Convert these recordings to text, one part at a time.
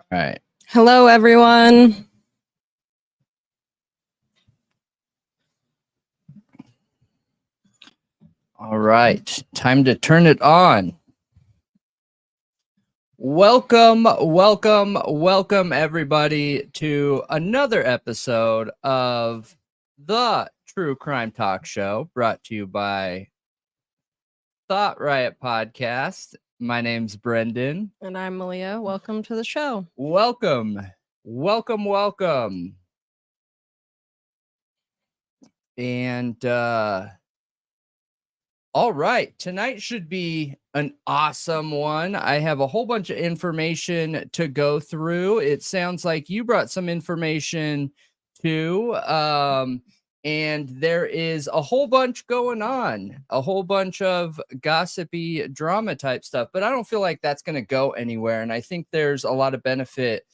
All right. Hello, everyone. All right. Time to turn it on. Welcome, everybody, to another episode of the True Crime Talk Show, brought to you by Thought Riot Podcast. My name's Brendan. And I'm Malia. Welcome to the show. Welcome. And all right, tonight should be an awesome one. I have a whole bunch of information to go through. It sounds like you brought some information too. And there is a whole bunch going on, a whole bunch of gossipy drama type stuff, but I don't feel like that's going to go anywhere. And I think there's a lot of benefit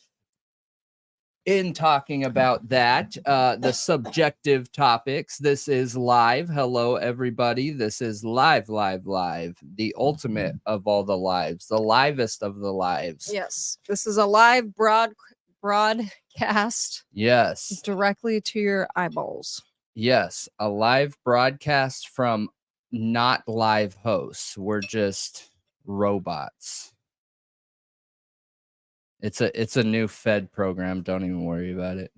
in talking about that, the subjective topics. This is live. Hello, everybody. This is live, the ultimate of all the lives, the livest of the lives. Yes, this is a live broadcast. Yes. Directly to your eyeballs. Yes, a live broadcast from not live hosts. We're just robots. It's a new Fed program. Don't even worry about it.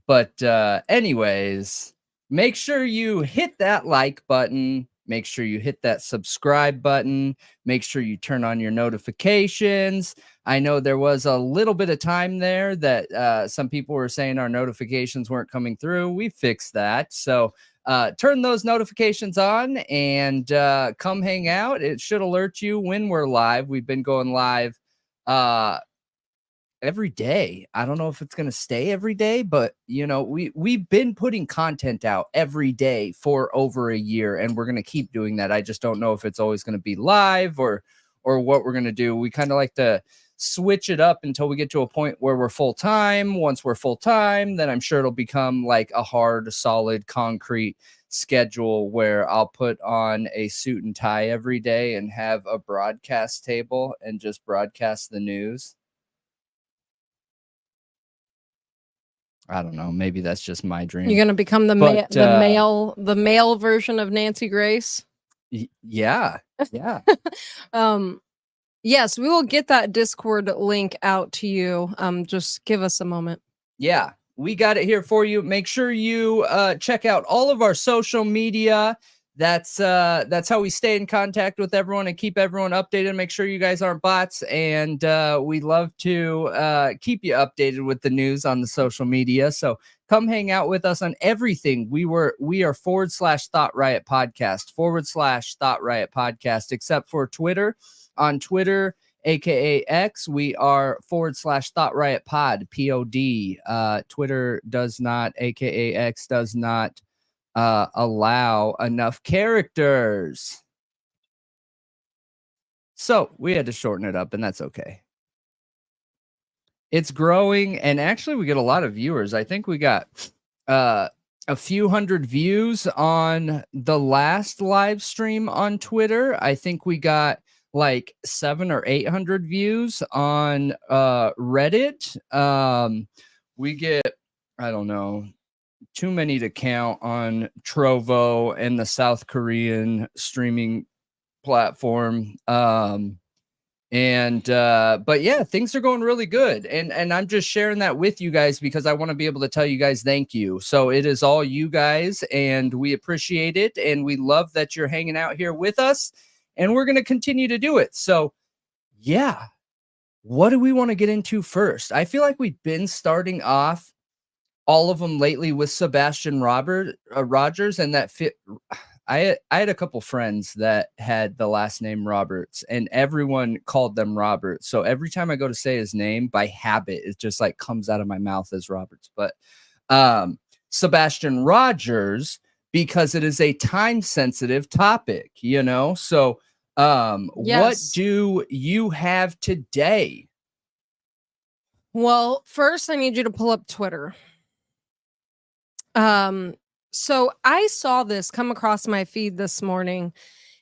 But anyways, make sure you hit that like button. Make sure you hit that subscribe button. Make sure you turn on your notifications. I know there was a little bit of time there that some people were saying our notifications weren't coming through. We fixed that. So turn those notifications on and come hang out. It should alert you when we're live. We've been going live every day. I don't know if it's going to stay every day, but you know, we've been putting content out every day for over a year, and we're going to keep doing that. I just don't know if it's always going to be live or what we're going to do. We kind of like to switch it up until we get to a point where we're full time. Once we're full time, then I'm sure it'll become like a hard, solid, concrete schedule where I'll put on a suit and tie every day and have a broadcast table and just broadcast the news. I don't know. Maybe that's just my dream. You're gonna become the male version of Nancy Grace. Yeah. Yes, we will get that Discord link out to you. Just give us a moment. Yeah, we got it here for you. Make sure you check out all of our social media. That's how we stay in contact with everyone and keep everyone updated. Make sure you guys aren't bots, and we love to keep you updated with the news on the social media. So come hang out with us on everything. We are /Thought Riot Podcast, /Thought Riot Podcast, except for Twitter. On Twitter, aka X, we are /Thought Riot Pod, POD. Twitter does not, aka X, does not allow enough characters. So we had to shorten it up, and that's okay. It's growing, and actually we get a lot of viewers. I think we got a few hundred views on the last live stream on Twitter. I think we got like 700 or 800 views on Reddit. We get, I don't know, too many to count on Trovo and the South Korean streaming platform. But yeah, things are going really good. And I'm just sharing that with you guys because I want to be able to tell you guys thank you. So it is all you guys, and we appreciate it. And we love that you're hanging out here with us, and we're going to continue to do it. So yeah, what do we want to get into first? I feel like we've been starting off all of them lately with Sebastian Rogers, and that fit. I had a couple friends that had the last name Roberts, and everyone called them Roberts. So every time I go to say his name, by habit, it just like comes out of my mouth as Roberts. But Sebastian Rogers, because it is a time sensitive topic, you know. So yes. What do you have today? Well, first I need you to pull up Twitter. So I saw this come across my feed this morning,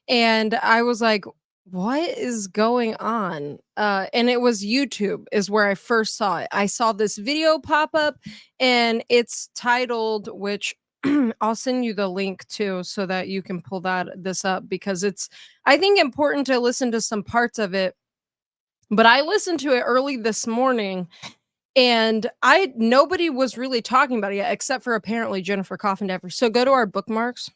and I was like, what is going on? And it was YouTube is where I first saw it. I saw this video pop up and it's titled, which I'll send you the link too so that you can pull this up, because it's, I think, important to listen to some parts of it. But I listened to it early this morning and nobody was really talking about it yet, except for apparently Jennifer Coffindeffer. So go to our bookmarks.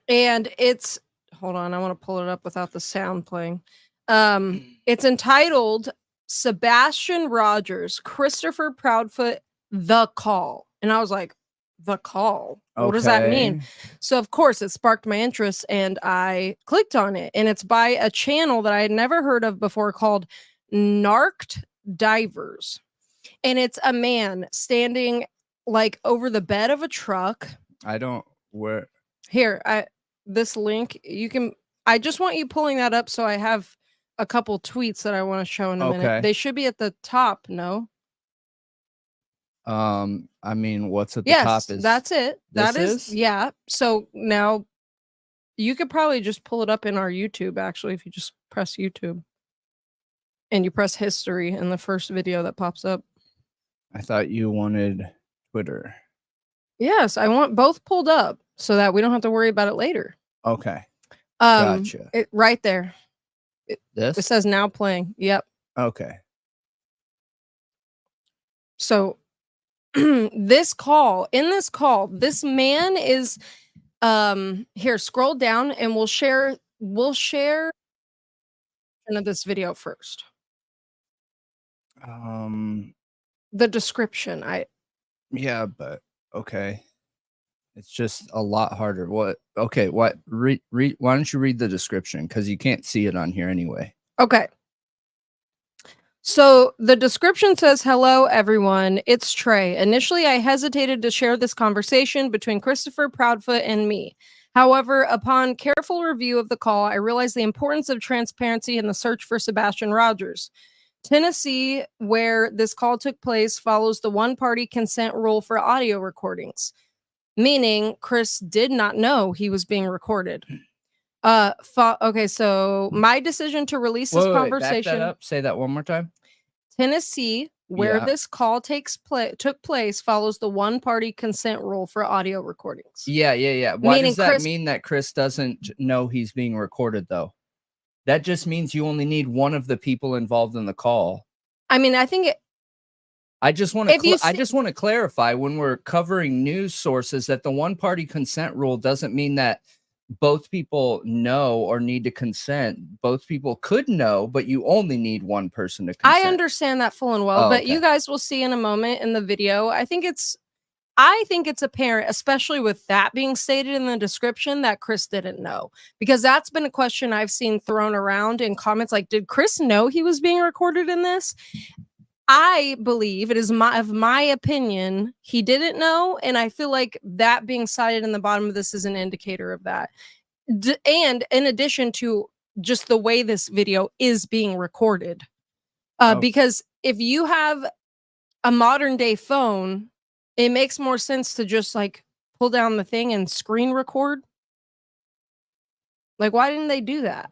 And it's, hold on, I want to pull it up without the sound playing. It's entitled Sebastian Rogers, Christopher Proudfoot, The Call. And I was like, The Call? What does that mean? So of course it sparked my interest and I clicked on it. And it's by a channel that I had never heard of before called Narked Divers. And it's a man standing like over the bed of a truck. Here, this link, you can, I just want you pulling that up so I have a couple tweets that I want to show in a minute. They should be at the top, no? I mean, what's at the top is... that's it. That is, yeah. So now you could probably just pull it up in our YouTube, actually, if you just press YouTube. And you press history in the first video that pops up. I thought you wanted Twitter. Yes, I want both pulled up so that we don't have to worry about it later. Okay. Gotcha. Right there. It says now playing. Yep. Okay. So this call, this man is here, scroll down and we'll share of this video first. The description. Yeah, but okay. It's just a lot harder. What? Okay, what? Why don't you read the description? Because you can't see it on here anyway. Okay. So the description says, hello, everyone. It's Trey. Initially, I hesitated to share this conversation between Christopher Proudfoot and me. However, upon careful review of the call, I realized the importance of transparency in the search for Sebastian Rogers. Tennessee, where this call took place, follows the one-party consent rule for audio recordings. Meaning Chris did not know he was being recorded. Okay, so my decision to release this conversation. Back that up. Say that one more time. Tennessee, where this call took place, follows the one-party consent rule for audio recordings. Yeah. Why does that mean that Chris doesn't know he's being recorded, though? That just means you only need one of the people involved in the call. I mean, I think I just want to clarify when we're covering news sources that the one-party consent rule doesn't mean that both people know or need to consent. Both people could know, but you only need one person to consent. I understand that full and well, but you guys will see in a moment in the video. I think it's apparent, especially with that being stated in the description, that Chris didn't know, because that's been a question I've seen thrown around in comments. Like, did Chris know he was being recorded in this? I believe it is my opinion. He didn't know. And I feel like that being cited in the bottom of this is an indicator of that. And in addition to just the way this video is being recorded, because if you have a modern day phone, it makes more sense to just like pull down the thing and screen record. Like, why didn't they do that?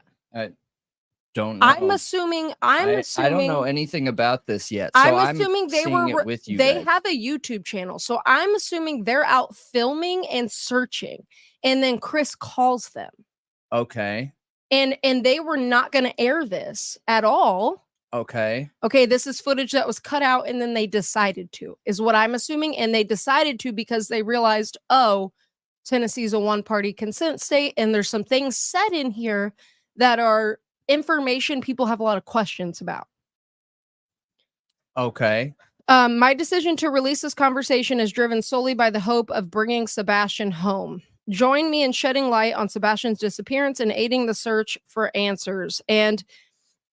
Don't know. I'm assuming I don't know anything about this yet. So I'm assuming they have a YouTube channel. So I'm assuming they're out filming and searching, and then Chris calls them. Okay. And they were not going to air this at all. Okay. Okay, this is footage that was cut out and then they decided to, is what I'm assuming. And they decided to because they realized, oh, Tennessee's a one-party consent state, and there's some things said in here that are information people have a lot of questions about. Okay. My decision to release this conversation is driven solely by the hope of bringing Sebastian home. Join me in shedding light on Sebastian's disappearance and aiding the search for answers. And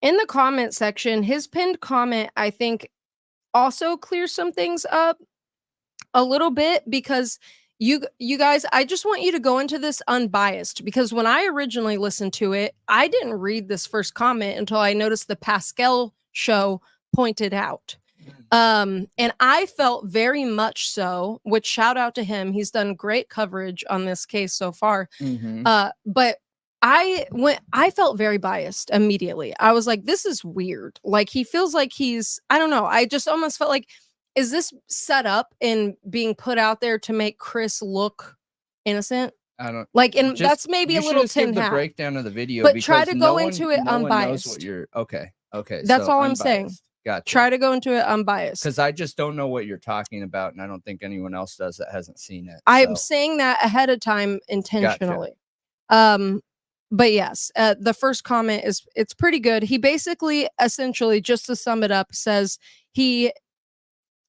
in the comment section, his pinned comment, I think, also clears some things up a little bit, because you guys, I just want you to go into this unbiased, because when I originally listened to it, I didn't read this first comment until I noticed the Pascal show pointed out. And I felt very much so, which shout out to him. He's done great coverage on this case so far. But I felt very biased immediately. I was like, this is weird. Like, he feels like I don't know. I just almost felt like, is this set up and being put out there to make Chris look innocent? I don't like, and that's maybe a little tin hat. The breakdown of the video, but try to go into it unbiased. Knows what you're, okay. That's all I'm saying. Gotcha. Try to go into it unbiased. Because I just don't know what you're talking about, and I don't think anyone else does that hasn't seen it. I'm saying that ahead of time intentionally. Gotcha. But yes, the first comment it's pretty good. He basically, essentially, just to sum it up, says he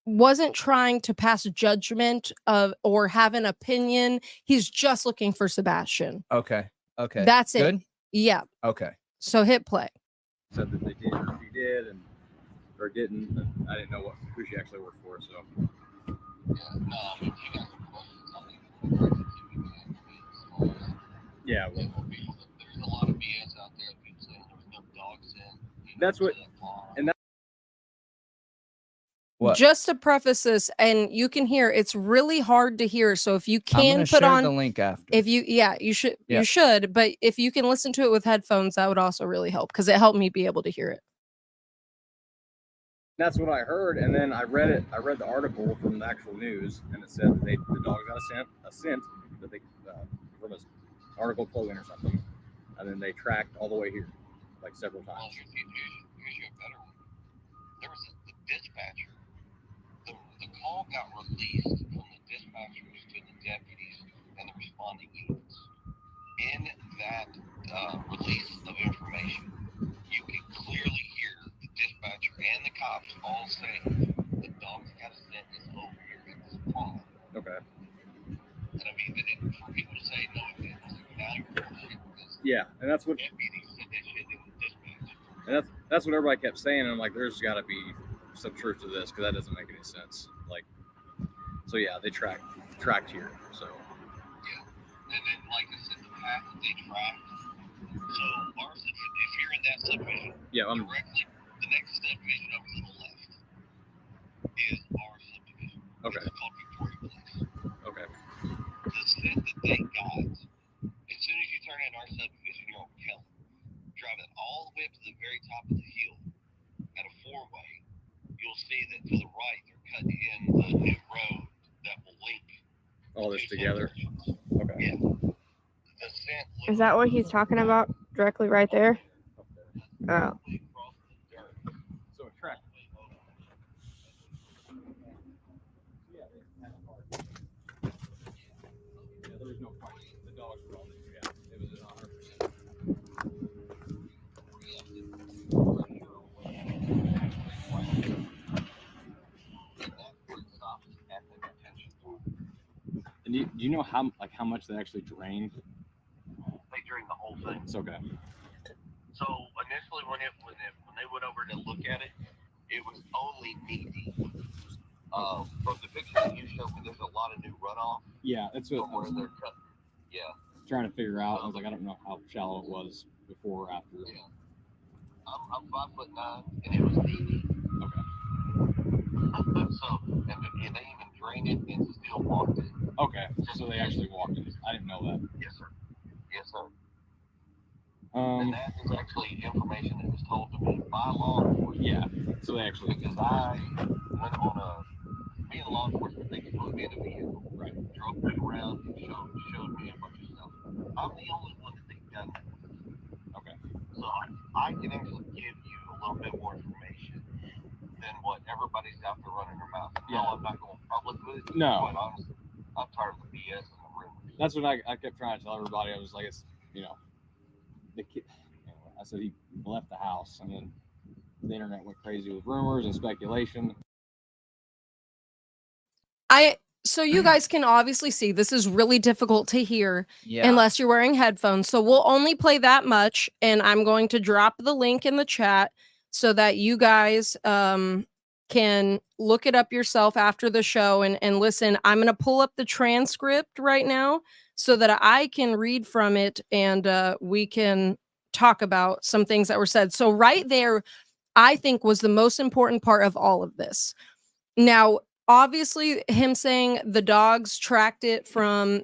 wasn't trying to pass judgment or have an opinion. He's just looking for Sebastian. Okay. That's good? It. Yeah. Okay. So hit play. Said that they did, or she did, or didn't. And I didn't know who she actually worked for. So. Yeah. Well, there's a lot of BS out there. People saying there's no dogs in. That's what. And that. What? Just to preface this, and you can hear, it's really hard to hear. So if you can put share on the link after. If you, you should, you should. But if you can listen to it with headphones, that would also really help because it helped me be able to hear it. That's what I heard, and then I read it. I read the article from the actual news, and it said that the dog got a scent that they from an article clothing or something, and then they tracked all the way here, like several times. Well, here's you a better one. There was the dispatcher. The call got released from the dispatchers to the deputies and the responding units. In that release of information, you can clearly hear the dispatcher and the cops all saying the dog's got a scent is over here at this pond. Okay. And I mean, for people to say no, it didn't. Now you're bullshit. Yeah, and that's what. Deputies said that shit in the dispatch. And that's what everybody kept saying, and I'm like, there's got to be some truth to this because that doesn't make any sense. Like, so yeah, they tracked here. So yeah, and then like I said, the path that they tracked. So ours, if you're in that subdivision, directly the next subdivision over to the left is our subdivision. Okay. It's called Victoria Place. Okay. The scent that they got, as soon as you turn in our subdivision, you're on Kelly. Driving all the way up to the very top of the hill at a four-way, you'll see that to the right they're cutting in the new road that will link all this together. Okay. Yeah. The scent. Is that what he's talking about? Directly right there? Oh. So a track. Yeah, there was no question. The dogs were all there. Yeah, it was 100%. And do you know how much they actually drained? They drained the whole thing. It's okay. So initially, when they went over to look at it, it was only knee deep. From the picture that you showed me, there's a lot of new runoff. Yeah, that's what where they're cut. Yeah. Trying to figure out. I was like, I don't know how shallow it was before or after. Yeah. I'm 5'9", and it was knee deep. Okay. So and they even drained it and still walked it. Okay. So they actually walked it. I didn't know that. Yes, sir. Yes, sir. And And that is actually information that was told to me by law enforcement. Yeah. So they actually. Because I went on being law enforcement, they can put me in a vehicle. Right. Drove me around and showed me a bunch of stuff. I'm the only one that they've done that with. Okay. So I can actually give you a little bit more information than what everybody's out there running their mouth. Yeah. No, I'm not going public with it. No. But honestly, I'm tired of the BS and the rumors. That's what I kept trying to tell everybody. I was like, it's, the kid. I said he left the house, and then the internet went crazy with rumors and speculation. So you guys can obviously see this is really difficult to hear unless you're wearing headphones. So we'll only play that much, and I'm going to drop the link in the chat so that you guys can look it up yourself after the show and listen. I'm going to pull up the transcript right now so that I can read from it and we can talk about some things that were said. So right there, I think was the most important part of all of this. Now, obviously, him saying the dogs tracked it from,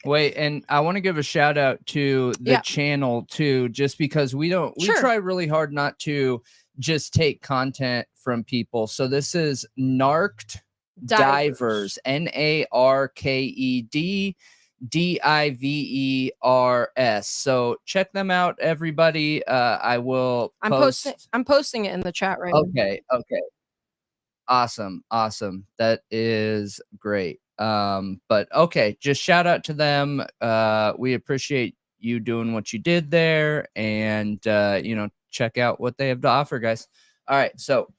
Wait, and I want to give a shout out to the channel too, just because we try really hard not to just take content from people. So this is Narked Divers, NARKED DIVERS. So check them out, everybody. I will post. I'm posting it in the chat right now. Okay. Awesome. That is great. But okay, just shout out to them. We appreciate you doing what you did there, and check out what they have to offer, guys. All right, so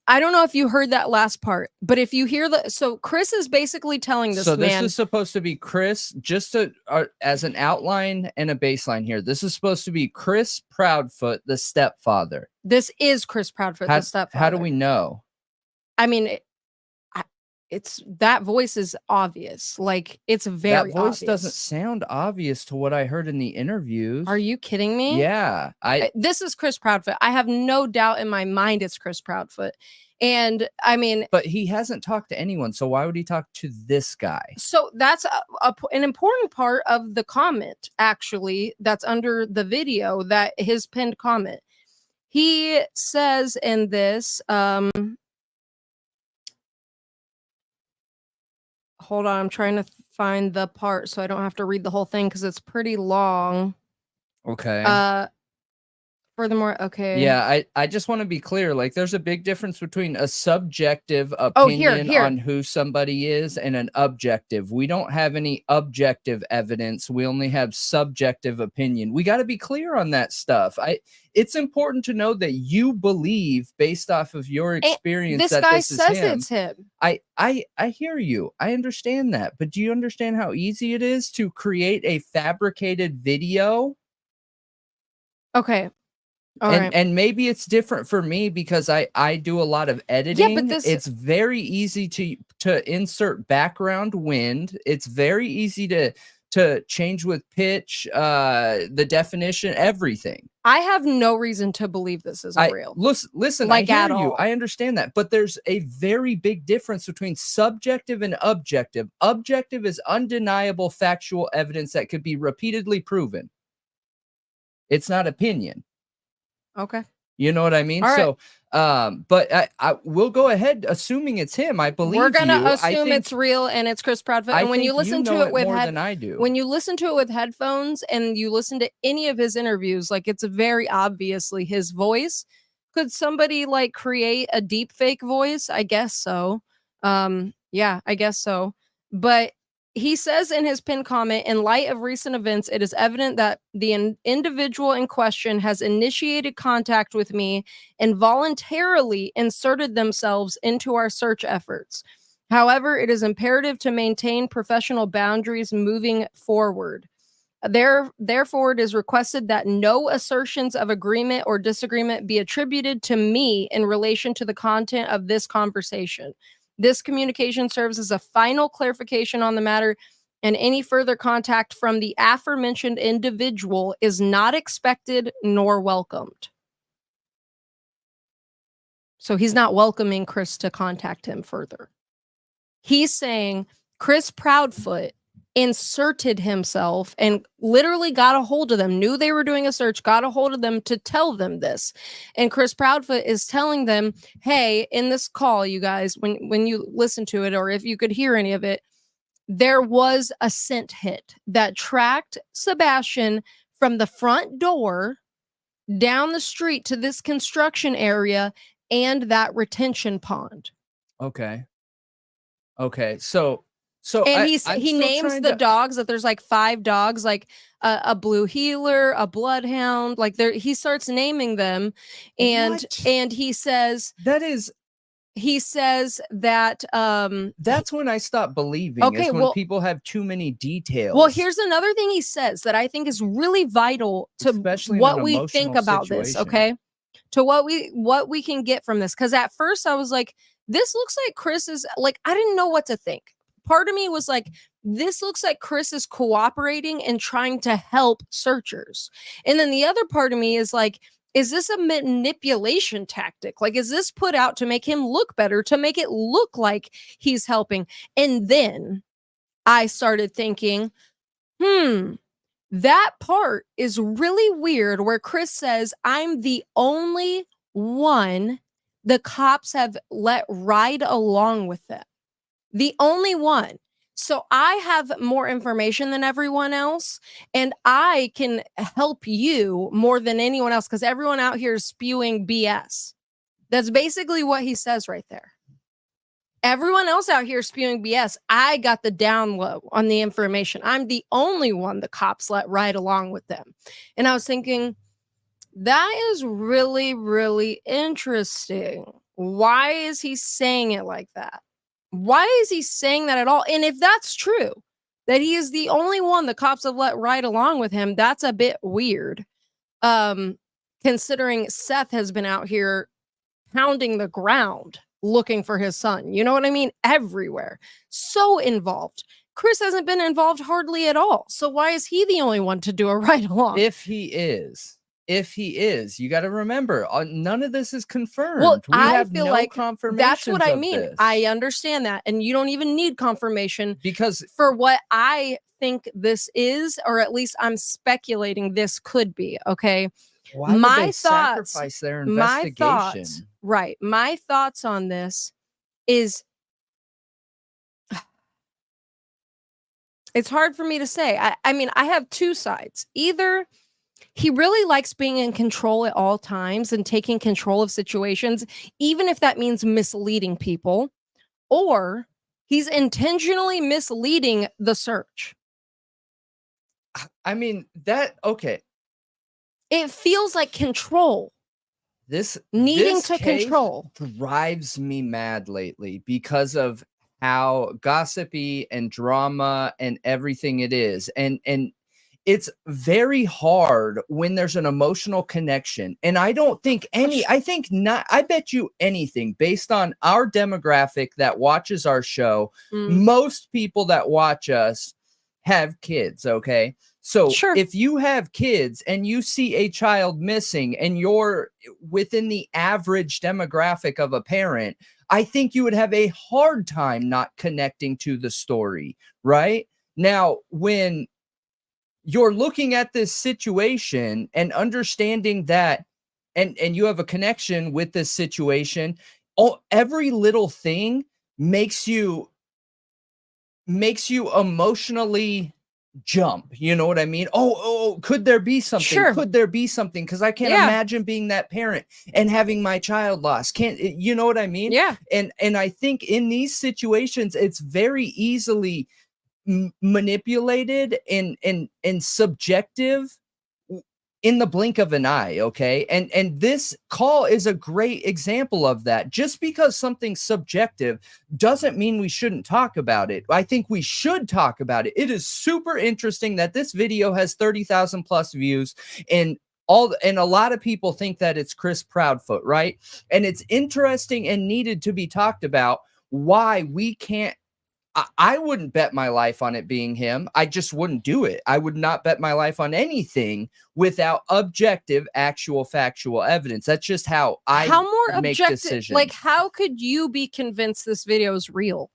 I don't know if you heard that last part, but if you hear so Chris is basically telling this man. So this is supposed to be Chris, just as an outline and a baseline here. This is supposed to be Chris Proudfoot, the stepfather. This is Chris Proudfoot, the stepfather. How do we know? I mean, it's that voice is obvious. Like, it's very that voice obvious. Doesn't sound obvious to what I heard in the interviews. Are you kidding me? Yeah. This is Chris Proudfoot. I have no doubt in my mind it's Chris Proudfoot. And I mean, but he hasn't talked to anyone, so why would he talk to this guy? So that's an important part of the comment, actually, that's under the video, that his pinned comment. He says in this, hold on, I'm trying to find the part so I don't have to read the whole thing because it's pretty long. Okay. Furthermore, okay. Yeah, I just want to be clear. Like, there's a big difference between a subjective opinion on who somebody is and an objective. We don't have any objective evidence. We only have subjective opinion. We got to be clear on that stuff. It's important to know that you believe based off of your experience that this is him. This guy says it's him. I hear you. I understand that. But do you understand how easy it is to create a fabricated video? Okay. And maybe it's different for me because I do a lot of editing. Yeah, but it's very easy to insert background wind. It's very easy to change with pitch, the definition, everything. I have no reason to believe this isn't real. Listen, like, I hear at you. all. I understand that, but there's a very big difference between subjective and objective. Objective is undeniable factual evidence that could be repeatedly proven. It's not opinion. Okay. You know what I mean? All right. So, but I will go ahead, assuming it's him. I believe we're gonna assume it's real and it's Chris Proudfoot. And when you listen to it with more than I do, when you listen to it with headphones and you listen to any of his interviews, like, it's very obviously his voice. Could somebody like create a deep fake voice? I guess so. Yeah, I guess so. But he says in his pinned comment, in light of recent events, it is evident that the individual in question has initiated contact with me and voluntarily inserted themselves into our search efforts. However, it is imperative to maintain professional boundaries moving forward. Therefore, it is requested that no assertions of agreement or disagreement be attributed to me in relation to the content of this conversation. This communication serves as a final clarification on the matter, and any further contact from the aforementioned individual is not expected nor welcomed. So he's not welcoming Chris to contact him further. He's saying Chris Proudfoot inserted himself and literally got a hold of them, knew they were doing a search, got a hold of them to tell them this. And Chris Proudfoot is telling them, hey, in this call, you guys, when you listen to it, or if you could hear any of it, there was a scent hit that tracked Sebastian from the front door down the street to this construction area and that retention pond. Okay. So and he names the dogs, that there's like 5 dogs, like a blue heeler, a bloodhound, like he starts naming them. And he says that that's when I stop believing. Okay, is when people have too many details. Well, here's another thing he says that I think is really vital to especially what we think about this, okay? To what we can get from this. Because at first I was like, this looks like Chris is like, I didn't know what to think. Part of me was like, this looks like Chris is cooperating and trying to help searchers. And then the other part of me is like, Is this a manipulation tactic? Like, is this put out to make him look better, to make it look like he's helping? And then I started thinking, that part is really weird where Chris says, I'm the only one the cops have let ride along with them. The only one. So I have more information than everyone else, and I can help you more than anyone else because everyone out here is spewing BS. That's basically what he says right there. Everyone else out here is spewing BS. I got the down low on the information. I'm the only one the cops let ride along with them. And I was thinking, that is really, really interesting. Why is he saying it like that? Why is he saying that at all? And if that's true, that he is the only one the cops have let ride along with him, that's a bit weird. Considering Seth has been out here pounding the ground looking for his son. You know what I mean? Everywhere. So involved. Chris hasn't been involved hardly at all. So why is he the only one to do a ride along? If he is, you got to remember, none of this is confirmed. Well, I feel like that's what I mean. I understand that. And you don't even need confirmation because for what I think this is, or at least I'm speculating this could be. Okay. Why would they sacrifice their investigation? My thoughts on this is, it's hard for me to say. I mean, I have two sides. Either he really likes being in control at all times and taking control of situations, even if that means misleading people, or he's intentionally misleading the search. I mean, okay. It feels like control. This needing this to control drives me mad lately because of how gossipy and drama and everything it is. And it's very hard when there's an emotional connection. And I don't think I bet you anything based on our demographic that watches our show, most people that watch us have kids, okay? So if you have kids and you see a child missing and you're within the average demographic of a parent, I think you would have a hard time not connecting to the story, right? Now, when you're looking at this situation and understanding that, and you have a connection with this situation, every little thing makes you emotionally jump. You know what I mean? Oh, could there be something? Sure. Could there be something? Because I can't imagine being that parent and having my child lost. You know what I mean? Yeah. And I think in these situations, it's very easily manipulated and subjective in the blink of an eye. Okay. And this call is a great example of that. Just because something's subjective doesn't mean we shouldn't talk about it. I think we should talk about it. It is super interesting that this video has 30,000 plus views and a lot of people think that it's Chris Proudfoot, right? And it's interesting and needed to be talked about why we can't. I wouldn't bet my life on it being him. I just wouldn't do it. I would not bet my life on anything without objective, actual, factual evidence. That's just how I make decisions. Like, how could you be convinced this video is real?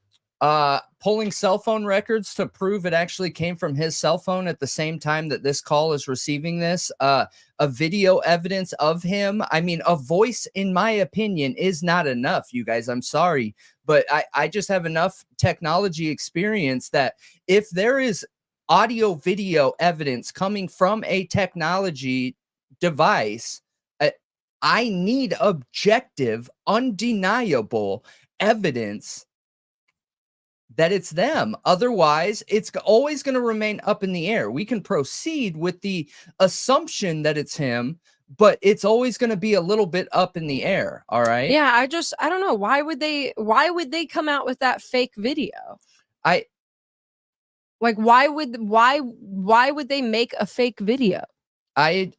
Pulling cell phone records to prove it actually came from his cell phone at the same time that this call is receiving this. A video evidence of him. I mean, a voice, in my opinion, is not enough, you guys. I'm sorry. But I just have enough technology experience that if there is audio video evidence coming from a technology device, I need objective, undeniable evidence that it's them. Otherwise, it's always going to remain up in the air. We can proceed with the assumption that it's him, but it's always going to be a little bit up in the air. All right. Yeah. I don't know. Why would they come out with that fake video? Why would they make a fake video? I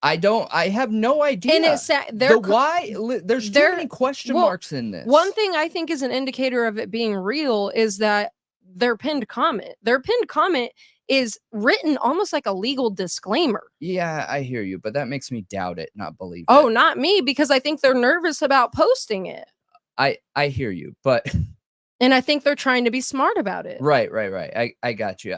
have no idea. And it's there's too many question marks in this. One thing I think is an indicator of it being real is that their pinned comment is written almost like a legal disclaimer. Yeah, I hear you, but that makes me doubt it, not believe Oh, it. not me, because I think they're nervous about posting it. I hear you, but and I think they're trying to be smart about it. Right. I got you.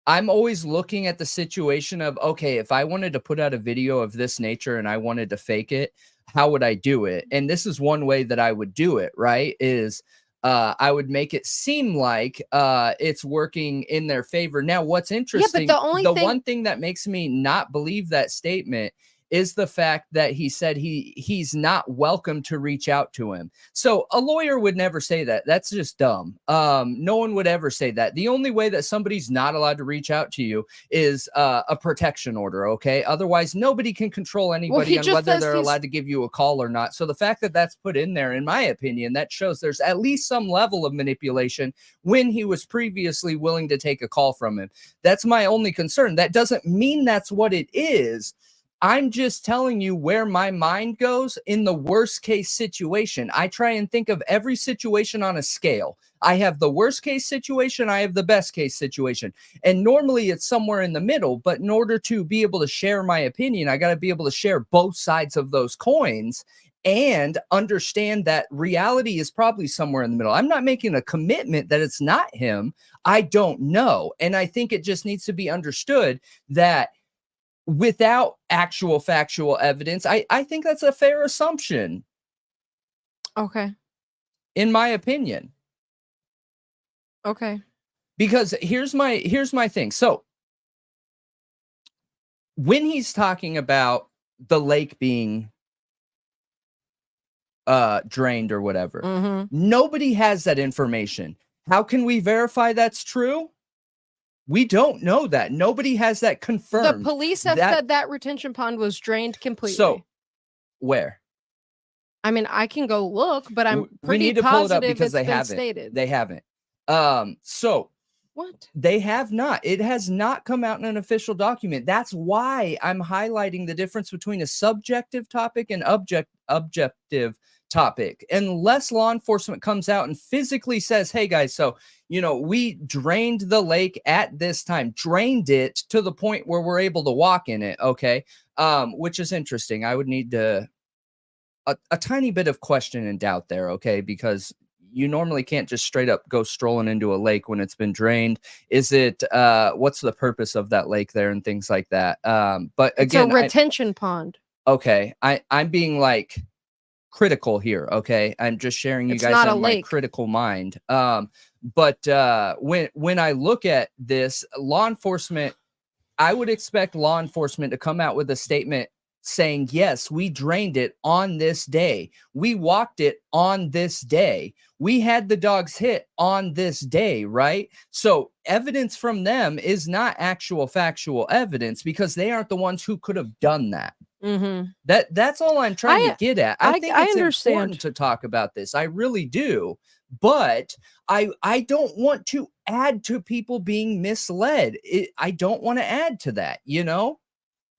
I'm always looking at the situation of, okay, if I wanted to put out a video of this nature and I wanted to fake it, how would I do it? And this is one way that I would do it, right? Is I would make it seem like it's working in their favor. Now, what's interesting, the one thing that makes me not believe that statement is the fact that he said he's not welcome to reach out to him. So a lawyer would never say that. That's just dumb. No one would ever say that. The only way that somebody's not allowed to reach out to you is a protection order, okay? Otherwise, nobody can control anybody on whether they're allowed to give you a call or not. So the fact that that's put in there, in my opinion, that shows there's at least some level of manipulation when he was previously willing to take a call from him. That's my only concern. That doesn't mean that's what it is. I'm just telling you where my mind goes in the worst case situation. I try and think of every situation on a scale. I have the worst case situation. I have the best case situation. And normally it's somewhere in the middle. But in order to be able to share my opinion, I got to be able to share both sides of those coins and understand that reality is probably somewhere in the middle. I'm not making a commitment that it's not him. I don't know. And I think it just needs to be understood that without actual factual evidence, I think that's a fair assumption. Okay. In my opinion. Okay. Because here's my thing. So when he's talking about the lake being drained or whatever, nobody has that information. How can we verify that's true? We don't know that. Nobody has that confirmed. The police have said that retention pond was drained completely. So, where? I mean, I can go look, but I'm pretty positive it's been stated. They haven't. So what? They have not. It has not come out in an official document. That's why I'm highlighting the difference between a subjective topic and objective topic. Unless law enforcement comes out and physically says, hey guys, so we drained the lake at this time, drained it to the point where we're able to walk in it, okay? Which is interesting. I would need a tiny bit of question and doubt there, okay? Because you normally can't just straight up go strolling into a lake when it's been drained. Is it what's the purpose of that lake there and things like that? But again, it's a retention pond. Okay, I'm being like critical here, okay? I'm just sharing you guys on my critical mind. But when I look at this, law enforcement, I would expect law enforcement to come out with a statement saying, yes, we drained it on this day. We walked it on this day. We had the dogs hit on this day, right? So evidence from them is not actual factual evidence because they aren't the ones who could have done that. That's all I'm trying to get at. I think it's important to talk about this. I really do. But I don't want to add to people being misled. I don't want to add to that,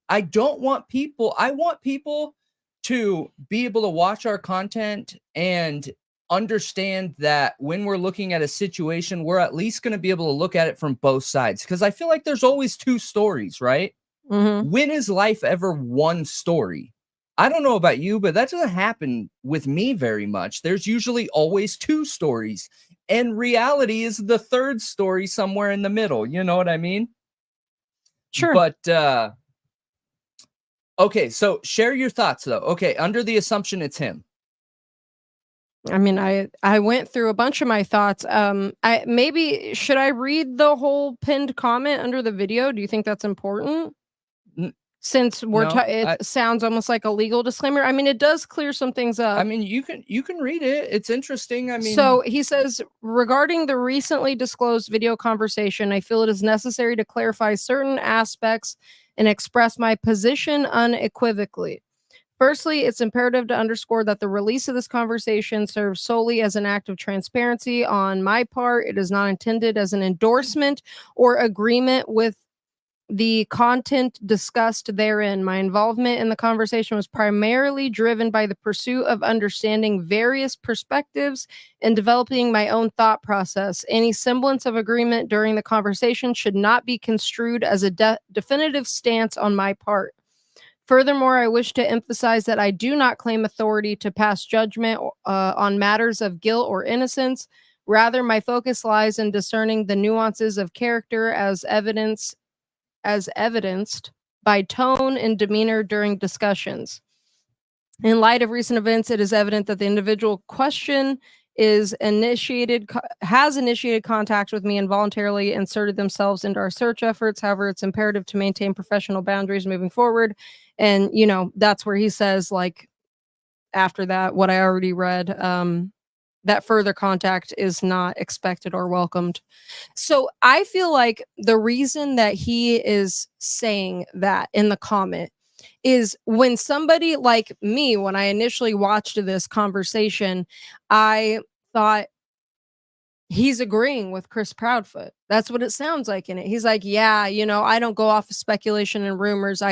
I don't want people. I want people to be able to watch our content and understand that when we're looking at a situation, we're at least going to be able to look at it from both sides. Because I feel like there's always two stories, right? When is life ever one story? I don't know about you, but that doesn't happen with me very much. There's usually always two stories. And reality is the third story somewhere in the middle. You know what I mean? Sure. But, okay, so share your thoughts, though. Okay, under the assumption it's him. I mean, I went through a bunch of my thoughts. Maybe should I read the whole pinned comment under the video? Do you think that's important? Since it sounds almost like a legal disclaimer. I mean, it does clear some things up. I mean, you can read it. It's interesting. I mean, so he says, regarding the recently disclosed video conversation, I feel it is necessary to clarify certain aspects and express my position unequivocally. Firstly, it's imperative to underscore that the release of this conversation serves solely as an act of transparency on my part. It is not intended as an endorsement or agreement with the content discussed therein. My involvement in the conversation was primarily driven by the pursuit of understanding various perspectives and developing my own thought process. Any semblance of agreement during the conversation should not be construed as a definitive stance on my part. Furthermore, I wish to emphasize that I do not claim authority to pass judgment on matters of guilt or innocence. Rather, my focus lies in discerning the nuances of character as evidenced by tone and demeanor during discussions. In light of recent events, it is evident that the individual question has initiated contact with me and voluntarily inserted themselves into our search efforts. However, it's imperative to maintain professional boundaries moving forward. And, you know, that's where he says, like, after that, what I already read, that further contact is not expected or welcomed. So I feel like the reason that he is saying that in the comment is when somebody like me, when I initially watched this conversation, I thought he's agreeing with Chris Proudfoot. That's what it sounds like in it. He's like, yeah, you know, I don't go off of speculation and rumors.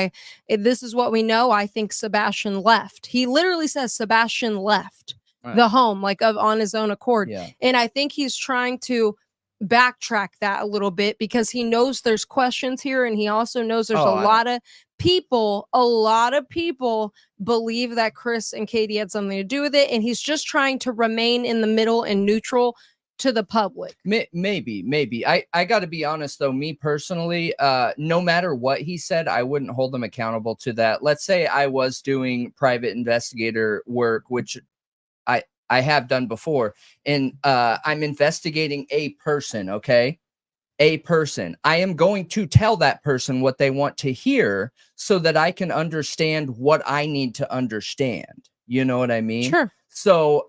This is what we know. I think Sebastian left. He literally says Sebastian left the home, like on his own accord. Yeah. And I think he's trying to backtrack that a little bit because he knows there's questions here, and he also knows there's a lot of people believe that Chris and Katie had something to do with it, and he's just trying to remain in the middle and neutral to the public. Maybe. I got to be honest though, me personally, no matter what he said, I wouldn't hold him accountable to that. Let's say I was doing private investigator work, which I have done before, and I'm investigating a person, okay? A person. I am going to tell that person what they want to hear so that I can understand what I need to understand. You know what I mean? Sure. So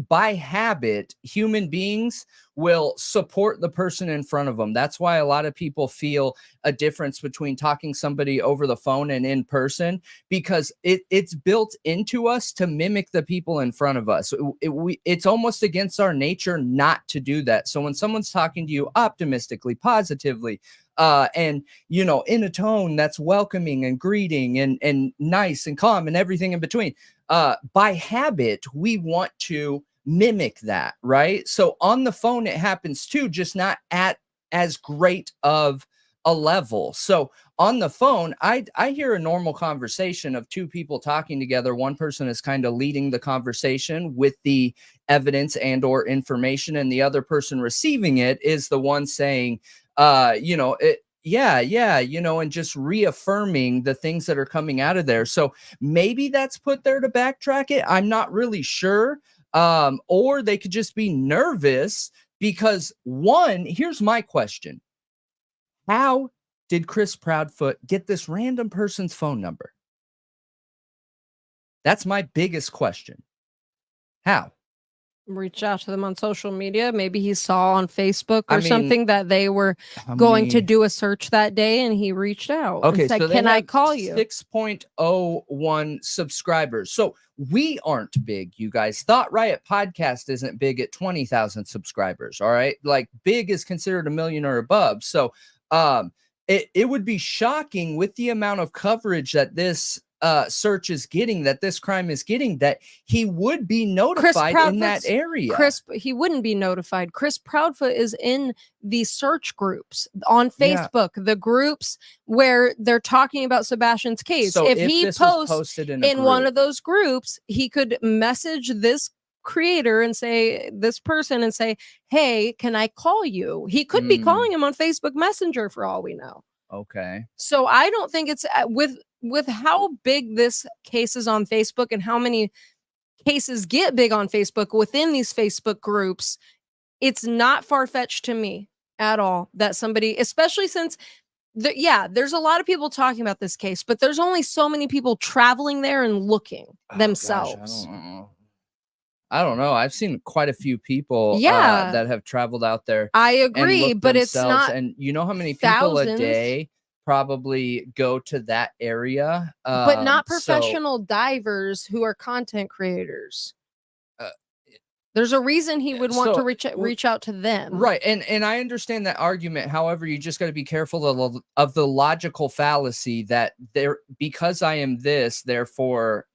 by habit, human beings will support the person in front of them. That's why a lot of people feel a difference between talking somebody over the phone and in person, because it's built into us to mimic the people in front of us. It's almost against our nature not to do that. So when someone's talking to you optimistically, positively, and, you know, in a tone that's welcoming and greeting and nice and calm and everything in between, by habit, we want to mimic that, right? So on the phone, it happens too, just not at as great of a level. So on the phone, I hear a normal conversation of two people talking together. One person is kind of leading the conversation with the evidence and or information, and the other person receiving it is the one saying, you know, you know, and just reaffirming the things that are coming out of there. So maybe that's put there to backtrack it. I'm not really sure. Or they could just be nervous because, one, here's my question. How did Chris Proudfoot get this random person's phone number? That's my biggest question. How? Reach out to them on social media. Maybe he saw on Facebook or something that they were going to do a search that day, and he reached out. Okay, and said, so can I call you? 6.01 subscribers. So we aren't big, you guys. Thought Riot Podcast isn't big at 20,000 subscribers. All right, like big is considered 1 million or above. So it would be shocking with the amount of coverage that this search is getting, that this crime is getting, that he would be notified in that area. He wouldn't be notified. Chris Proudfoot is in the search groups on Facebook, the groups where they're talking about Sebastian's case. So if he posts in one of those groups, he could message this creator and say, this person, and say, hey, can I call you? He could be calling him on Facebook Messenger for all we know. Okay. So I don't think it's with how big this case is on Facebook and how many cases get big on Facebook within these Facebook groups, it's not far-fetched to me at all that somebody, especially since there's a lot of people talking about this case, but there's only so many people traveling there and looking themselves. Gosh, I don't know. I've seen quite a few people that have traveled out there. I agree, but it's not. And you know how many people a day probably go to that area? But not professional divers who are content creators. There's a reason he would want So, to reach out to them. right. And I understand that argument. However, you just got to be careful of the logical fallacy that because I am this, therefore,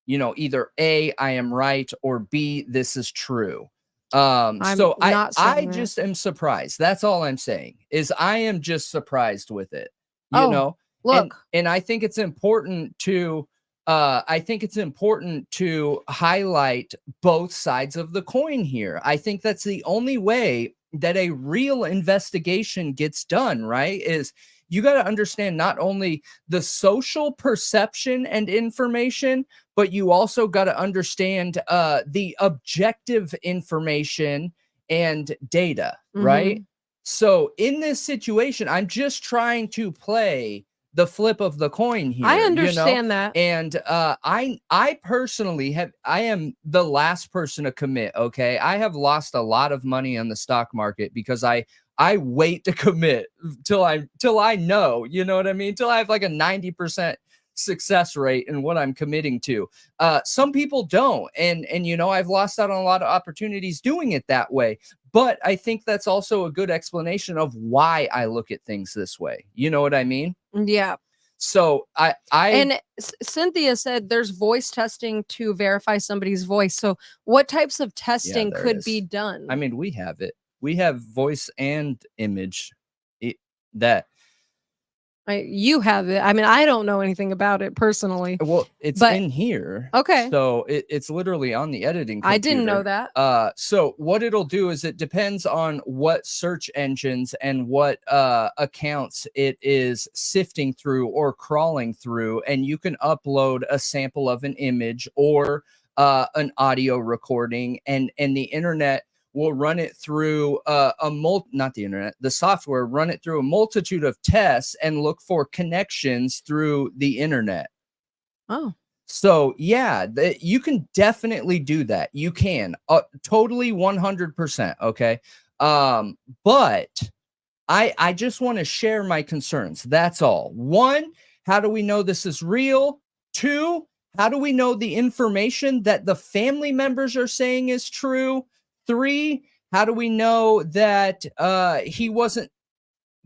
either A, I am right, or B, this is true. So I just am surprised. That's all I'm saying, is I am just surprised with it. Look. And I think it's important to highlight both sides of the coin here. I think that's the only way that a real investigation gets done, right? Is you got to understand not only the social perception and information, but you also got to understand the objective information and data, right? So in this situation, I'm just trying to play the flip of the coin here. I understand that. And I personally I am the last person to commit. Okay. I have lost a lot of money on the stock market because I wait to commit till I know, you know what I mean? Till I have like a 90% success rate in what I'm committing to. Some people don't. And I've lost out on a lot of opportunities doing it that way. But I think that's also a good explanation of why I look at things this way. You know what I mean? Yeah. So and Cynthia said there's voice testing to verify somebody's voice. So what types of testing could be done? I mean, we have it. We have voice and image. You have it. I mean, I don't know anything about it personally. Well, it's in here. Okay. So it's literally on the editing computer. I didn't know that. So what it'll do is it depends on what search engines and what accounts it is sifting through or crawling through, and you can upload a sample of an image or an audio recording, and the internet will run it through the software run it through a multitude of tests and look for connections through the internet. Oh, so yeah, you can definitely do that. You can totally 100%. Okay. But I just want to share my concerns. That's all. 1, how do we know this is real? 2, how do we know the information that the family members are saying is true? 3, how do we know that he wasn't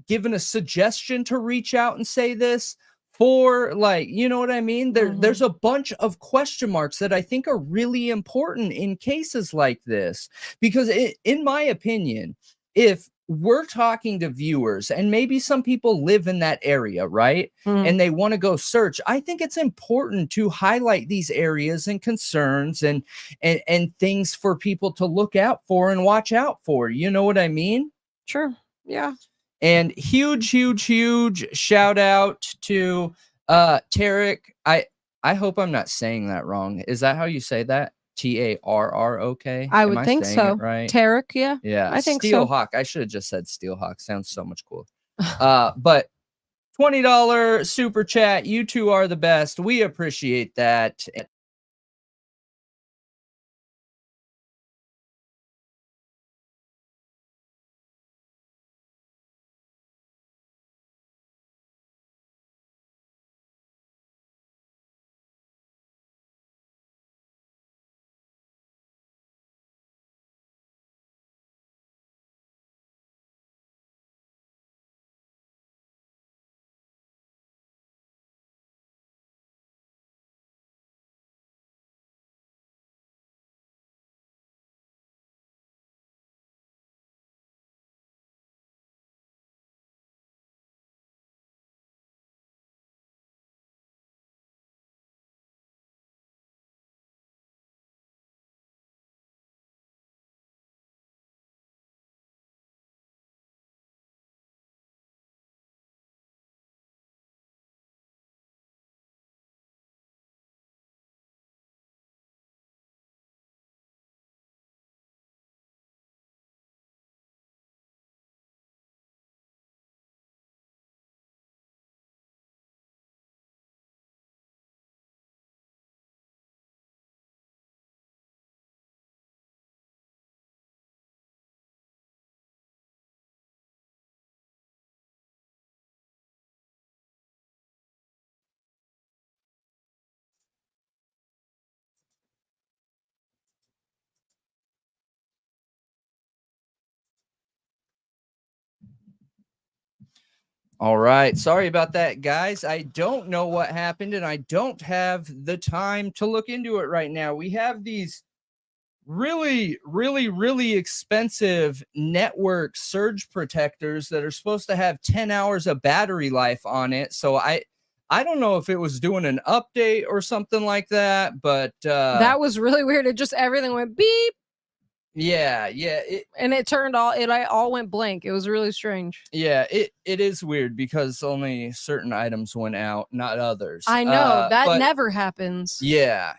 given a suggestion to reach out and say this? 4, you know what I mean? There's a bunch of question marks that I think are really important in cases like this, because in my opinion, if we're talking to viewers and maybe some people live in that area, right? And they want to go search, I think it's important to highlight these areas and concerns and things for people to look out for and watch out for. You know what I mean? Sure. Yeah. And huge shout out to Tarek. I hope I'm not saying that wrong. Is that how you say that? Tarrok? I would think so. Right? Tarek, yeah. Yeah. I think Steelhawk. I should have just said Steelhawk. Sounds so much cooler. But $20 super chat. You two are the best. We appreciate that. All right. Sorry about that, guys. I don't know what happened, and I don't have the time to look into it right now. We have these really expensive network surge protectors that are supposed to have 10 hours of battery life on it. So I don't know if it was doing an update or something like that, but that was really weird. It just everything went beep. Yeah. And it turned all went blank. It was really strange. Yeah, it is weird because only certain items went out, not others. I know that never happens. Yeah.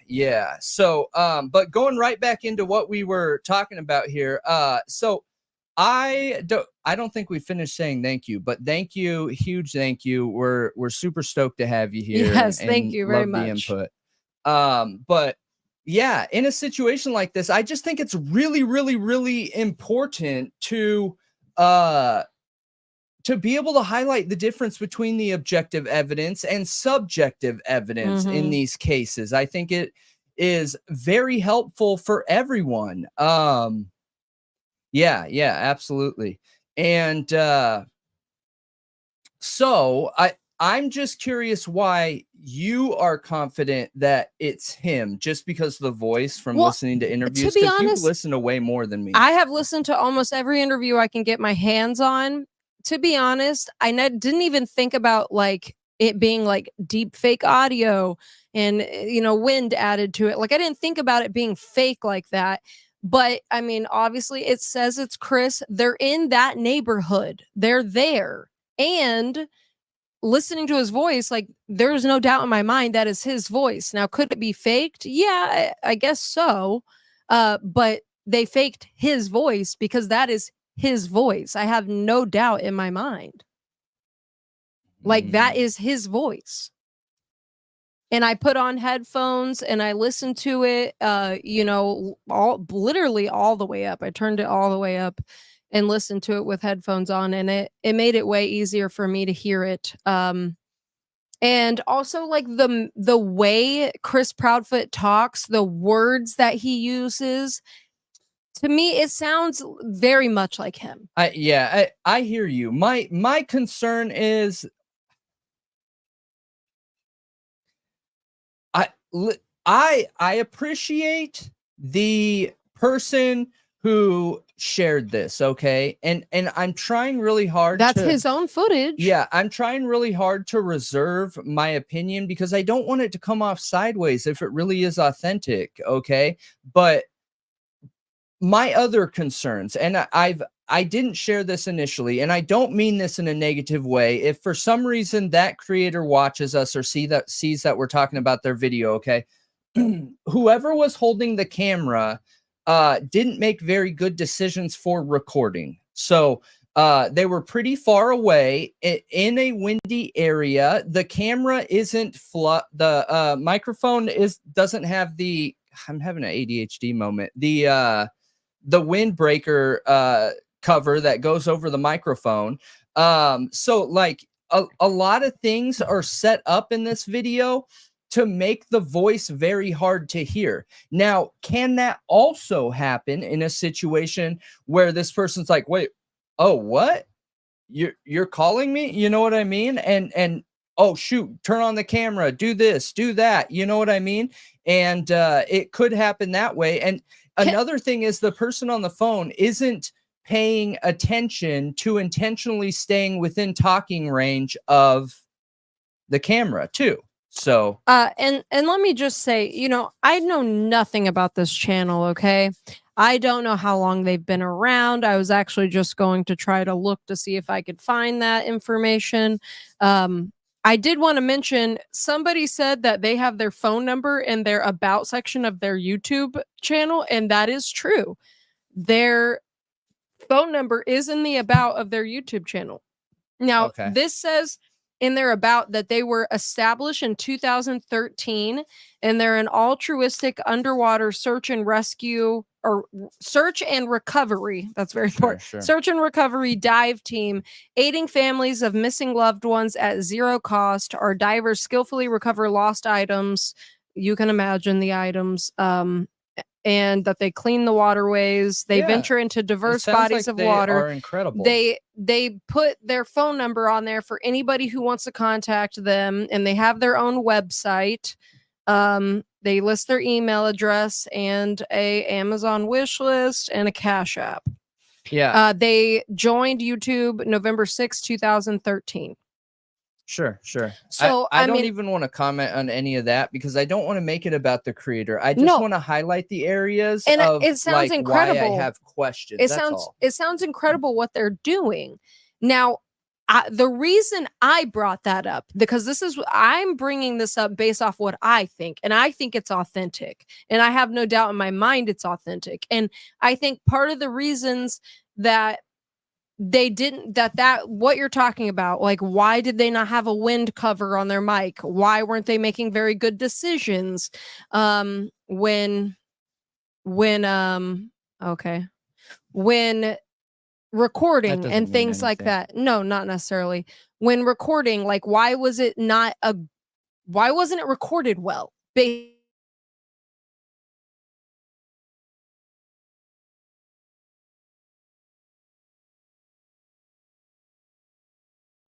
So, but going right back into what we were talking about here. So I don't think we finished saying thank you, but thank you, huge thank you. We're super stoked to have you here. Yes, thank you very much. The input. But yeah, in a situation like this, I just think it's really important to be able to highlight the difference between the objective evidence and subjective evidence in these cases. I think it is very helpful for everyone. Yeah, absolutely. And so I'm just curious why you are confident that it's him, just because of the voice from listening to interviews. To be honest, you've listened to way more than me. I have listened to almost every interview I can get my hands on. To be honest, I didn't even think about like it being like deep fake audio and wind added to it. Like I didn't think about it being fake like that. But I mean, obviously it says it's Chris. They're in that neighborhood. They're there. And listening to his voice, like there's no doubt in my mind that is his voice. Now, could it be faked? Yeah, I guess so. But they faked his voice because that is his voice. I have no doubt in my mind. Like that is his voice. And I put on headphones and I listened to it, literally all the way up. I turned it all the way up and listened to it with headphones on, and it made it way easier for me to hear it. And also like the way Chris Proudfoot talks, the words that he uses, to me, it sounds very much like him. I hear you. My concern is I appreciate the person who shared this, okay? And I'm trying really hard. That's his own footage. Yeah, I'm trying really hard to reserve my opinion because I don't want it to come off sideways if it really is authentic, okay? But my other concerns, and I didn't share this initially, and I don't mean this in a negative way. If for some reason that creator watches us or sees that we're talking about their video, okay? Whoever was holding the camera didn't make very good decisions for recording. So they were pretty far away in a windy area. The camera isn't the microphone doesn't have the, I'm having an ADHD moment. The windbreaker cover that goes over the microphone. So like a lot of things are set up in this video to make the voice very hard to hear. Now, can that also happen in a situation where this person's like, wait, oh, what? You're calling me? You know what I mean? And oh, shoot, turn on the camera, do this, do that. You know what I mean? And it could happen that way. And another thing is the person on the phone isn't paying attention to intentionally staying within talking range of the camera too. So and let me just say, I know nothing about this channel, okay? I don't know how long they've been around. I was actually just going to try to look to see if I could find that information. I did want to mention, somebody said that they have their phone number in their about section of their YouTube channel, and that is true. Their phone number is in the about of their YouTube channel. Now, This says in their about that they were established in 2013, and they're an altruistic underwater search and rescue or search and recovery. That's very important. Sure. Search and recovery dive team, aiding families of missing loved ones at zero cost. Our divers skillfully recover lost items. You can imagine the items. and that they clean the waterways. They venture into diverse bodies of water. Are incredible. They put their phone number on there for anybody who wants to contact them, and they have their own website. They list their email address and a Amazon wish list and a Cash App. Yeah. They joined YouTube November 6, 2013. Sure. So I don't even want to comment on any of that because I don't want to make it about the creator. I just want to highlight the areas and of it sounds incredible. Why I have questions. It sounds incredible what they're doing. Now, the reason I brought that up, because I'm bringing this up based off what I think, and I think it's authentic, and I have no doubt in my mind it's authentic. And I think part of the reasons that they didn't, what you're talking about, like, why did they not have a wind cover on their mic? Why weren't they making very good decisions? When recording and things like that. No, not necessarily. When recording, like, why wasn't it recorded well?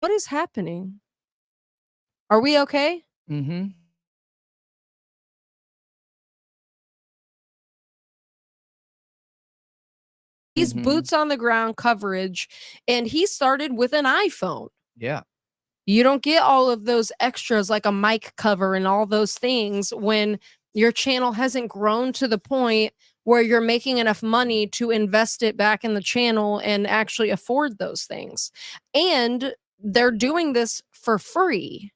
What is happening? Are we okay? Mm-hmm. He's boots on the ground coverage, and he started with an iPhone. Yeah. You don't get all of those extras like a mic cover and all those things when your channel hasn't grown to the point where you're making enough money to invest it back in the channel and actually afford those things. And they're doing this for free.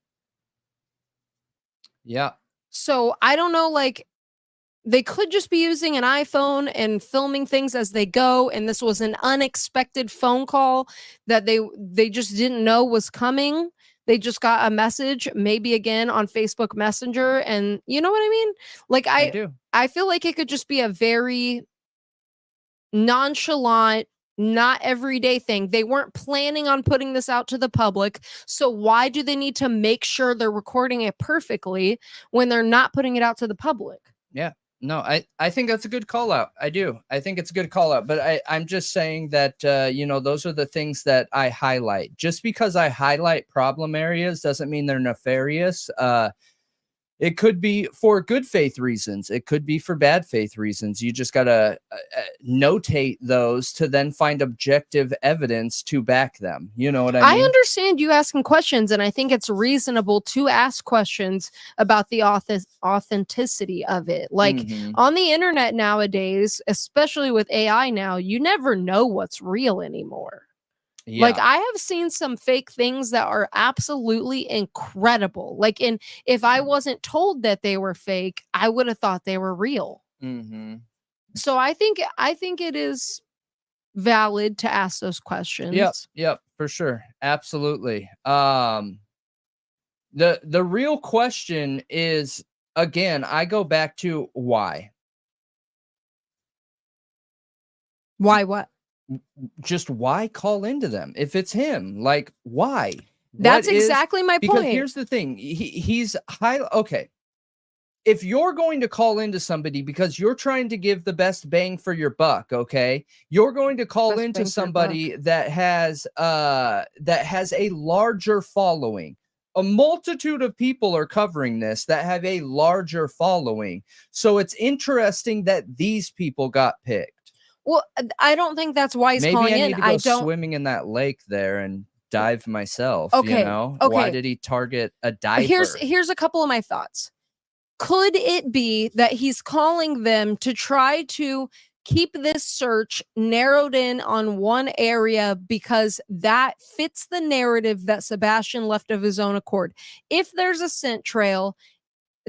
Yeah. So I don't know, like, they could just be using an iPhone and filming things as they go, and this was an unexpected phone call that they just didn't know was coming. They just got a message, maybe again on Facebook Messenger, and you know what I mean? Like, I feel like it could just be a very nonchalant, not everyday thing. They weren't planning on putting this out to the public. So why do they need to make sure they're recording it perfectly when they're not putting it out to the public? Yeah. No, I think that's a good call out. I do. I think it's a good call out, but I'm just saying that, those are the things that I highlight. Just because I highlight problem areas doesn't mean they're nefarious. It could be for good faith reasons. It could be for bad faith reasons. You just got to notate those to then find objective evidence to back them. You know what I mean? I understand you asking questions, and I think it's reasonable to ask questions about the authenticity of it. Like, on the internet nowadays, especially with AI now, you never know what's real anymore. Yeah. Like, I have seen some fake things that are absolutely incredible. Like, if I wasn't told that they were fake, I would have thought they were real. So I think it is valid to ask those questions. Yep, for sure. Absolutely. The real question is, again, I go back to why. Why what? Just why call into them if it's him? Like, why? That's exactly my point. Because here's the thing, he's high. Okay, if you're going to call into somebody because you're trying to give the best bang for your buck, okay, you're going to call into somebody that has a larger following. A multitude of people are covering this that have a larger following, so it's interesting that these people got picked. Well, I don't think that's why he's calling in. Maybe I need to go swimming in that lake there and dive myself. Okay. You know? Okay. Why did he target a diver? Here's a couple of my thoughts. Could it be that he's calling them to try to keep this search narrowed in on one area because that fits the narrative that Sebastian left of his own accord? If there's a scent trail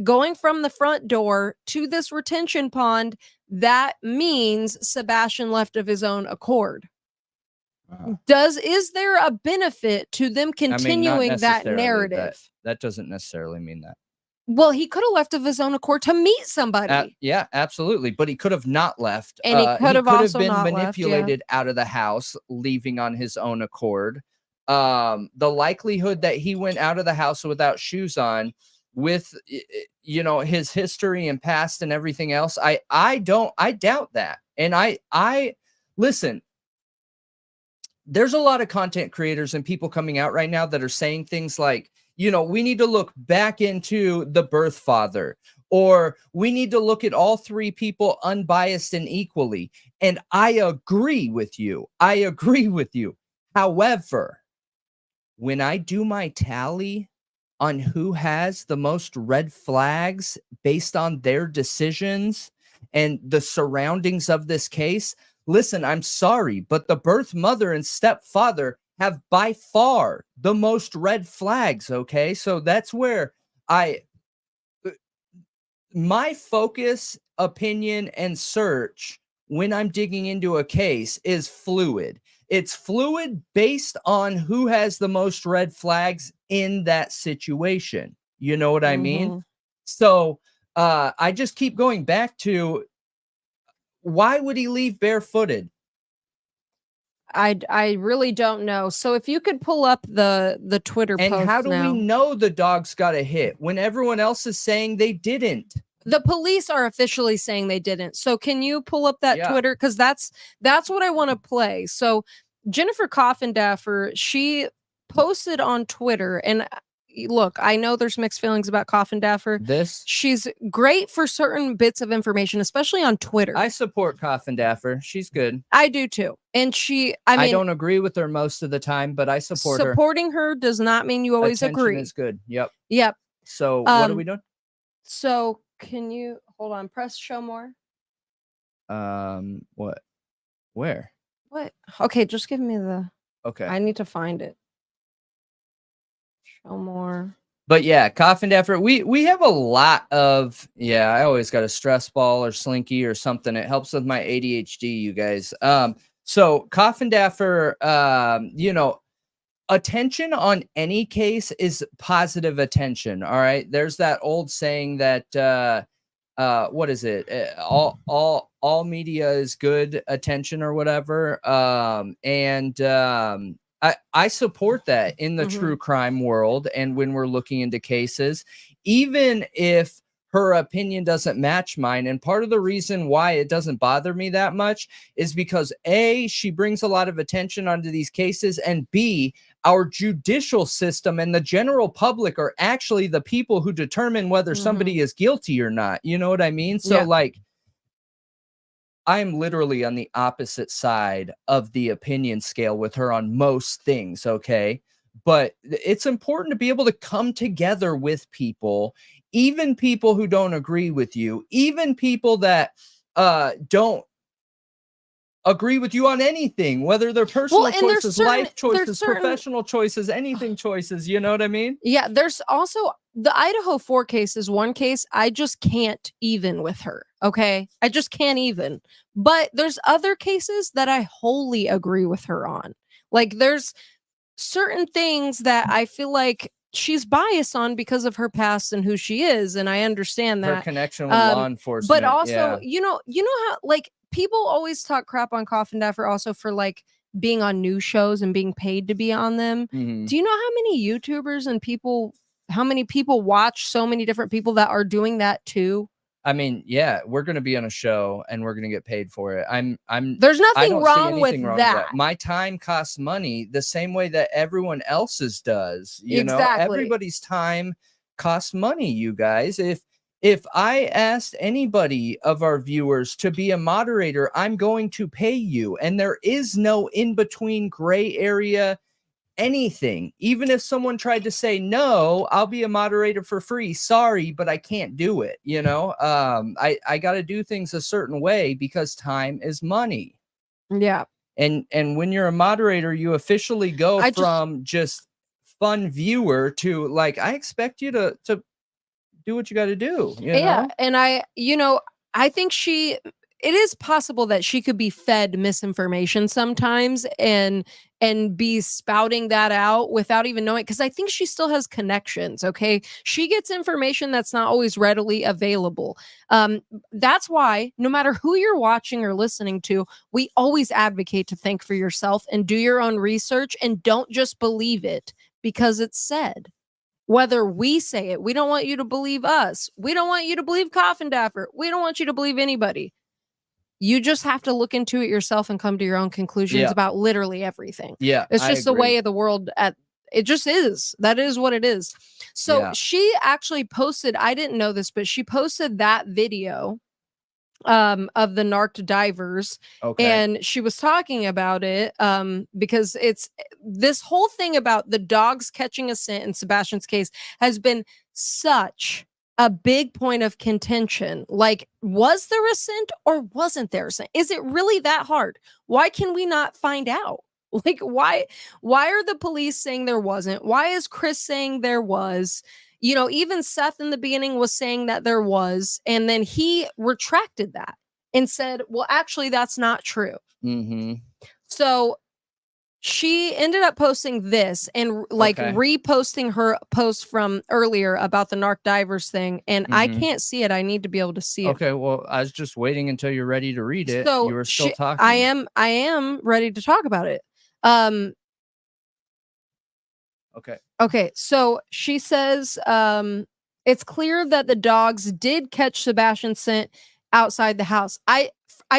going from the front door to this retention pond, that means Sebastian left of his own accord. Is there a benefit to them continuing that narrative? That doesn't necessarily mean that. Well, he could have left of his own accord to meet somebody. Yeah, absolutely. But he could have not left. And he could have also been not manipulated out of the house, leaving on his own accord. The likelihood that he went out of the house without shoes on with his history and past and everything else. I doubt that. And I listen, there's a lot of content creators and people coming out right now that are saying things like, we need to look back into the birth father, or we need to look at all three people unbiased and equally. And I agree with you. However, when I do my tally on who has the most red flags based on their decisions and the surroundings of this case, listen, I'm sorry, but the birth mother and stepfather have by far the most red flags, okay? So that's where my focus, opinion, and search when I'm digging into a case is fluid. It's fluid based on who has the most red flags in that situation. You know what I mean? So I just keep going back to, why would he leave barefooted? I really don't know. So if you could pull up the Twitter post. And how do we know the dogs got a hit when everyone else is saying they didn't? The police are officially saying they didn't. So can you pull up that Twitter? Because that's what I want to play. So Jennifer Coffindaffer, she posted on Twitter, and look, I know there's mixed feelings about Coffindaffer. She's great for certain bits of information, especially on Twitter. I support Coffindaffer. She's good. I do too. And I don't agree with her most of the time, but I support her. Supporting her does not mean you always agree. Is good. Yep. So what are we doing? So can you hold on? Press show more. What? Where? What? Okay, just give me the. Okay. I need to find it. Show more. But yeah, Coffindaffer, we have a lot of, I always got a stress ball or Slinky or something. It helps with my ADHD, you guys. So Coffindaffer, attention on any case is positive attention. All right. There's that old saying that, what is it? All media is good attention or whatever. I support that in the true crime world. And when we're looking into cases, even if her opinion doesn't match mine. And part of the reason why it doesn't bother me that much is because A, she brings a lot of attention onto these cases, and B, our judicial system and the general public are actually the people who determine whether somebody is guilty or not. You know what I mean? So like, I'm literally on the opposite side of the opinion scale with her on most things, okay? But it's important to be able to come together with people, even people who don't agree with you, even people that don't agree with you on anything, whether they're personal choices, life choices, professional choices, anything choices, you know what I mean? Yeah, there's also the Idaho 4 case is one case I just can't even with her. Okay. I just can't even. But there's other cases that I wholly agree with her on. Like there's certain things that I feel like she's biased on because of her past and who she is. And I understand that. Her connection with law enforcement. But also, you know how like people always talk crap on Coffindaffer also for like being on news shows and being paid to be on them. Do you know how many YouTubers and people, how many people watch so many different people that are doing that too? I mean, yeah, we're going to be on a show and we're going to get paid for it. There's nothing wrong with that. My time costs money the same way that everyone else's does. You know, everybody's time costs money, you guys. If I asked anybody of our viewers to be a moderator, I'm going to pay you. And there is no in-between gray area anything. Even if someone tried to say, no, I'll be a moderator for free. Sorry, but I can't do it. You know, I got to do things a certain way because time is money. Yeah. And when you're a moderator, you officially go from just fun viewer to like, I expect you to do what you got to do. You know? And I think it is possible that she could be fed misinformation sometimes and be spouting that out without even knowing, because I think she still has connections. Okay. She gets information that's not always readily available. That's why no matter who you're watching or listening to, we always advocate to think for yourself and do your own research and don't just believe it because it's said. whether we say it. We don't want you to believe us. We don't want you to believe Coffin Daffer. We don't want you to believe anybody. You just have to look into it yourself and come to your own conclusions about literally everything. Yeah, it's just the way of the world. It just is. That is what it is. So she actually posted, I didn't know this, but she posted that video of the narked divers. And she was talking about it because it's this whole thing about the dogs catching a scent in Sebastian's case has been such a big point of contention. Like, was there a scent or wasn't there a scent? Is it really that hard? Why can we not find out? Like, why are the police saying there wasn't? Why is Chris saying there was? You know, even Seth in the beginning was saying that there was, and then he retracted that and said, well, actually, that's not true. So she ended up posting this and like reposting her post from earlier about the narc divers thing. And I can't see it. I need to be able to see it. Okay. Well, I was just waiting until you're ready to read it. So you were still talking. I am ready to talk about it. Okay. So she says, it's clear that the dogs did catch Sebastian's scent outside the house. I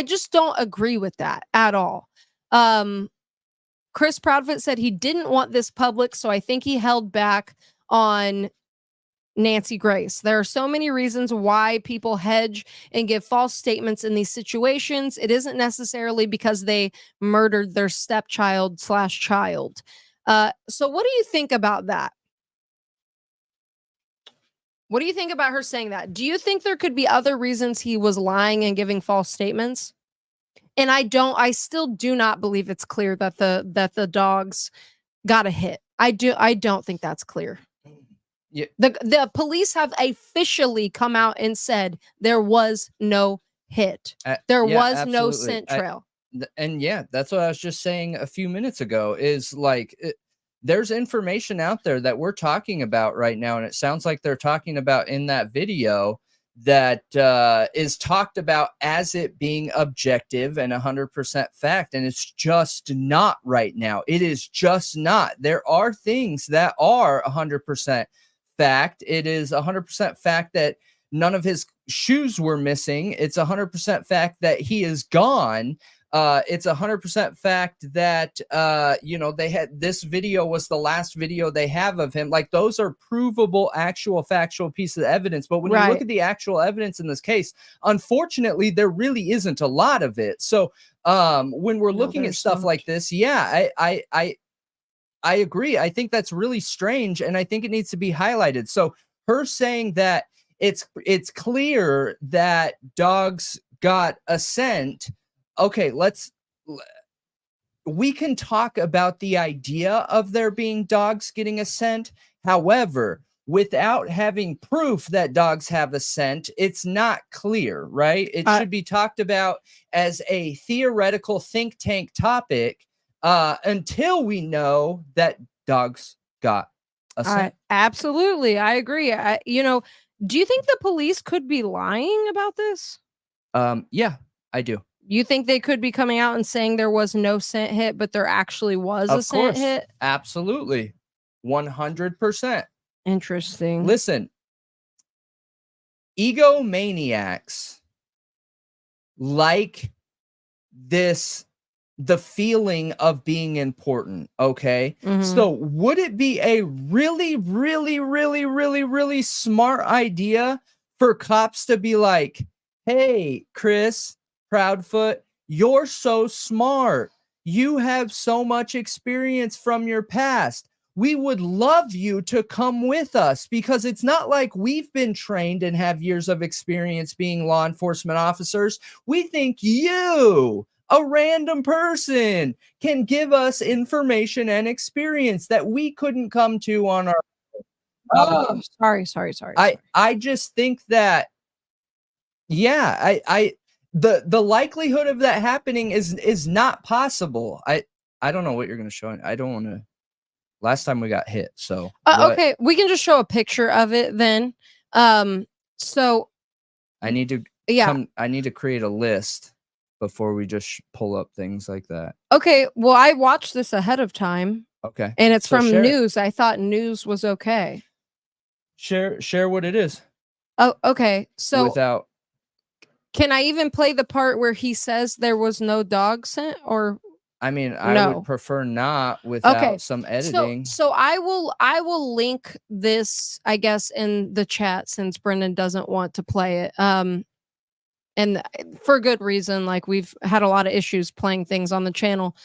just don't agree with that at all. Chris Proudfoot said he didn't want this public, so I think he held back on Nancy Grace. There are so many reasons why people hedge and give false statements in these situations. It isn't necessarily because they murdered their stepchild/child. So what do you think about that? What do you think about her saying that? Do you think there could be other reasons he was lying and giving false statements? And I still do not believe it's clear that the dogs got a hit. I don't think that's clear. Yeah. The police have officially come out and said there was no hit. There was no scent trail. And yeah, that's what I was just saying a few minutes ago is like, there's information out there that we're talking about right now. And it sounds like they're talking about in that video that is talked about as it being objective and 100% fact. And it's just not right now. It is just not. There are things that are 100% fact. It is 100% fact that none of his shoes were missing. It's 100% fact that he is gone. It's 100% fact that, they had this video was the last video they have of him. Like, those are provable, actual, factual pieces of evidence. But when you look at the actual evidence in this case, unfortunately, there really isn't a lot of it. So when we're looking at stuff like this, I agree. I think that's really strange. And I think it needs to be highlighted. So her saying that it's clear that dogs got a scent. Okay, we can talk about the idea of there being dogs getting a scent. However, without having proof that dogs have a scent, it's not clear, right? It should be talked about as a theoretical think tank topic until we know that dogs got a scent. Absolutely. I agree. Do you think the police could be lying about this? Yeah, I do. You think they could be coming out and saying there was no scent hit, but there actually was a scent hit? Absolutely. 100%. Interesting. Listen, egomaniacs like this, the feeling of being important. Okay. So would it be a really, really, really, really, really smart idea for cops to be like, hey, Chris Proudfoot, you're so smart. You have so much experience from your past. We would love you to come with us because it's not like we've been trained and have years of experience being law enforcement officers. We think you, a random person, can give us information and experience that we couldn't come to on our own. Sorry. I just think that, the likelihood of that happening is not possible. I don't know what you're going to show. I don't want to. Last time we got hit, so okay, we can just show a picture of it then. So I need to I need to create a list before we just pull up things like that. Okay, well, I watched this ahead of time. Okay, and it's from news. I thought news was okay. Share what it is. Oh, okay. So without. Can I even play the part where he says there was no dog scent, or? I mean, I No. would prefer not without some editing. So I will link this, I guess, in the chat since Brendan doesn't want to play it. And for good reason, like we've had a lot of issues playing things on the channel.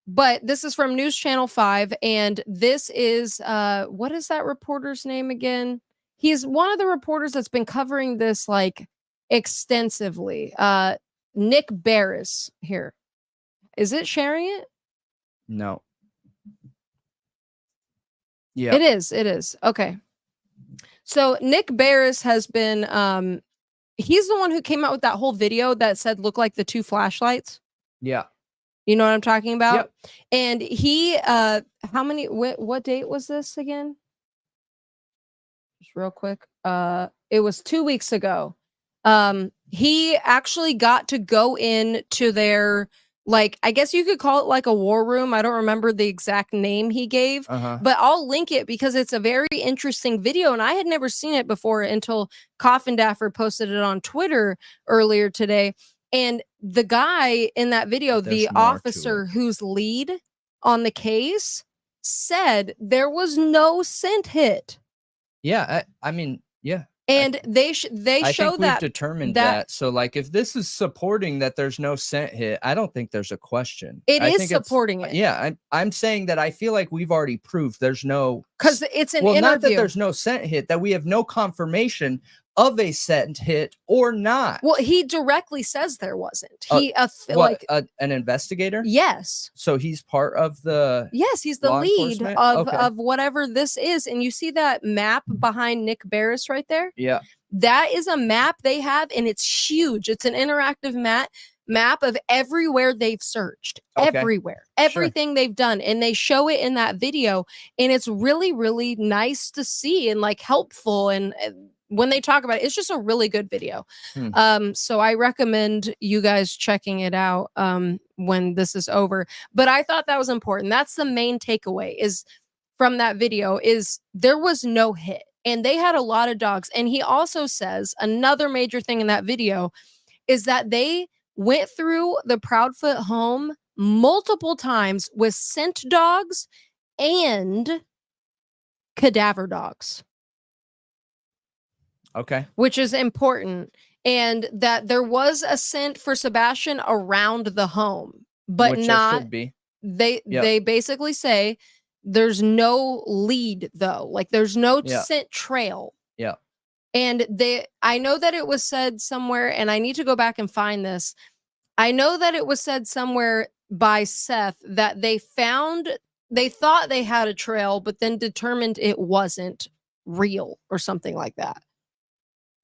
But this is from News Channel 5, and this is what is that reporter's name again? He's one of the reporters that's been covering this like extensively. Nick Barris here. Is it sharing it? No. Yeah. It is. Okay. So Nick Barris has been he's the one who came out with that whole video that said look like the two flashlights. Yeah. You know what I'm talking about? Yep. And he what date was this again? Just real quick. It was 2 weeks ago. He actually got to go in to their, like, I guess you could call it like a war room. I don't remember the exact name he gave, but I'll link it because it's a very interesting video. And I had never seen it before until Coffin Daffer posted it on Twitter earlier today. And the guy in that video, the officer who's lead on the case, said there was no scent hit. Yeah. I mean, yeah. And they I show think that we've determined that. So like if this is supporting that there's no scent hit, I don't think there's a question. It is supporting it. Yeah, I'm saying that I feel like we've already proved there's no, because it's an interview. Not that there's no scent hit, that we have no confirmation of a scent hit or not. Well, he directly says there wasn't. He an investigator? Yes. So he's part of the Yes, he's the lead of whatever this is. And you see that map behind Nick Barris right there? Yeah. That is a map they have, and it's huge. It's an interactive map of everywhere they've searched. Everywhere. Everything they've done. And they show it in that video. And it's really, really nice to see and like helpful. And when they talk about it, it's just a really good video. So I recommend you guys checking it out when this is over. But I thought that was important. That's the main takeaway is from that video is there was no hit. And they had a lot of dogs. And he also says another major thing in that video is that they went through the Proudfoot home multiple times with scent dogs and cadaver dogs. Okay. Which is important. And that there was a scent for Sebastian around the home, but which not should be. They basically say there's no lead though. Like there's no scent trail. Yeah. And I know that it was said somewhere, and I need to go back and find this. I know that it was said somewhere by Seth that they thought they had a trail, but then determined it wasn't real or something like that.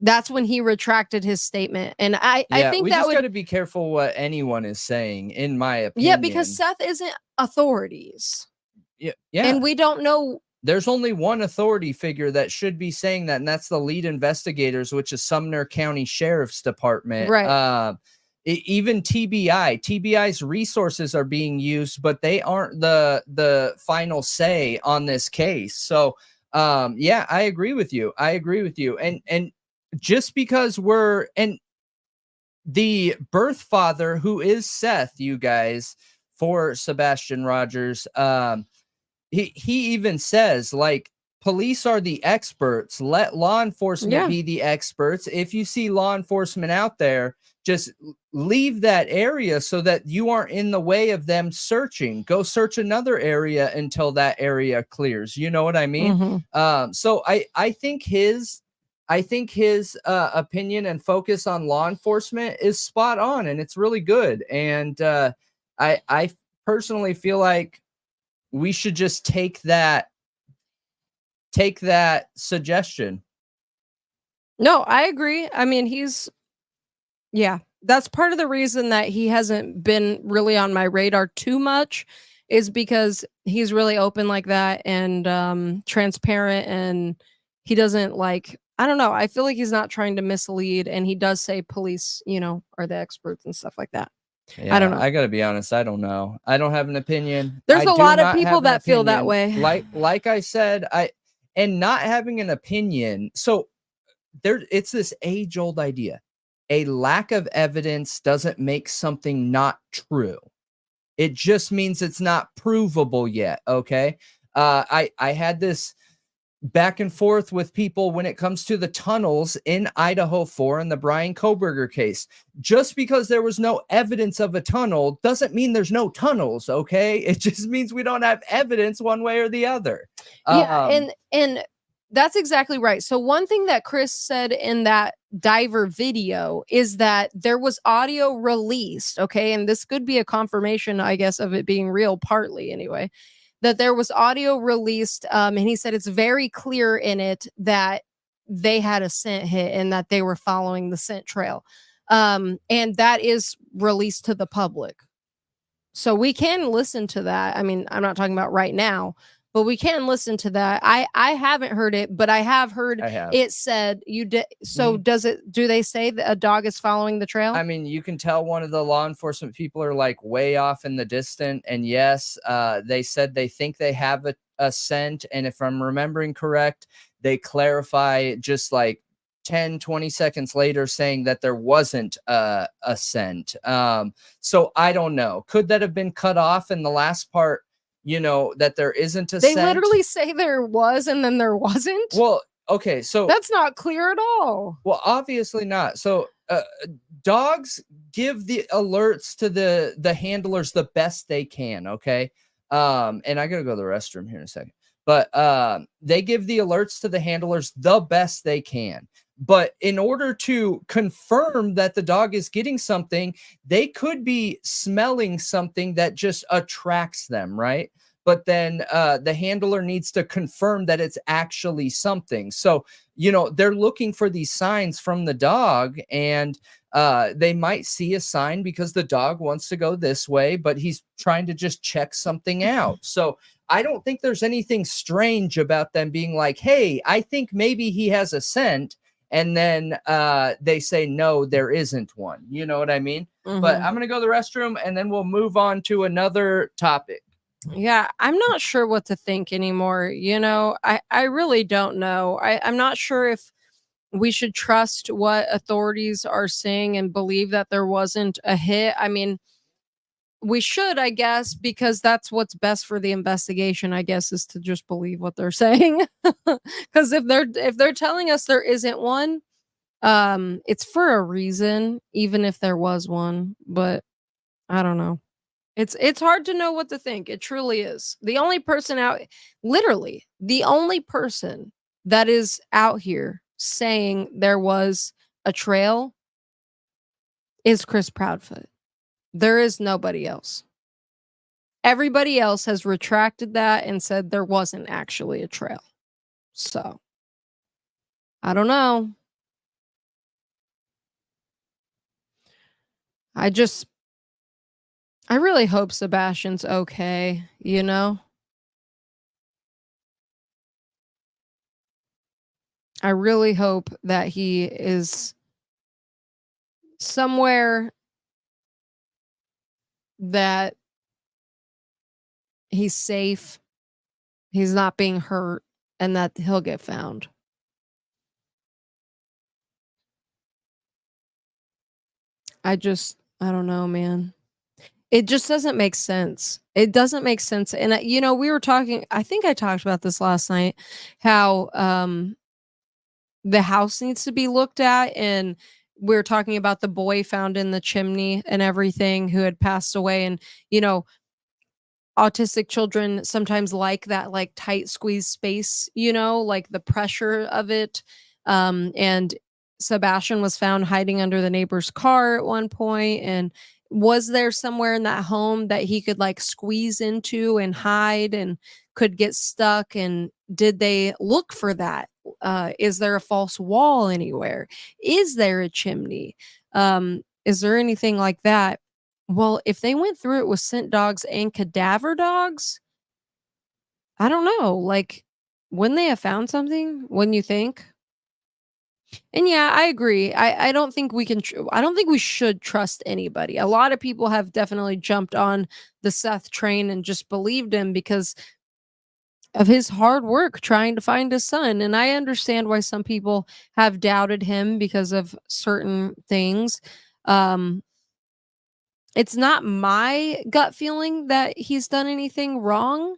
That's when he retracted his statement. And I think we that just got to be careful what anyone is saying, in my opinion. Yeah, because Seth isn't authorities. Yeah. And we don't know. There's only one authority figure that should be saying that, and that's the lead investigators, which is Sumner County Sheriff's Department. Right. Even TBI's resources are being used, but they aren't the final say on this case. So, yeah, I agree with you. And just because the birth father, who is Seth, you guys, for Sebastian Rogers, he even says, like, police are the experts. Let law enforcement be the experts. If you see law enforcement out there, just leave that area so that you aren't in the way of them searching. Go search another area until that area clears. You know what I mean? So I think his opinion and focus on law enforcement is spot on, and it's really good. And I personally feel like we should just take that suggestion. No, I agree. I mean, that's part of the reason that he hasn't been really on my radar too much, is because he's really open like that and transparent, and he doesn't like, I don't know. I feel like he's not trying to mislead, and he does say police, are the experts and stuff like that. Yeah, I don't know. I gotta be honest. I don't know. I don't have an opinion. There's a lot of people that feel that way. Like I said, and not having an opinion. So it's this age-old idea. A lack of evidence doesn't make something not true. It just means it's not provable yet. Okay. I had this back and forth with people when it comes to the tunnels in Idaho 4 in the Bryan Kohberger case. Just because there was no evidence of a tunnel doesn't mean there's no tunnels. Okay. It just means we don't have evidence one way or the other. Yeah. And that's exactly right. So one thing that Chris said in that diver video is that there was audio released. Okay. And this could be a confirmation, I guess, of it being real, partly anyway, that there was audio released. And he said it's very clear in it that they had a scent hit and that they were following the scent trail. And that is released to the public. So we can listen to that. I mean, I'm not talking about right now, but we can listen to that. I haven't heard it, but I have heard it said you did. So do they say that a dog is following the trail? I mean, you can tell one of the law enforcement people are like way off in the distant. And yes, they said they think they have a scent. And if I'm remembering correct, they clarify just like 10, 20 seconds later saying that there wasn't a scent. So I don't know. Could that have been cut off in the last part? You know, that there isn't a They scent? literally say there was and then there wasn't. Well, okay, so that's not clear at all. Well, obviously not. So dogs give the alerts to the handlers the best they can. Okay. And I gotta go to the restroom here in a second, but they give the alerts to the handlers the best they can. But in order to confirm that the dog is getting something, they could be smelling something that just attracts them, right? But then the handler needs to confirm that it's actually something. So, you know, they're looking for these signs from the dog, and they might see a sign because the dog wants to go this way, but he's trying to just check something out. So I don't think there's anything strange about them being like, hey, I think maybe he has a scent. And then they say, no, there isn't one. You know what I mean? But I'm going to go to the restroom and then we'll move on to another topic. Yeah, I'm not sure what to think anymore. You know, I really don't know. I'm not sure if we should trust what authorities are saying and believe that there wasn't a hit. I mean, we should, I guess, because that's what's best for the investigation, I guess, is to just believe what they're saying. Because if they're telling us there isn't one, it's for a reason, even if there was one. But I don't know. It's hard to know what to think. It truly is. The only person literally the only person that is out here saying there was a trail is Chris Proudfoot. There is nobody else. Everybody else has retracted that and said there wasn't actually a trail. So, I don't know. I really hope Sebastian's okay, you know? I really hope that he is somewhere that he's safe, he's not being hurt, and that he'll get found. I don't know, man. It just doesn't make sense. It doesn't make sense. And, you know, we were talking, I think I talked about this last night, how the house needs to be looked at. And we're talking about the boy found in the chimney and everything who had passed away. And, you know, autistic children sometimes like that, like tight squeeze space, you know, like the pressure of it. And Sebastian was found hiding under the neighbor's car at one point. And was there somewhere in that home that he could like squeeze into and hide and could get stuck? And did they look for that? Is there a false wall anywhere? Is there a chimney? Is there anything like that? Well, if they went through it with scent dogs and cadaver dogs, I don't know. Like, wouldn't they have found something? Wouldn't you think? And yeah, I agree. I don't think we can. I don't think we should trust anybody. A lot of people have definitely jumped on the Seth train and just believed him because of his hard work trying to find his son. And I understand why some people have doubted him because of certain things. It's not my gut feeling that he's done anything wrong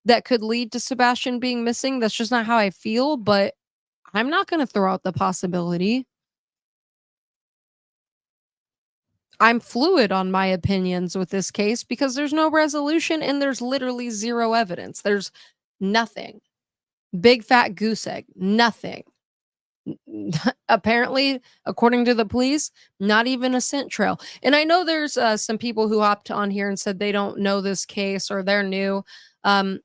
that could lead to Sebastian being missing. That's just not how I feel, but I'm not going to throw out the possibility. I'm fluid on my opinions with this case because there's no resolution and there's literally zero evidence. There's nothing. Big fat goose egg. Nothing. Apparently, according to the police, not even a scent trail. And I know there's some people who hopped on here and said they don't know this case or they're new.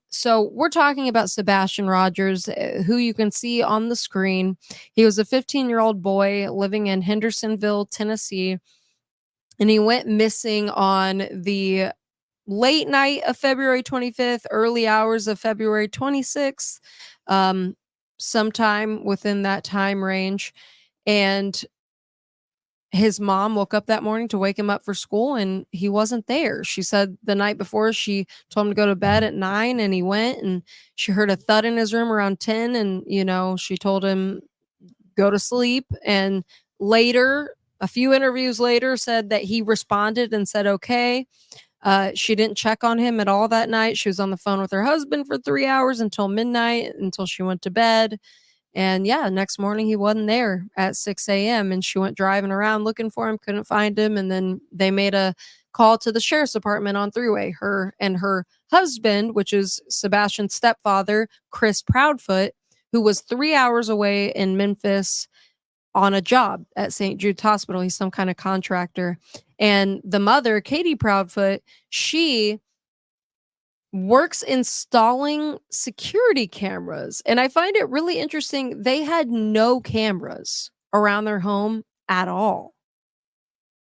So we're talking about Sebastian Rogers, who you can see on the screen. He was a 15-year-old boy living in Hendersonville, Tennessee. And he went missing on the late night of February 25th, early hours of February 26th, sometime within that time range. And his mom woke up that morning to wake him up for school, and he wasn't there. She said the night before she told him to go to bed at 9, and he went, and she heard a thud in his room around 10. And, you know, she told him, go to sleep. And later, a few interviews later, said that he responded and said, okay. She didn't check on him at all that night. She was on the phone with her husband for 3 hours until midnight, until she went to bed. And yeah, next morning he wasn't there at 6 a.m. And she went driving around looking for him, couldn't find him. And then they made a call to the sheriff's department on Three-Way. Her and her husband, which is Sebastian's stepfather, Chris Proudfoot, who was 3 hours away in Memphis on a job at St. Jude's Hospital. He's some kind of contractor. And the mother, Katie Proudfoot, she works installing security cameras. And I find it really interesting. They had no cameras around their home at all.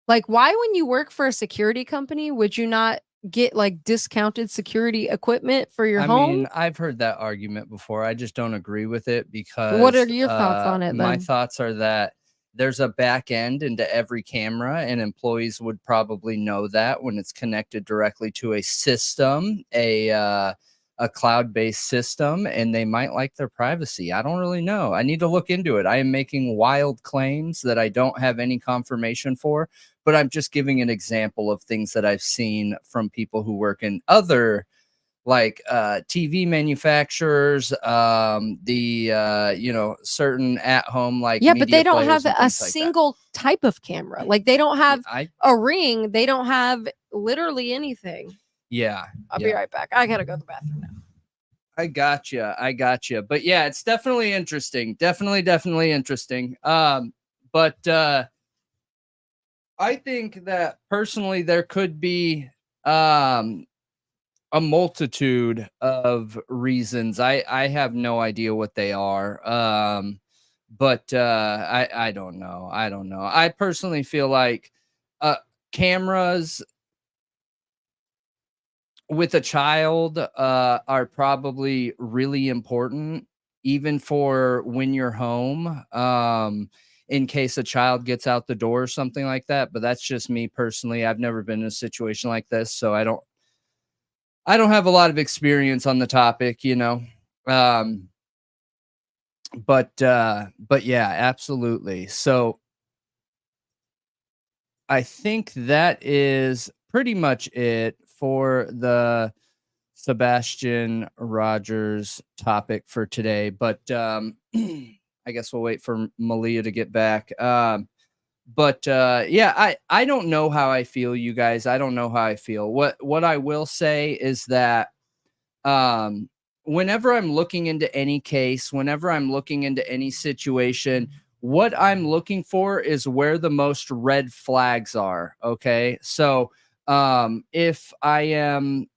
Like, why, when you work for a security company, would you not get like discounted security equipment for your home? I mean, I've heard that argument before. I just don't agree with it because what are your thoughts on it then? My thoughts are that there's a back end into every camera, and employees would probably know that when it's connected directly to a system, a cloud-based system, and they might like their privacy. I don't really know. I need to look into it. I am making wild claims that I don't have any confirmation for, but I'm just giving an example of things that I've seen from people who work in other, like TV manufacturers, you know, certain at home, like, yeah, but they don't have a like single type of camera. Like, they don't have a Ring. They don't have literally anything. Yeah. I'll be right back. I gotta go to the bathroom now. I gotcha. But yeah, it's definitely interesting. Definitely interesting. But I think that personally there could be a multitude of reasons. I have no idea what they are. But I don't know. I personally feel like cameras with a child are probably really important, even for when you're home, in case a child gets out the door or something like that. But that's just me personally. I've never been in a situation like this, so I don't have a lot of experience on the topic, you know. But yeah, absolutely. So I think that is pretty much it for the Sebastian Rogers topic for today. But I guess we'll wait for Malia to get back. But yeah, I don't know how I feel, you guys. I don't know how I feel. What I will say is that whenever I'm looking into any case, whenever I'm looking into any situation, what I'm looking for is where the most red flags are. Okay. So if I'm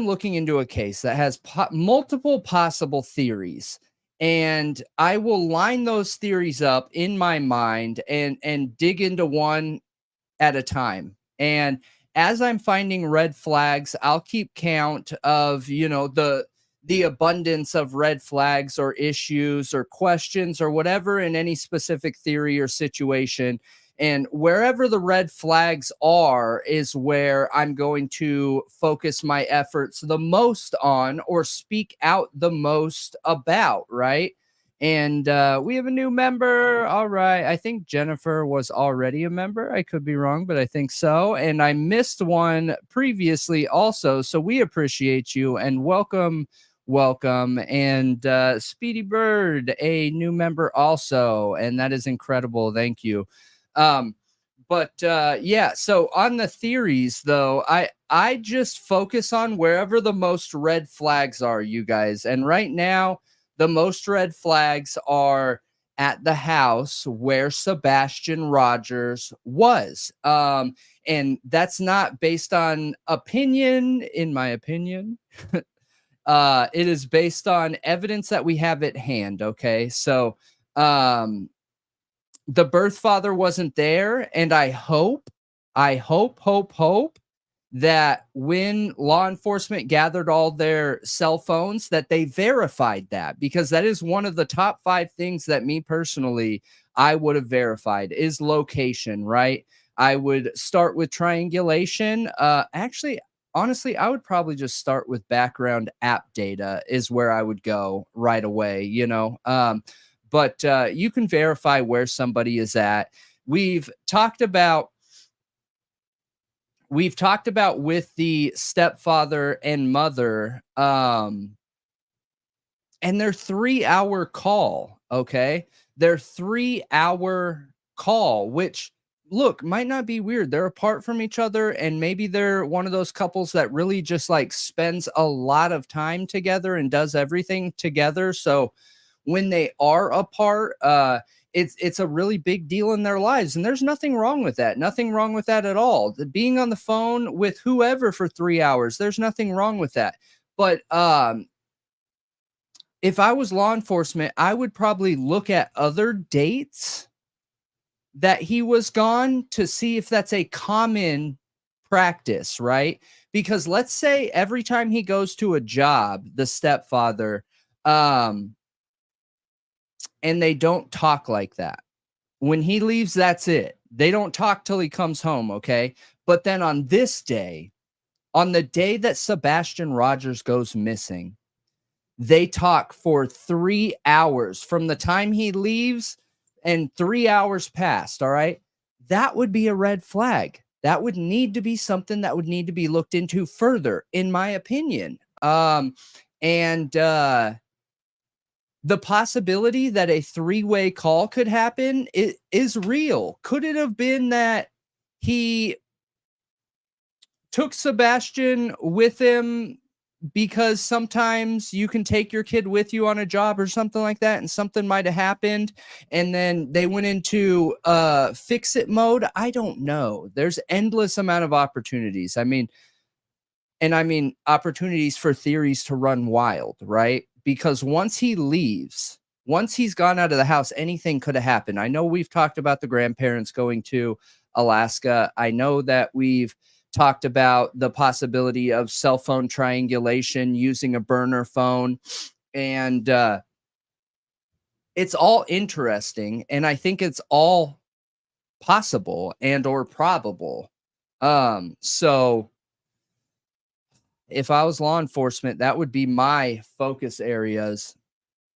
looking into a case that has multiple possible theories, and I will line those theories up in my mind and dig into one at a time. And as I'm finding red flags, I'll keep count of, you know, the abundance of red flags or issues or questions or whatever in any specific theory or situation. And wherever the red flags are is where I'm going to focus my efforts the most on, or speak out the most about, right? And we have a new member. All right. I think Jennifer was already a member. I could be wrong, but I think so. And I missed one previously also. So we appreciate you and welcome. And Speedy Bird, a new member also. And that is incredible. Thank you. Yeah, so on the theories though, I just focus on wherever the most red flags are, you guys. And right now, the most red flags are at the house where Sebastian Rogers was. And that's not based on opinion, in my opinion. It is based on evidence that we have at hand. Okay. So, the birth father wasn't there, and I hope that when law enforcement gathered all their cell phones, that they verified that, because that is one of the top 5 things that me personally, I would have verified is location, right? I would start with triangulation. Actually, honestly, I would probably just start with background app data is where I would go right away, you know? But you can verify where somebody is at. We've talked about with the stepfather and mother, and their 3-hour call. Okay. Their 3-hour call, which look, might not be weird. They're apart from each other, and maybe they're one of those couples that really just like spends a lot of time together and does everything together. So when they are apart, it's a really big deal in their lives, and there's nothing wrong with that. Nothing wrong with that at all. Being on the phone with whoever for 3 hours, there's nothing wrong with that. But if I was law enforcement, I would probably look at other dates that he was gone to see if that's a common practice, right? Because let's say every time he goes to a job, the stepfather, and they don't talk like that. When he leaves, that's it. They don't talk till he comes home, okay? But then on this day, on the day that Sebastian Rogers goes missing, they talk for 3 hours from the time he leaves, and 3 hours passed, all right? That would be a red flag. That would need to be something that would need to be looked into further, in my opinion. The possibility that a 3-way call could happen is real. Could it have been that he took Sebastian with him because sometimes you can take your kid with you on a job or something like that, and something might have happened, and then they went into fix-it mode? I don't know. There's endless amount of opportunities. I mean opportunities for theories to run wild, right? Because once he leaves, once he's gone out of the house, anything could have happened. I know we've talked about the grandparents going to Alaska. I know that we've talked about the possibility of cell phone triangulation using a burner phone. And it's all interesting. And I think it's all possible and or probable. So if I was law enforcement, that would be my focus areas,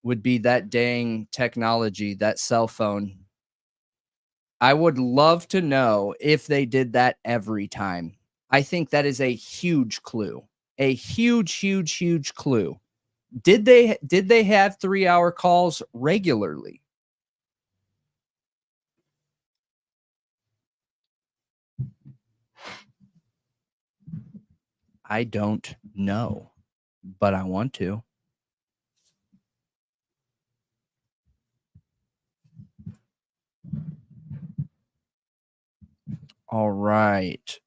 would be that dang technology, that cell phone. I would love to know if they did that every time. I think that is a huge clue, a huge clue. Did they have 3-hour calls regularly? I don't know, but I want to. All right.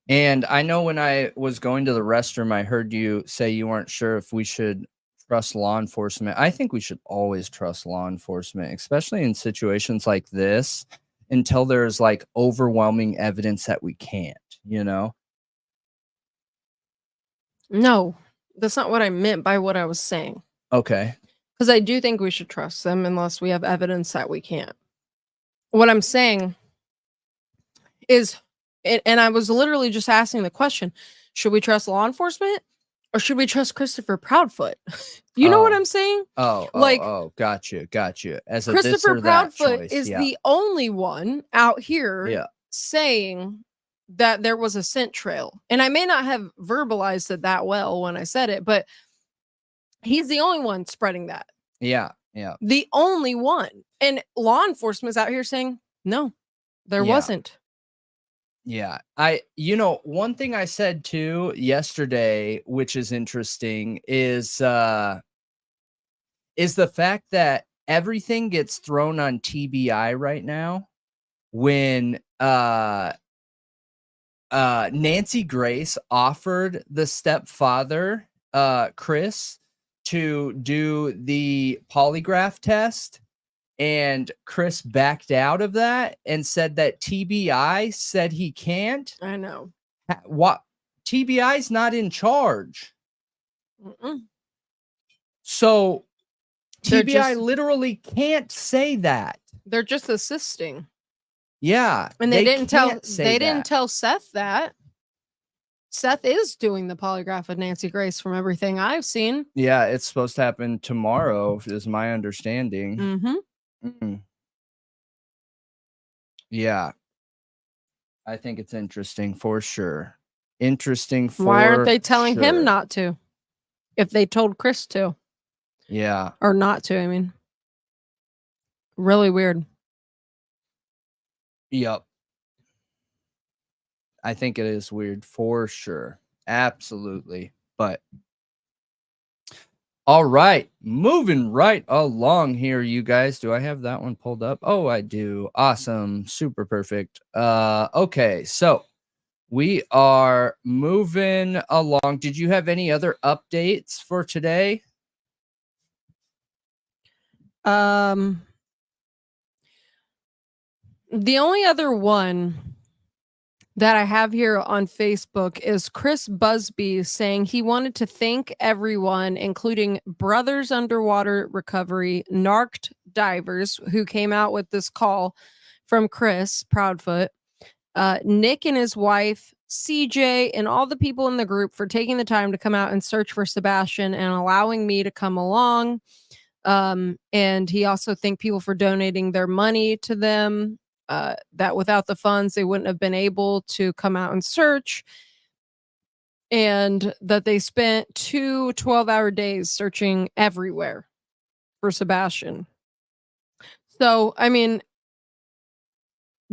And I know when I was going to the restroom, I heard you say you weren't sure if we should trust law enforcement. I think we should always trust law enforcement, especially in situations like this, until there's like overwhelming evidence that we can't, you know? No, that's not what I meant by what I was saying. Okay. Because I do think we should trust them unless we have evidence that we can't. What I'm saying is, and I was literally just asking the question, should we trust law enforcement or should we trust Christopher Proudfoot? You know what I'm saying? Gotcha. As a this Christopher or that Proudfoot choice, is the only one out here Yeah. saying that there was a scent trail. And I may not have verbalized it that well when I said it, but he's the only one spreading that. Yeah. The only one. And law enforcement's out here saying, no, there wasn't. Yeah. One thing I said too yesterday, which is interesting, is the fact that everything gets thrown on TBI right now when Nancy Grace offered the stepfather, Chris, to do the polygraph test, and Chris backed out of that and said that TBI said he can't. I know. What? TBI's not in charge. So TBI literally can't say that. They're just assisting. Yeah. And they didn't tell Seth that. Seth is doing the polygraph with Nancy Grace from everything I've seen. Yeah, it's supposed to happen tomorrow, is my understanding. Yeah. I think it's interesting for sure. Why aren't they telling him not to? If they told Chris to. Yeah. Or not to, I mean. Really weird. Yep. I think it is weird for sure. Absolutely. But all right, moving right along here, you guys. Do I have that one pulled up? Oh, I do. Awesome. Super perfect. Okay, so we are moving along. Did you have any other updates for today? The only other one that I have here on Facebook is Chris Busby saying he wanted to thank everyone, including Brothers Underwater Recovery, narked divers, who came out with this call from Chris Proudfoot, Nick and his wife, CJ, and all the people in the group for taking the time to come out and search for Sebastian and allowing me to come along. And he also thanked people for donating their money to them. That without the funds, they wouldn't have been able to come out and search, and that they spent 2 12-hour days searching everywhere for Sebastian. So, I mean,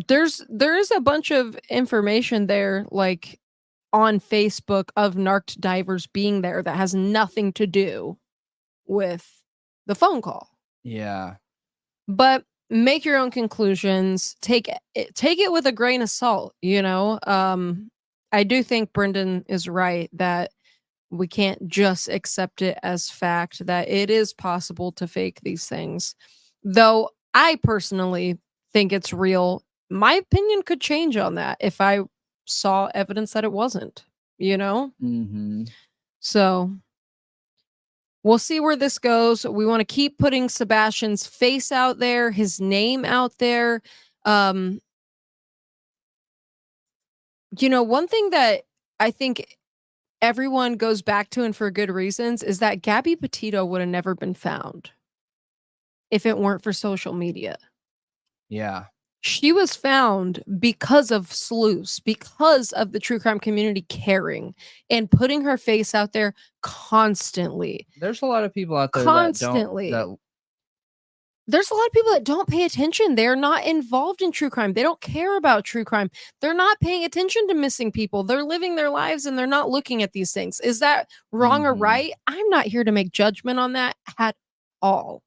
there is a bunch of information there, like on Facebook, of narked divers being there that has nothing to do with the phone call. Yeah. But make your own conclusions. Take it with a grain of salt, you know. I do think Brendan is right that we can't just accept it as fact that it is possible to fake these things. Though I personally think it's real. My opinion could change on that if I saw evidence that it wasn't, you know? So we'll see where this goes. We want to keep putting Sebastian's face out there, his name out there. You know, one thing that I think everyone goes back to, and for good reasons, is that Gabby Petito would have never been found if it weren't for social media. Yeah. She was found because of sleuths, because of the true crime community caring and putting her face out there constantly. There's a lot of people out there constantly. There's a lot of people that don't pay attention. They're not involved in true crime. They don't care about true crime. They're not paying attention to missing people. They're living their lives and they're not looking at these things. Is that wrong or right? I'm not here to make judgment on that at all.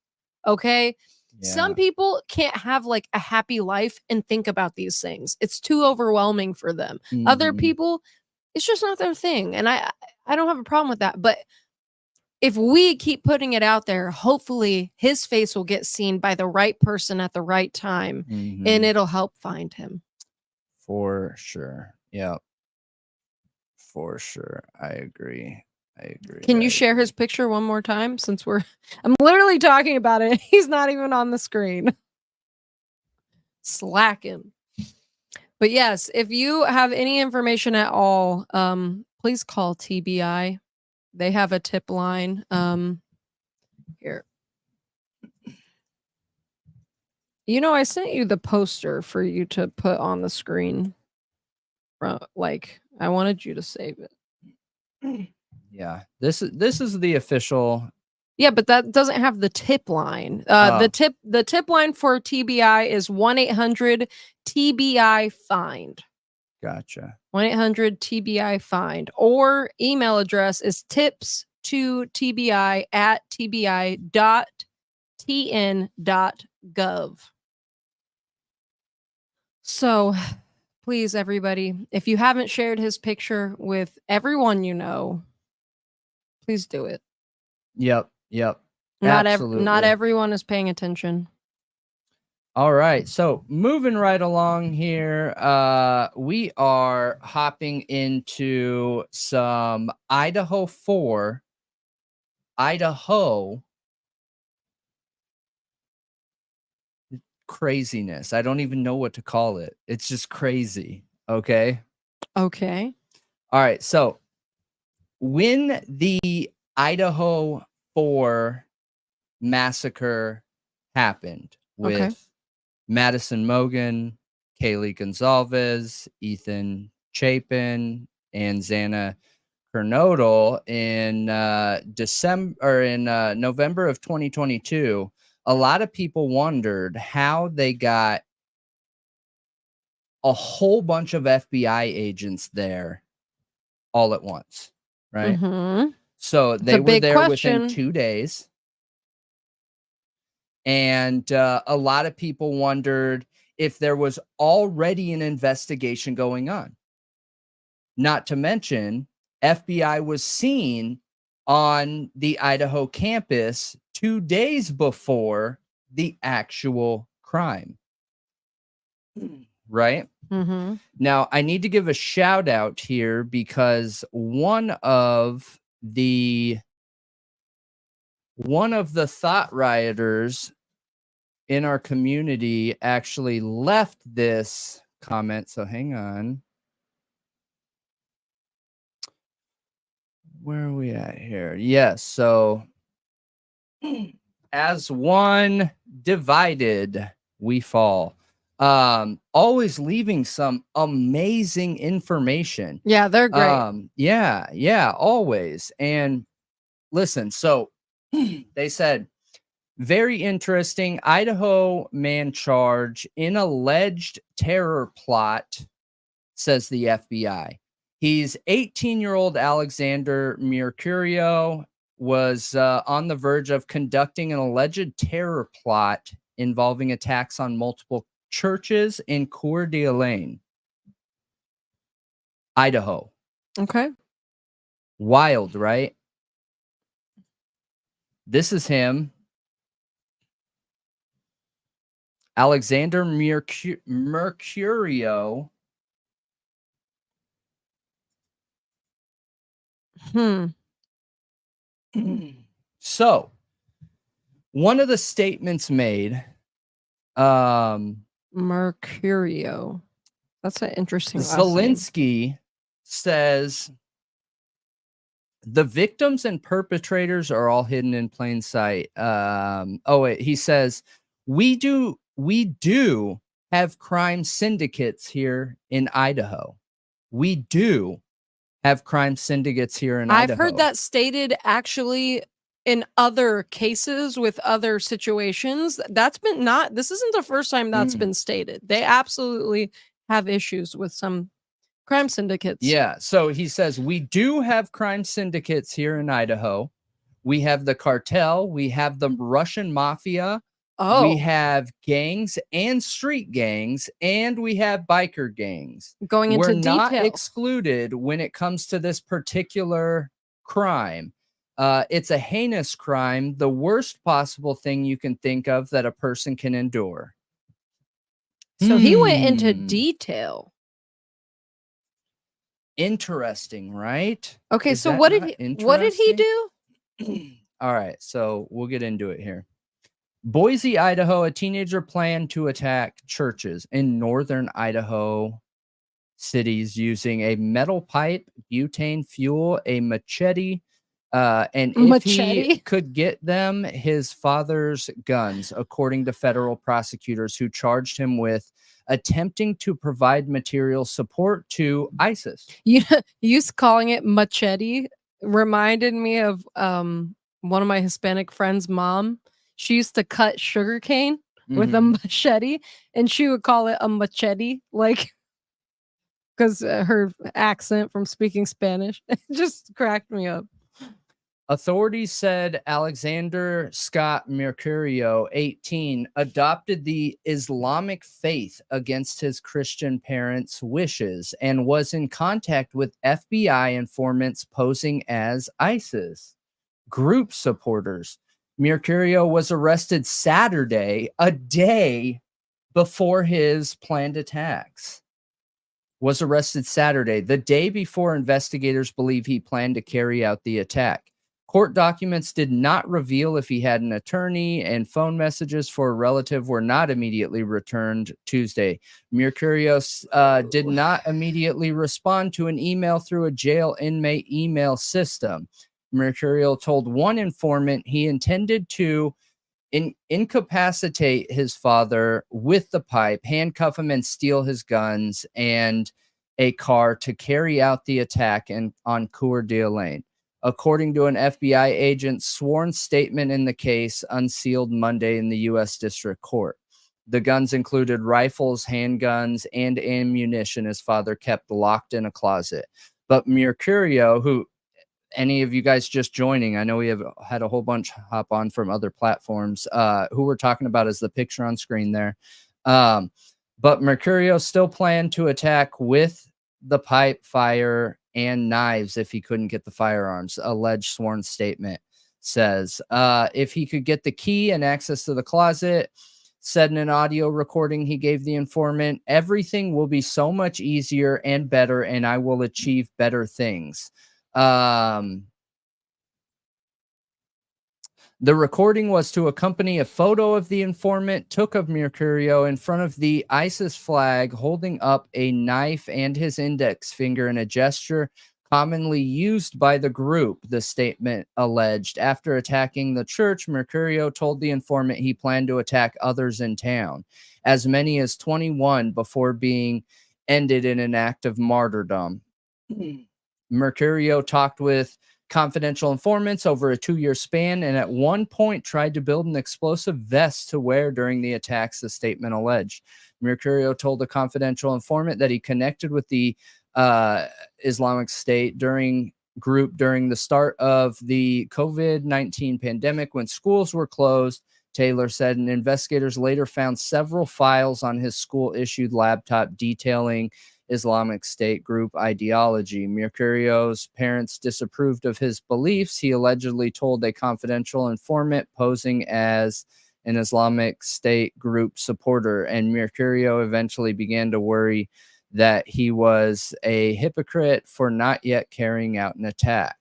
Okay? Yeah. Some people can't have like a happy life and think about these things. It's too overwhelming for them. Other people, it's just not their thing. And I don't have a problem with that. But if we keep putting it out there, hopefully his face will get seen by the right person at the right time, and it'll help find him. For sure. Yeah. For sure. I agree. I agree. Can you share his picture one more time since I'm literally talking about it. He's not even on the screen. Slacking. But yes, if you have any information at all, please call TBI. They have a tip line. Here. You know, I sent you the poster for you to put on the screen. Like, I wanted you to save it. Yeah, this is the official. Yeah, but that doesn't have the tip line. The tip line for TBI is 1-800-TBI-FIND. Gotcha. 1-800-TBI-FIND. Or email address is tips2TBI@tbi.tn.gov. So, please, everybody, if you haven't shared his picture with everyone you know, please do it. Yep. Not Absolutely. everyone is paying attention. All right. So moving right along here, we are hopping into some Idaho craziness. I don't even know what to call it. It's just crazy. Okay. All right. So when the Idaho 4 massacre happened with Madison Mogen, Kaylee Gonzalez, Ethan Chapin, and Xana Kernodle in November of 2022, a lot of people wondered how they got a whole bunch of FBI agents there all at once, right? Mm-hmm. So they were there within 2 days. And a lot of people wondered if there was already an investigation going on. Not to mention, FBI was seen on the Idaho campus 2 days before the actual crime. Right? Mm-hmm. Now, I need to give a shout out here because one of the thought rioters in our community actually left this comment. So hang on. Where are we at here? Yes. So as one divided, we fall. Always leaving some amazing information. Yeah, they're great. Yeah, always. And listen, so they said, very interesting. Idaho man charged in alleged terror plot, says the FBI. He's 18-year-old Alexander Mercurio was on the verge of conducting an alleged terror plot involving attacks on multiple churches in Coeur d'Alene, Idaho. Okay. Wild, right? This is him. Alexander Mercurio. So, one of the statements made, Mercurio. That's an interesting last Zelensky name. says the victims and perpetrators are all hidden in plain sight. He says we do have crime syndicates here in Idaho. We do have crime syndicates here in Idaho. I've heard that stated actually in other cases with other situations. This isn't the first time that's been stated. They absolutely have issues with some crime syndicates. Yeah. So he says, we do have crime syndicates here in Idaho. We have the cartel. We have the Russian mafia. We have gangs and street gangs, and we have biker gangs. Going into detail. We're not excluded when it comes to this particular crime. It's a heinous crime, the worst possible thing you can think of that a person can endure. So he went into detail. Interesting, right? Okay, Is so that what did not he do? All right, so we'll get into it here. Boise, Idaho, a teenager planned to attack churches in northern Idaho cities using a metal pipe, butane fuel, a machete, and if he could get them, his father's guns, according to federal prosecutors who charged him with attempting to provide material support to ISIS. You used calling it machete reminded me of one of my Hispanic friends' mom. She used to cut sugarcane with a machete, and she would call it a machete, like, because her accent from speaking Spanish. It just cracked me up. Authorities said Alexander Scott Mercurio, 18, adopted the Islamic faith against his Christian parents' wishes and was in contact with FBI informants posing as ISIS group supporters. Mercurio was arrested Saturday, a day before his planned attacks. Was arrested Saturday, the day before investigators believe he planned to carry out the attack. Court documents did not reveal if he had an attorney, and phone messages for a relative were not immediately returned Tuesday. Mercurio did not immediately respond to an email through a jail inmate email system. Mercurio told one informant he intended to incapacitate his father with the pipe, handcuff him, and steal his guns and a car to carry out the attack on Coeur d'Alene. According to an FBI agent's sworn statement in the case, unsealed Monday in the U.S. District Court. The guns included rifles, handguns, and ammunition his father kept locked in a closet. But Mercurio, who any of you guys just joining, I know we have had a whole bunch hop on from other platforms, who we're talking about is the picture on screen there. But Mercurio still planned to attack with the pipe, fire, and knives if he couldn't get the firearms, alleged sworn statement says. If he could get the key and access to the closet, said in an audio recording he gave the informant, everything will be so much easier and better, and I will achieve better things. The recording was to accompany a photo of the informant took of Mercurio in front of the ISIS flag, holding up a knife and his index finger in a gesture commonly used by the group, the statement alleged. After attacking the church, Mercurio told the informant he planned to attack others in town, as many as 21, before being ended in an act of martyrdom. Mercurio talked with confidential informants over a 2-year span, and at one point tried to build an explosive vest to wear during the attacks, the statement alleged. Mercurio told a confidential informant that he connected with the Islamic State during the start of the COVID-19 pandemic when schools were closed. Taylor said, and investigators later found several files on his school-issued laptop detailing Islamic State group ideology. Mercurio's parents disapproved of his beliefs. He allegedly told a confidential informant posing as an Islamic State group supporter, and Mercurio eventually began to worry that he was a hypocrite for not yet carrying out an attack.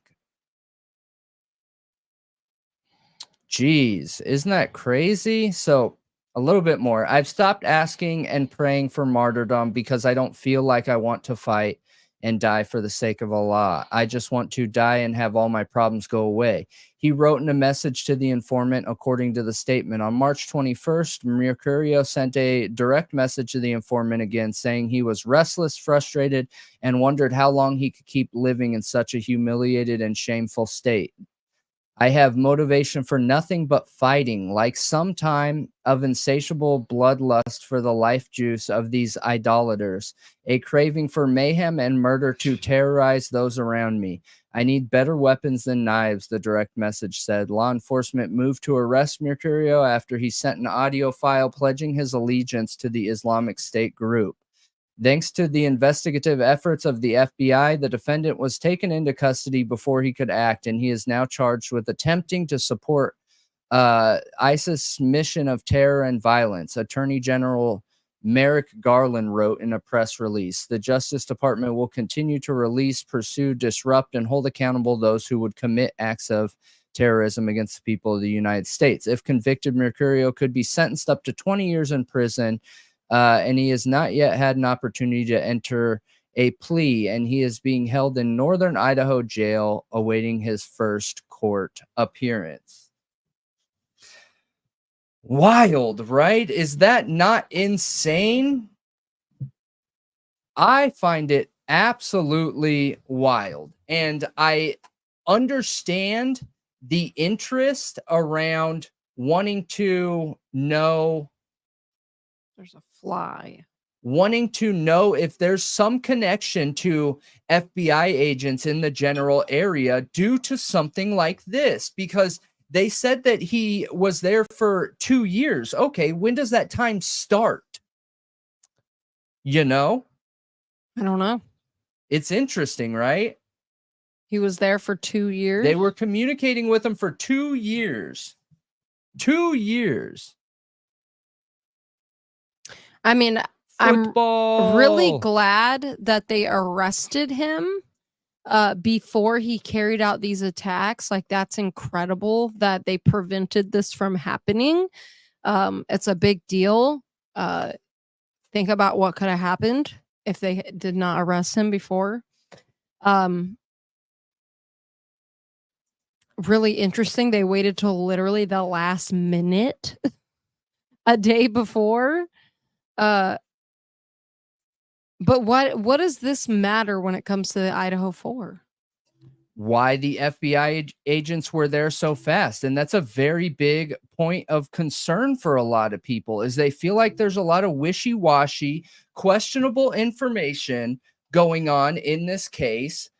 Jeez, isn't that crazy? So a little bit more. I've stopped asking and praying for martyrdom because I don't feel like I want to fight and die for the sake of Allah. I just want to die and have all my problems go away. He wrote in a message to the informant, according to the statement. On March 21st, Mercurio sent a direct message to the informant again, saying he was restless, frustrated, and wondered how long he could keep living in such a humiliated and shameful state. I have motivation for nothing but fighting, like some time of insatiable bloodlust for the life juice of these idolaters, a craving for mayhem and murder to terrorize those around me. I need better weapons than knives, the direct message said. Law enforcement moved to arrest Mercurio after he sent an audio file pledging his allegiance to the Islamic State group. Thanks to the investigative efforts of the FBI, the defendant was taken into custody before he could act, and he is now charged with attempting to support ISIS' mission of terror and violence. Attorney General Merrick Garland wrote in a press release. The Justice Department will continue to release, pursue, disrupt, and hold accountable those who would commit acts of terrorism against the people of the United States. If convicted, Mercurio could be sentenced up to 20 years in prison, and he has not yet had an opportunity to enter a plea, and he is being held in northern Idaho jail awaiting his first court appearance. Wild, right? Is that not insane? I find it absolutely wild. And I understand the interest around wanting to know. There's a fly. Wanting to know if there's some connection to FBI agents in the general area due to something like this, because they said that he was there for 2 years. Okay, when does that time start? You know? I don't know. It's interesting, right? He was there for 2 years. They were communicating with him for 2 years. 2 years. I mean, Football. I'm really glad that they arrested him before he carried out these attacks. Like, that's incredible that they prevented this from happening. It's a big deal. Think about what could have happened if they did not arrest him before. Really interesting. They waited till literally the last minute a day before. But what does this matter when it comes to the Idaho 4? Why the FBI agents were there so fast. And that's a very big point of concern for a lot of people, is they feel like there's a lot of wishy-washy, questionable information going on in this case,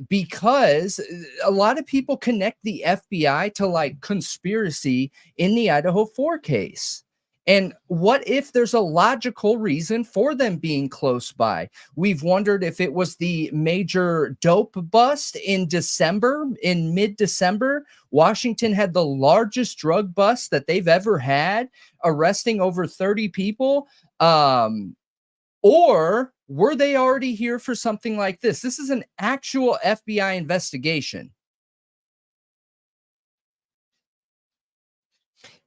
because a lot of people connect the FBI to like conspiracy in the Idaho 4 case. And what if there's a logical reason for them being close by? We've wondered if it was the major dope bust in December, in mid-December. Washington had the largest drug bust that they've ever had, arresting over 30 people. Or were they already here for something like this? This is an actual FBI investigation.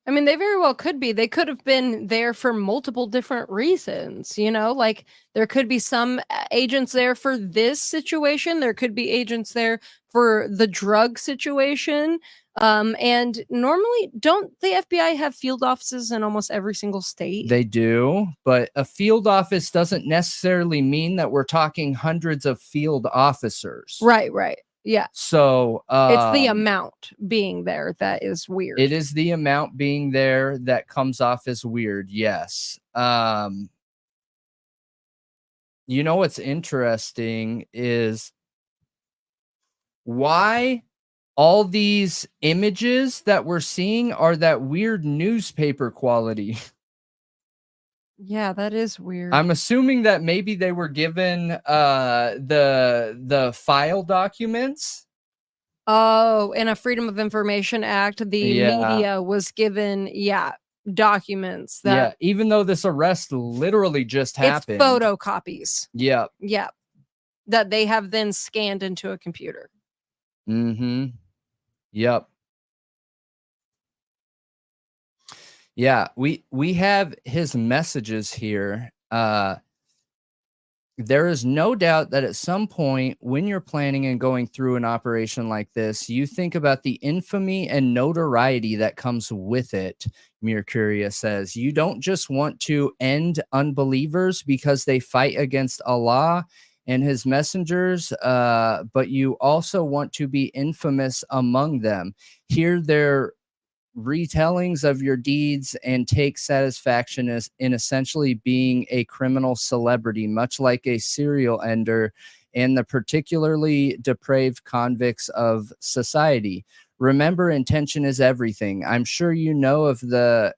I mean, they very well could be. They could have been there for multiple different reasons, you know, like there could be some agents there for this situation. There could be agents there for the drug situation. And normally, don't the FBI have field offices in almost every single state? They do, but a field office doesn't necessarily mean that we're talking hundreds of field officers. Right, right. Yeah. So it's the amount being there that is weird. It is the amount being there that comes off as weird. Yes. You know what's interesting is why all these images that we're seeing are that weird newspaper quality. Yeah, that is weird. I'm assuming that maybe they were given the file documents. Oh, in a Freedom of Information Act, the media was given documents that even though this arrest literally just happened. It's photocopies. Yep. Yep. That they have then scanned into a computer. Mm-hmm. Yep. Yeah, we have his messages here. There is no doubt that at some point when you're planning and going through an operation like this, you think about the infamy and notoriety that comes with it. Mercuria says, you don't just want to end unbelievers because they fight against Allah and his messengers, but you also want to be infamous among them. Hear their retellings of your deeds and take satisfaction in essentially being a criminal celebrity, much like a serial ender and the particularly depraved convicts of society. Remember, intention is everything. I'm sure you know of the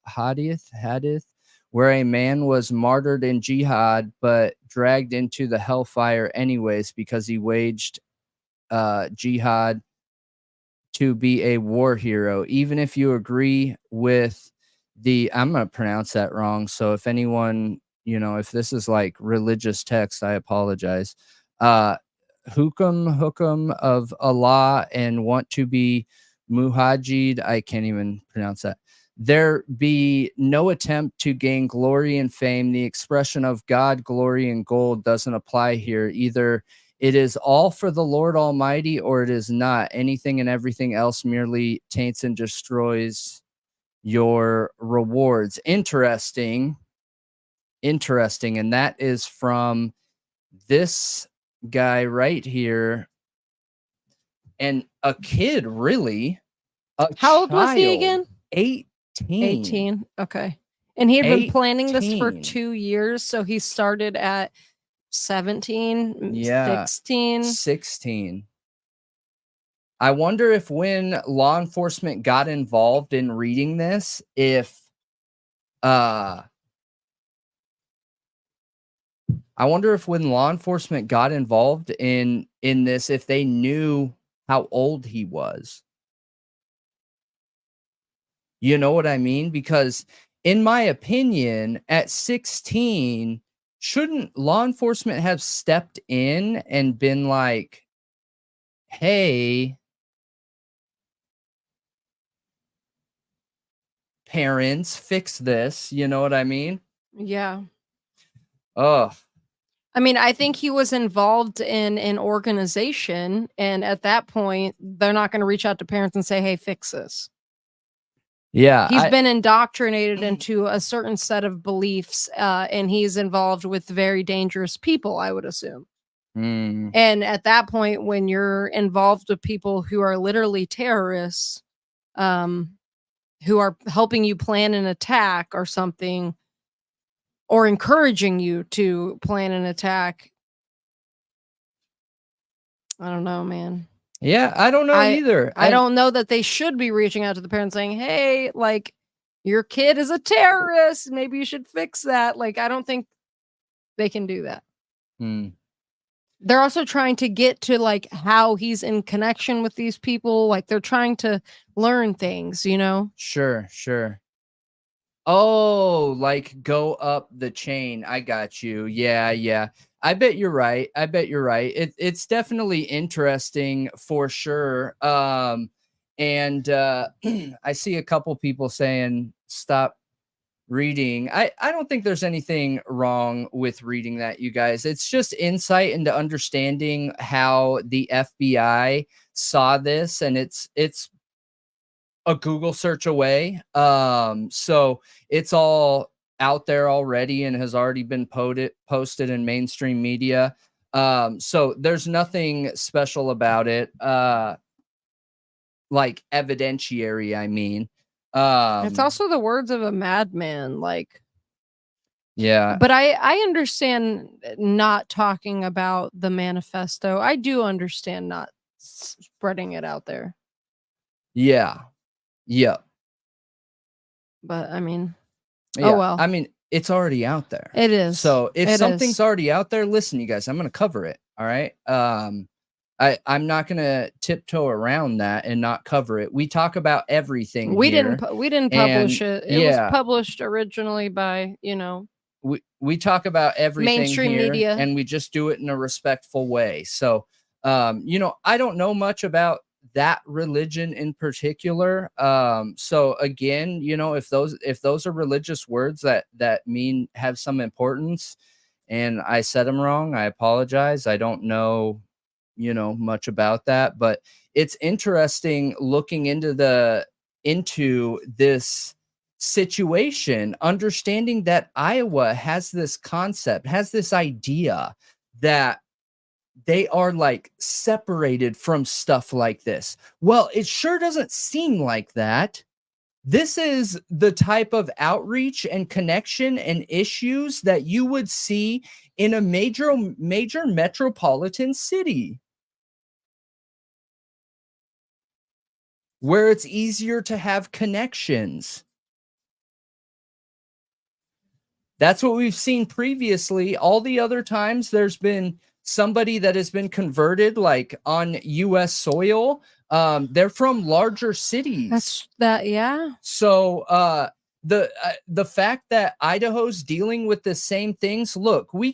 hadith where a man was martyred in jihad but dragged into the hellfire anyways because he waged jihad to be a war hero. Even if you agree with I'm going to pronounce that wrong. So if anyone, you know, if this is like religious text, I apologize. Hukum of Allah and want to be muhajid. I can't even pronounce that. There be no attempt to gain glory and fame. The expression of God, glory, and gold doesn't apply here. Either it is all for the Lord Almighty or it is not. Anything and everything else merely taints and destroys your rewards. Interesting. And that is from this guy right here. And a kid, really. How old was he again? 18. Okay. And he had been planning this for 2 years. So he started at 17, 16. I wonder if when law enforcement got involved in reading this, I wonder if when law enforcement got involved in this, if they knew how old he was. You know what I mean? Because in my opinion, at 16, shouldn't law enforcement have stepped in and been like, hey, parents, fix this. You know what I mean? Yeah. Oh, I mean, I think he was involved in an organization. And at that point, they're not going to reach out to parents and say, hey, fix this. Yeah. He's been indoctrinated into a certain set of beliefs, and he's involved with very dangerous people, I would assume. And at that point, when you're involved with people who are literally terrorists, who are helping you plan an attack or something, or encouraging you to plan an attack, I don't know, man. Yeah, I don't know either. I don't know that they should be reaching out to the parents saying, hey, like, your kid is a terrorist. Maybe you should fix that. Like, I don't think they can do that. They're also trying to get to, like, how he's in connection with these people. Like, they're trying to learn things, you know? Sure. Oh, like go up the chain. I got you. Yeah. I bet you're right. It's definitely interesting for sure. And I see a couple people saying stop reading. I don't think there's anything wrong with reading that, you guys. It's just insight into understanding how the FBI saw this, and it's a Google search away. So it's all out there already and has already been posted in mainstream media. So there's nothing special about it. Like evidentiary, I mean. It's also the words of a madman, like. Yeah. But I understand not talking about the manifesto. I do understand not spreading it out there. Yeah. But I mean, yeah. Oh well. I mean, it's already out there. It is. So if something's already out there, listen, you guys, I'm going to cover it. All right. I'm not going to tiptoe around that and not cover it. We talk about everything. We didn't publish it. It was published originally by, we talk about everything mainstream here, media, and we just do it in a respectful way. So, I don't know much about that religion in particular. So again, if those are religious words that have some importance, and I said them wrong, I apologize. I don't know, much about that, but it's interesting looking into this situation, understanding that Iowa has this concept, has this idea that they are like separated from stuff like this. Well, it sure doesn't seem like that. This is the type of outreach and connection and issues that you would see in a major metropolitan city, where it's easier to have connections. That's what we've seen previously. All the other times there's been somebody that has been converted, like on U.S. soil. They're from larger cities. Yeah. So the fact that Idaho's dealing with the same things. Look, we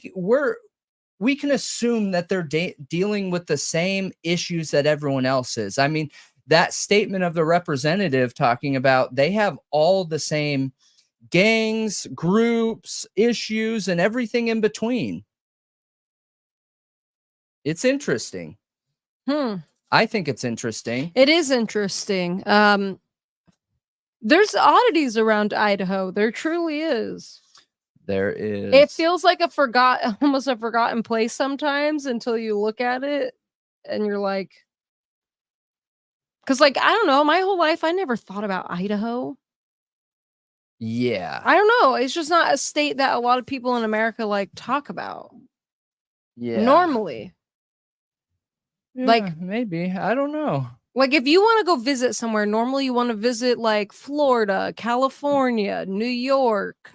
can assume that they're dealing with the same issues that everyone else is. I mean, that statement of the representative talking about they have all the same gangs, groups, issues, and everything in between. It's interesting. I think it's interesting. It is interesting. There's oddities around Idaho. There truly is. There is. It feels like almost a forgotten place sometimes until you look at it and you're like, because like, I don't know, my whole life I never thought about Idaho. Yeah. I don't know. It's just not a state that a lot of people in America like talk about. Yeah. Normally. Yeah, like maybe. I don't know. Like if you want to go visit somewhere, normally you want to visit like Florida, California, New York,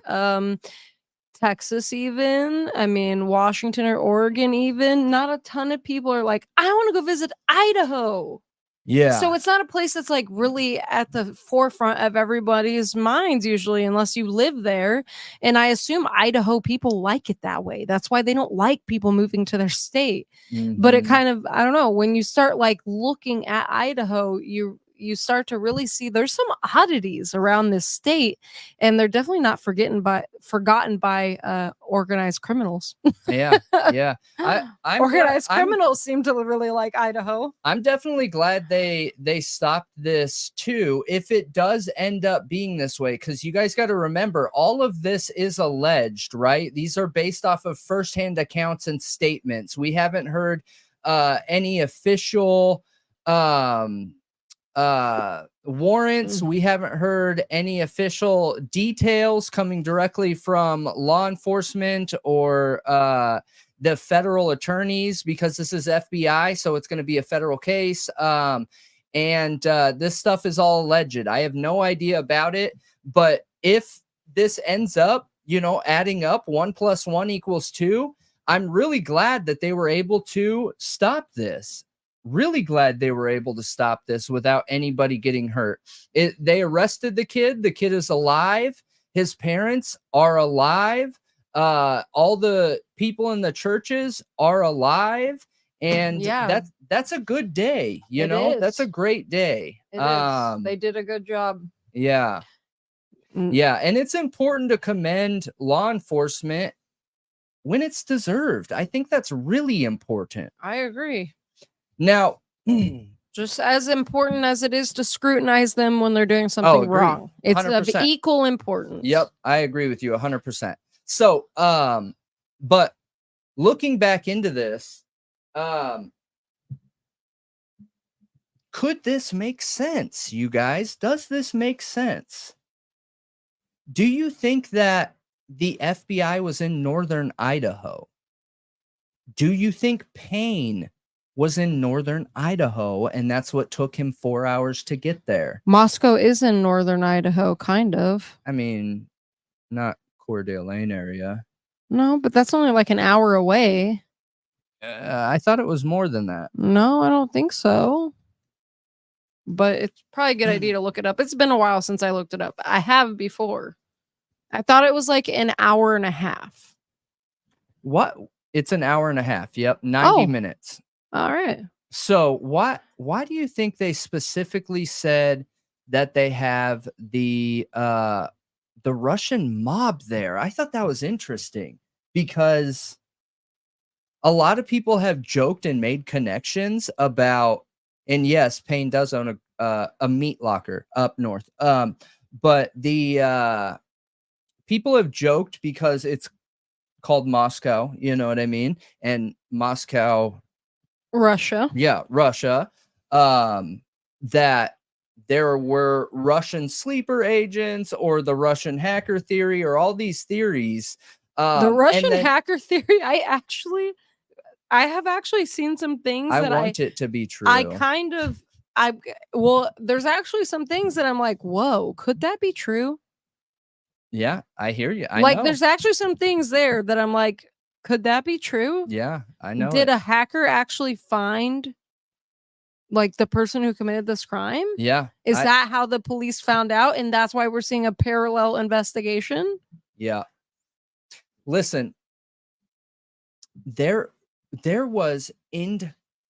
Texas even. I mean, Washington or Oregon even. Not a ton of people are like, I want to go visit Idaho. Yeah. So it's not a place that's like really at the forefront of everybody's minds usually, unless you live there. And I assume Idaho people like it that way. That's why they don't like people moving to their state. But it kind of, I don't know, when you start like looking at Idaho, you start to really see there's some oddities around this state, and they're definitely not forgotten by organized criminals. Yeah. Organized criminals seem to really like Idaho. I'm definitely glad they stopped this too, if it does end up being this way, because you guys got to remember, all of this is alleged, right? These are based off of firsthand accounts and statements. We haven't heard any official warrants. We haven't heard any official details coming directly from law enforcement or the federal attorneys, because this is FBI, so it's going to be a federal case. And this stuff is all alleged. I have no idea about it, but if this ends up, adding up 1 + 1 = 2, I'm really glad that they were able to stop this. Really glad they were able to stop this without anybody getting hurt. They arrested the kid. The kid is alive. His parents are alive. All the people in the churches are alive. And that's a good day. That's a great day. It is. They did a good job. Yeah. Yeah. And it's important to commend law enforcement when it's deserved. I think that's really important. I agree. Now, just as important as it is to scrutinize them when they're doing something wrong, it's 100%. Of equal importance. Yep, I agree with you 100%. So, but looking back into this, could this make sense, you guys? Does this make sense? Do you think that the FBI was in northern Idaho? Do you think Payne was in northern Idaho, and that's what took him 4 hours to get there? Moscow is in northern Idaho, kind of. I mean, not Coeur d'Alene area. No, but that's only like an hour away. I thought it was more than that. No, I don't think so. But it's probably a good idea to look it up. It's been a while since I looked it up. I have before. I thought it was like an hour and a half. What? It's an hour and a half. Yep, 90 minutes. All right. So why do you think they specifically said that they have the Russian mob there? I thought that was interesting, because a lot of people have joked and made connections about, and yes, Payne does own a meat locker up north. But the people have joked because it's called Moscow, you know what I mean? And Moscow, Russia. Yeah, Russia. That there were Russian sleeper agents, or the Russian hacker theory, or all these theories. The Russian hacker theory, I have actually seen some things I that want it to be true. There's actually some things that I'm like, whoa, could that be true? Yeah, I hear you. I know. There's actually some things there that I'm like, could that be true? Yeah, I know. Did a hacker actually find Like the person who committed this crime? Yeah. Is that how the police found out? And that's why we're seeing a parallel investigation? Yeah. Listen, there was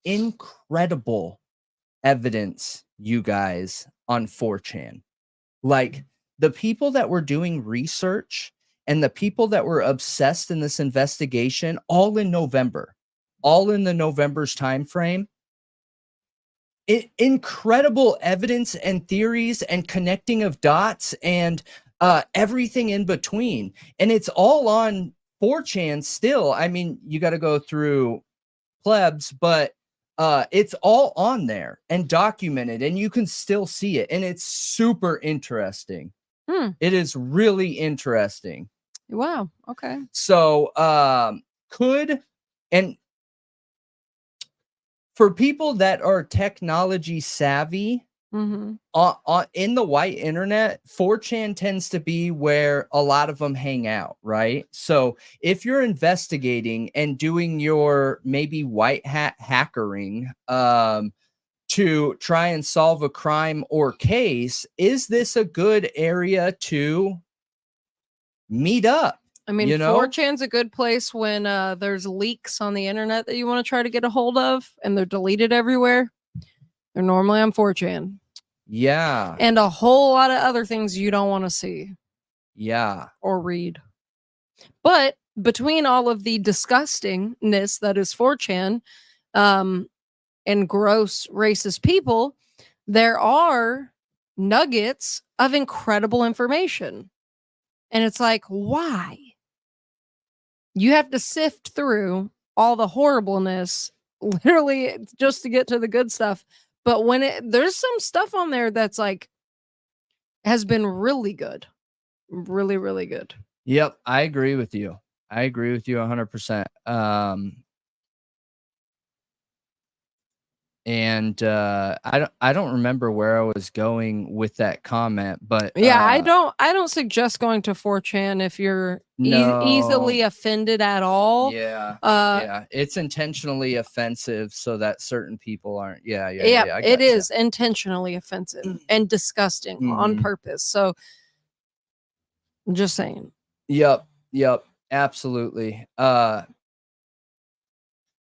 incredible evidence, you guys, on 4chan. Like the people that were doing research and the people that were obsessed in this investigation, all in November, all in the November's time frame. Incredible evidence and theories and connecting of dots and everything in between. And it's all on 4chan still. I mean, you got to go through plebs, but it's all on there and documented, and you can still see it. And it's super interesting. It is really interesting. Wow. Okay. So for people that are technology savvy, in the white internet, 4chan tends to be where a lot of them hang out, right? So if you're investigating and doing your maybe white hat hackering to try and solve a crime or case, is this a good area to meet up? I mean, 4chan's a good place when there's leaks on the internet that you want to try to get a hold of and they're deleted everywhere. They're normally on 4chan. Yeah. And a whole lot of other things you don't want to see. Yeah. Or read. But between all of the disgustingness that is 4chan and gross racist people, there are nuggets of incredible information. And it's like, why? You have to sift through all the horribleness literally just to get to the good stuff. But when there's some stuff on there that's like has been really good. Really, really good. Yep, I agree with you. I agree with you 100%. And I don't remember where I was going with that comment, but yeah, I don't suggest going to 4chan if you're easily offended at all. Yeah, yeah, it's intentionally offensive so that certain people aren't. Yeah, it is intentionally offensive and disgusting on purpose. So, I'm just saying. Yep, absolutely.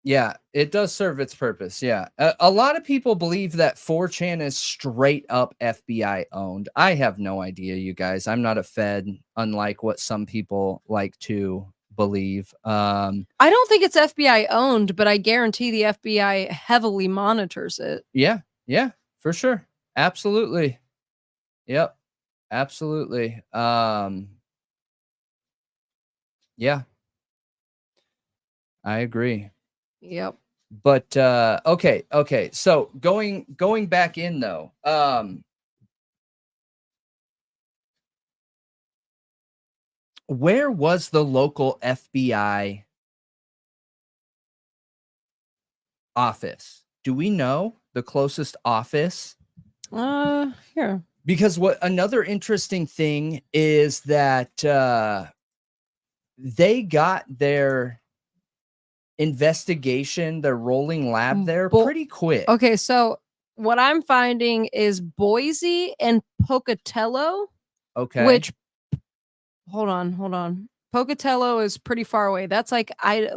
Yeah, it does serve its purpose. Yeah. A lot of people believe that 4chan is straight up FBI owned. I have no idea, you guys. I'm not a Fed, unlike what some people like to believe. I don't think it's FBI owned, but I guarantee the FBI heavily monitors it. Yeah, for sure. Absolutely. Yep. Absolutely. Yeah. I agree. Yep. But okay. So going back in though, where was the local FBI office? Do we know the closest office? Here. Because what another interesting thing is that they got their investigation, their rolling lab there pretty quick. Okay, so what I'm finding is Boise and Pocatello. Okay. Which hold on. Pocatello is pretty far away. That's like it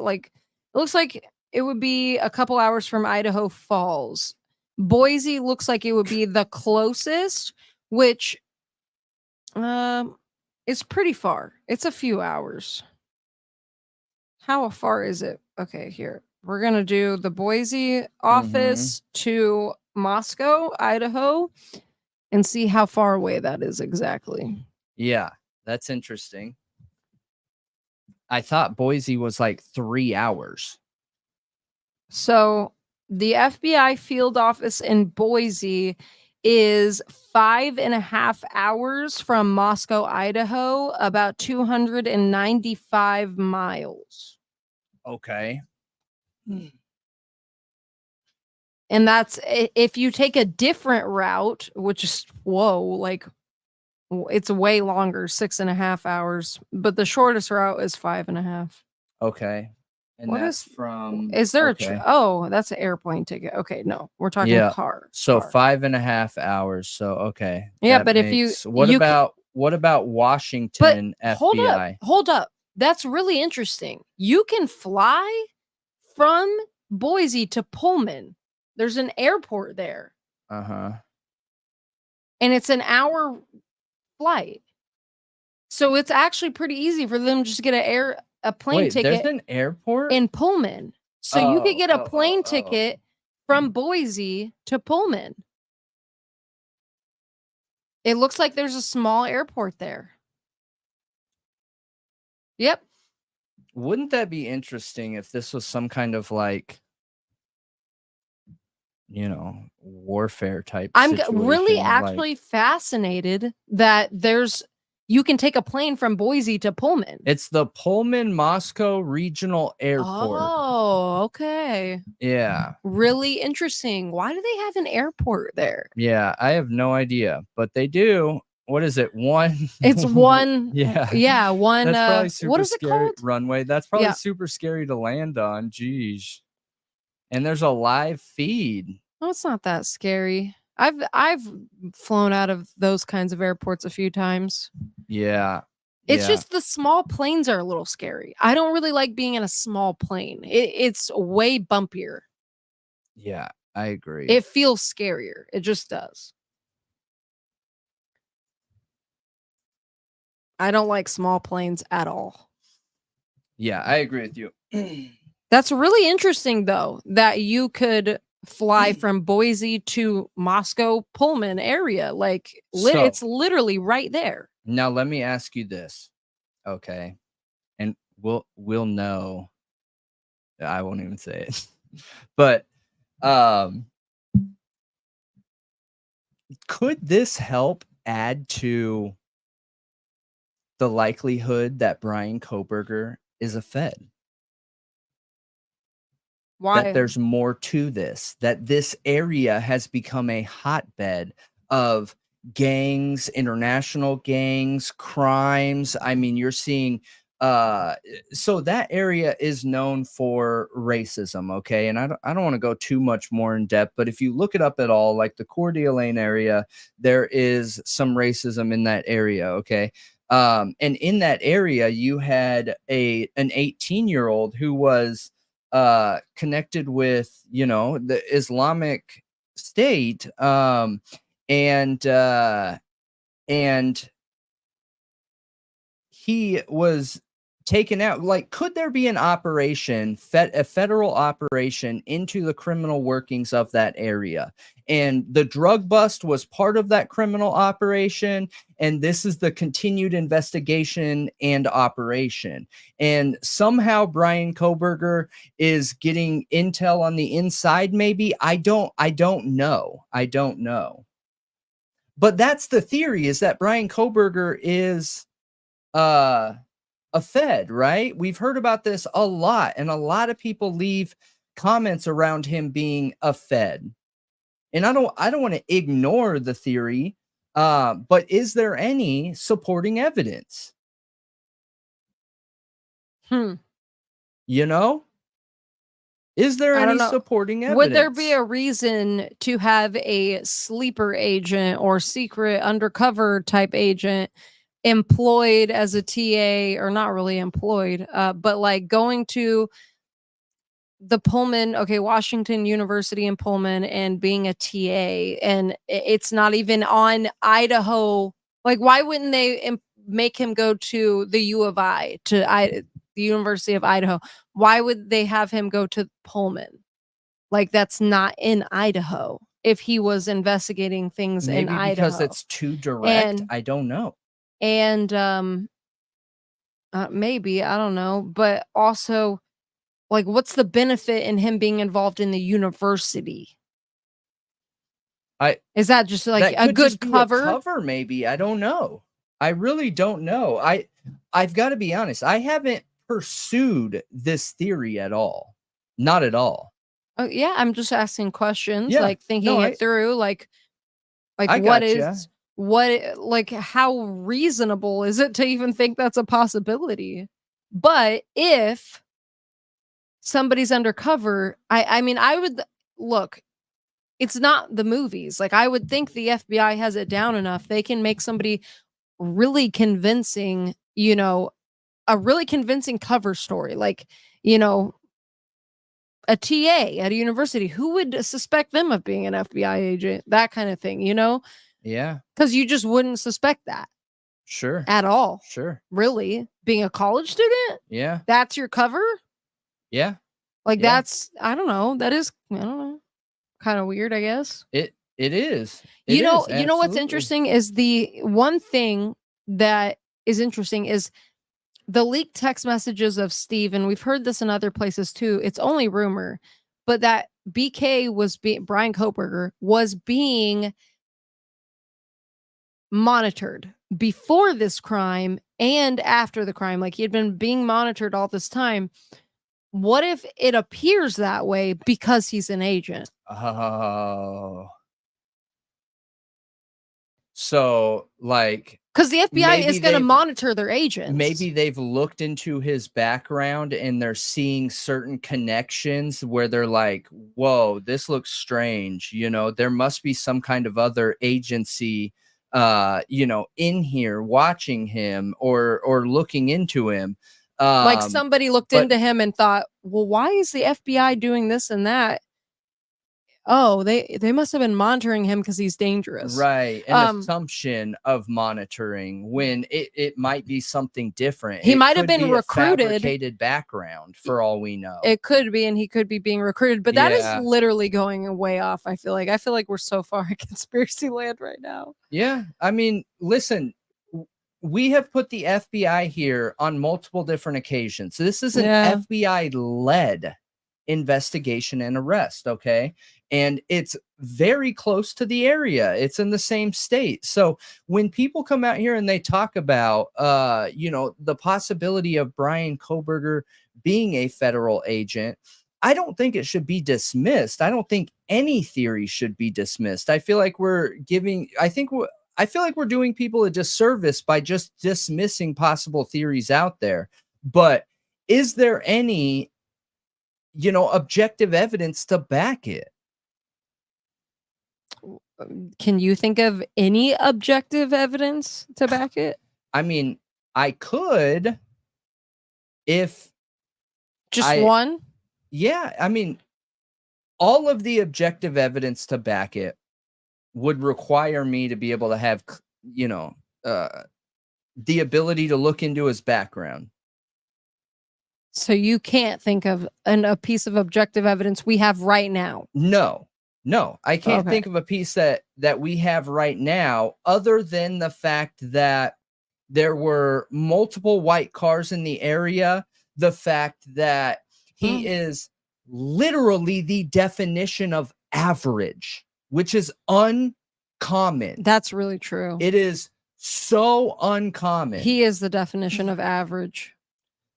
looks like it would be a couple hours from Idaho Falls. Boise looks like it would be the closest, which is pretty far. It's a few hours. How far is it? Okay, here. We're going to do the Boise office to Moscow, Idaho, and see how far away that is exactly. Yeah, that's interesting. I thought Boise was like 3 hours. So the FBI field office in Boise is 5.5 hours from Moscow, Idaho, about 295 miles. Okay. And that's if you take a different route, which is it's way longer, 6.5 hours, but the shortest route is 5.5. Okay. And What that's is from? Is there okay. oh, that's an airplane ticket. Okay, no, we're talking Yeah. car. So car. 5.5 hours. So okay. Yeah, that but if makes, you what you about Washington but FBI? hold up. That's really interesting. You can fly from Boise to Pullman. There's an airport there. Uh-huh. And it's an hour flight. So it's actually pretty easy for them just to get a plane Wait, there's ticket an airport in Pullman. So you could get a plane ticket from Boise to Pullman. It looks like there's a small airport there. Yep. Wouldn't that be interesting if this was some kind of like, warfare type I'm situation? really like- actually fascinated that you can take a plane from Boise to Pullman. It's the Pullman Moscow Regional Airport. Oh, okay. Yeah. Really interesting. Why do they have an airport there? Yeah, I have no idea, but they do. What is it? One. It's one. Yeah. Yeah. One. That's probably super What is it scary called? runway. That's probably Yeah. super scary to land on. Jeez. And there's a live feed. Oh, it's not that scary. I've flown out of those kinds of airports a few times. Yeah. It's yeah. just the small planes are a little scary. I don't really like being in a small plane. It's way bumpier. Yeah, I agree. It feels scarier. It just does. I don't like small planes at all. Yeah, I agree with you. That's really interesting, though, that you could fly from Boise to Moscow Pullman area. Like, it's literally right there. Now, let me ask you this. Okay. And we'll know. I won't even say it. But could this help add to the likelihood that Bryan Kohberger is a Fed? Why? That there's more to this, that this area has become a hotbed of gangs, international gangs, crimes. I mean, you're seeing so that area is known for racism, okay? And I don't want to go too much more in depth, but if you look it up at all, like the Coeur d'Alene area, there is some racism in that area, okay? And in that area, you had an 18-year-old who was connected with, the Islamic State, and he was taken out. Like, could there be an operation, a federal operation into the criminal workings of that area? And the drug bust was part of that criminal operation. And this is the continued investigation and operation. And somehow Bryan Kohberger is getting intel on the inside. Maybe I don't know. I don't know. But that's the theory, is that Bryan Kohberger is a Fed, right? We've heard about this a lot, and a lot of people leave comments around him being a Fed. And I don't want to ignore the theory, but is there any supporting evidence? Is there any supporting evidence? Would there be a reason to have a sleeper agent or secret undercover type agent employed as a TA, or not really employed, but like going to the Pullman, Washington University in Pullman, and being a TA, and it's not even on Idaho? Like, why wouldn't they make him go to the U of I, the University of Idaho? Why would they have him go to Pullman? Like, that's not in Idaho. If he was investigating things in Idaho, because it's too direct. I don't know. And maybe, I don't know, but also, like, what's the benefit in him being involved in the university? Is that just like a good cover? Maybe. I don't know. I really don't know. I've got to be honest. I haven't pursued this theory at all. Not at all. Oh yeah, I'm just asking questions, Yeah. like thinking it through, like I like how reasonable is it to even think that's a possibility? But if somebody's undercover, I mean, I would look, it's not the movies. Like, I would think the FBI has it down enough. They can make somebody really convincing, you know, a really convincing cover story. Like, you know, a TA at a university, who would suspect them of being an FBI agent? That kind of thing, you know? Yeah. Because you just wouldn't suspect that. Sure. At all. Sure. Really? Being a college student? Yeah. That's your cover? Yeah. Like, Yeah. that's, I don't know. That is, I don't know. Kind of weird, I guess. It is. You know what's absolutely. interesting is the one thing that is interesting is the leaked text messages of Steve, and we've heard this in other places too. It's only rumor, but that BK was Bryan Kohberger was being monitored before this crime and after the crime. Like, he had been being monitored all this time. What if it appears that way because he's an agent? Oh. So, like, because the FBI is going to monitor their agents. Maybe they've looked into his background and they're seeing certain connections where they're like, whoa, this looks strange. You know, there must be some kind of other agency, you know, in here watching him or looking into him. Like, somebody looked into him and thought, well, why is the FBI doing this and that? Oh, they must have been monitoring him because he's dangerous. Right. An assumption of monitoring when it might be something different. He might have been recruited. Fabricated background for all we know. It could be, and he could be being recruited. But that is literally going way off, I feel like. I feel like we're so far in conspiracy land right now. Yeah. I mean, listen, we have put the FBI here on multiple different occasions. So this is an FBI-led investigation and arrest, okay? And it's very close to the area. It's in the same state. So when people come out here and they talk about, you know, the possibility of Bryan Kohberger being a federal agent, I don't think it should be dismissed. I don't think any theory should be dismissed. I feel like we're doing people a disservice by just dismissing possible theories out there. But is there any, you know, objective evidence to back it? Can you think of any objective evidence to back it? I mean, I could if just one. Yeah, I mean, all of the objective evidence to back it would require me to be able to have, you know, the ability to look into his background. So you can't think of a piece of objective evidence we have right now? No, I can't think of a piece that we have right now other than the fact that there were multiple white cars in the area, the fact that he is literally the definition of average, which is uncommon. That's really true. It is so uncommon. He is the definition of average.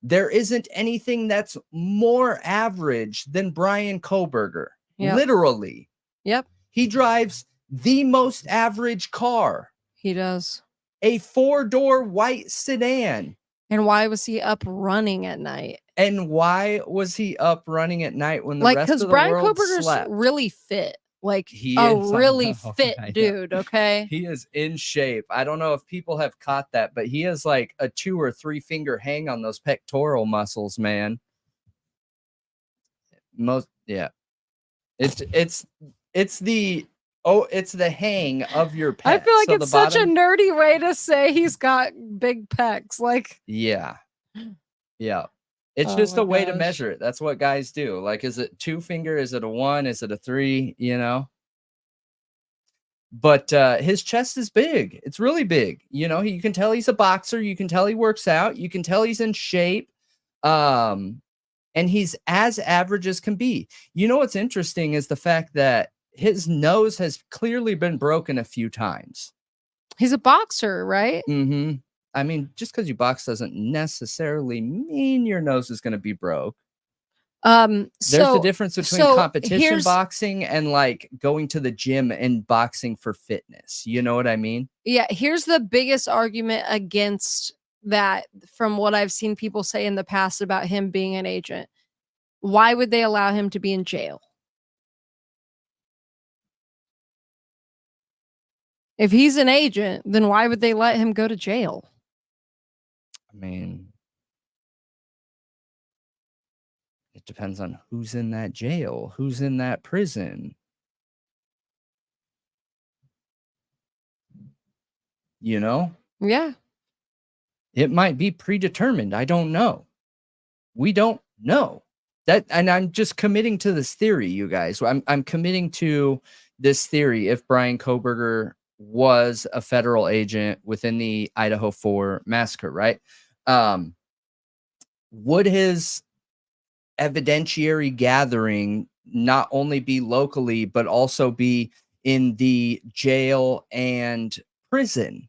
There isn't anything that's more average than Bryan Kohberger. Yep. Literally. Yep. He drives the most average car. He does. A 4-door white sedan. And why was he up running at night? And why was he up running at night when the rest of the Bryan world Kohberger's slept? Really fit. Like, he a is, really fit dude, okay? He is in shape. I don't know if people have caught that, but he has like a 2 or 3 finger hang on those pectoral muscles, man. It's the hang of your pec. I feel like it's such a nerdy way to say he's got big pecs. Like, yeah. It's just a way to measure it. That's what guys do. Like, is it 2 finger? Is it a 1? Is it a 3? You know? But his chest is big. It's really big. You know, you can tell he's a boxer. You can tell he works out. You can tell he's in shape. And he's as average as can be. You know what's interesting is the fact that his nose has clearly been broken a few times. He's a boxer, right? Mm-hmm. I mean, just because you box doesn't necessarily mean your nose is going to be broke. There's a difference between competition boxing and like going to the gym and boxing for fitness. You know what I mean? Yeah. Here's the biggest argument against that from what I've seen people say in the past about him being an agent. why would they allow him to be in jail? If he's an agent, then why would they let him go to jail? I mean, it depends on who's in that jail, who's in that prison. You know? Yeah. It might be predetermined. I don't know. We don't know. That, and I'm just committing to this theory, you guys. I'm committing to this theory. If Bryan Kohberger was a federal agent within the Idaho 4 massacre, right? Would his evidentiary gathering not only be locally, but also be in the jail and prison?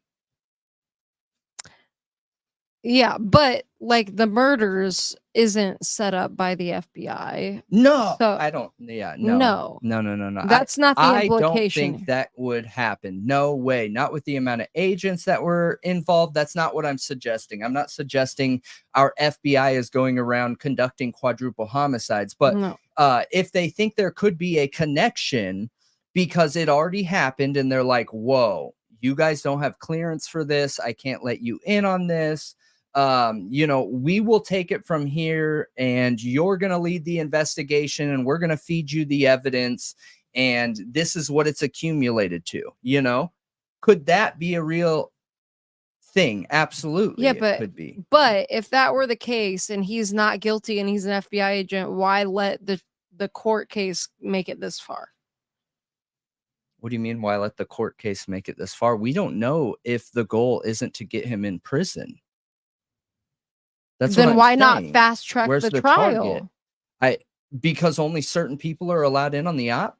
Yeah, but like the murders isn't set up by the FBI. No, So, I don't. Yeah, no. That's not the I implication. don't think that would happen. No way. Not with the amount of agents that were involved. That's not what I'm suggesting. I'm not suggesting our FBI is going around conducting quadruple homicides. But No. If they think there could be a connection because it already happened and they're like, whoa, you guys don't have clearance for this. I can't let you in on this. You know, we will take it from here and you're going to lead the investigation and we're going to feed you the evidence. And this is what it's accumulated to, you know, could that be a real thing? Absolutely. Yeah, it could be. But if that were the case and he's not guilty and he's an FBI agent, why let the court case make it this far? What do you mean? Why let the court case make it this far? We don't know if the goal isn't to get him in prison. That's then why saying. not fast track Where's the target? trial? Because only certain people are allowed in on the op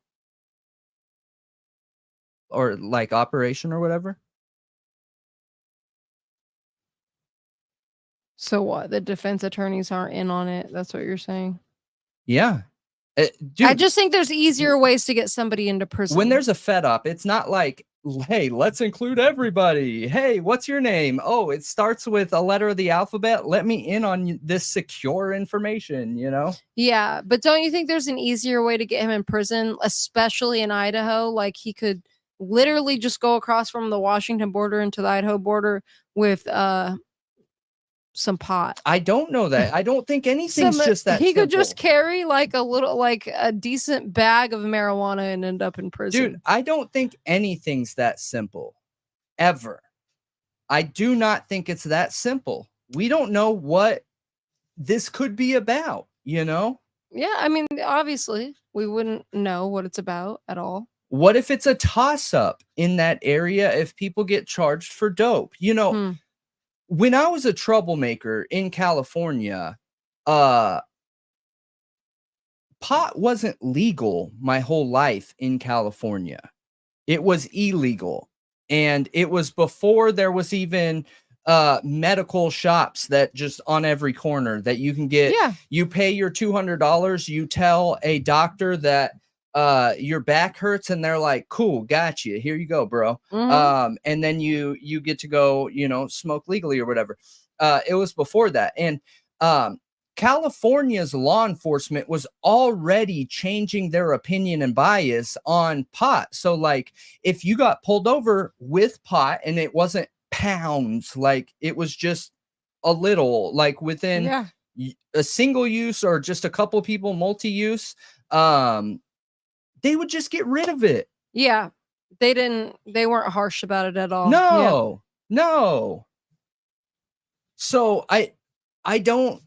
or like operation or whatever. So what? The defense attorneys aren't in on it. That's what you're saying? Yeah. Dude, I just think there's easier ways to get somebody into prison. When there's a fed up, it's not like, hey, let's include everybody. Hey, what's your name? Oh, it starts with a letter of the alphabet. Let me in on this secure information, you know? Yeah, but don't you think there's an easier way to get him in prison, especially in Idaho? Like he could literally just go across from the Washington border into the Idaho border with some pot. I don't know that. I don't think anything's just that he simple. could just carry like a decent bag of marijuana and end up in prison. Dude, I don't think anything's that simple ever. I do not think it's that simple. We don't know what this could be about, you know? Yeah, I mean, obviously we wouldn't know what it's about at all. What if it's a toss up in that area if people get charged for dope? You know, when I was a troublemaker in California, pot wasn't legal my whole life in California. It was illegal. And it was before there was even medical shops that just on every corner that you can get. Yeah. You pay your $200, you tell a doctor that your back hurts and they're like, cool, got you, here you go, bro. And then you get to go, you know, smoke legally or whatever. It was before that. And California's law enforcement was already changing their opinion and bias on pot. So like if you got pulled over with pot and it wasn't pounds, like it was just a little, like within a single use or just a couple people multi-use, they would just get rid of it. Yeah. They weren't harsh about it at all. No. So I don't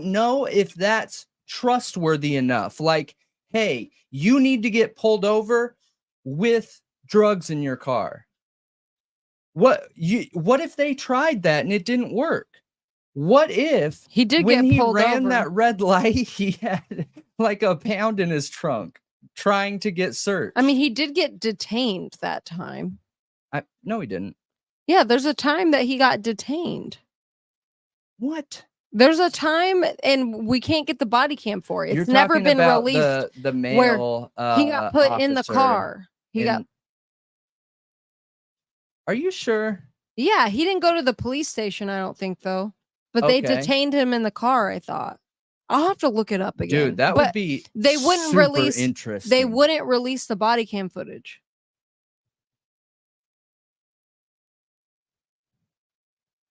know if that's trustworthy enough. Like, hey, you need to get pulled over with drugs in your car. What if they tried that and it didn't work? What if he did when get he pulled ran over. that red light, he had like a pound in his trunk trying to get searched? I mean, he did get detained that time. No, he didn't. Yeah, there's a time that he got detained. What? There's a time, and we can't get the body cam for it. It's You're never talking been about released. the male He got put in the officer car. Are you sure? Yeah, he didn't go to the police station, I don't think, though. But they detained him in the car, I thought. I'll have to look it up again. Dude, that would be they wouldn't super release interesting. They wouldn't release the body cam footage.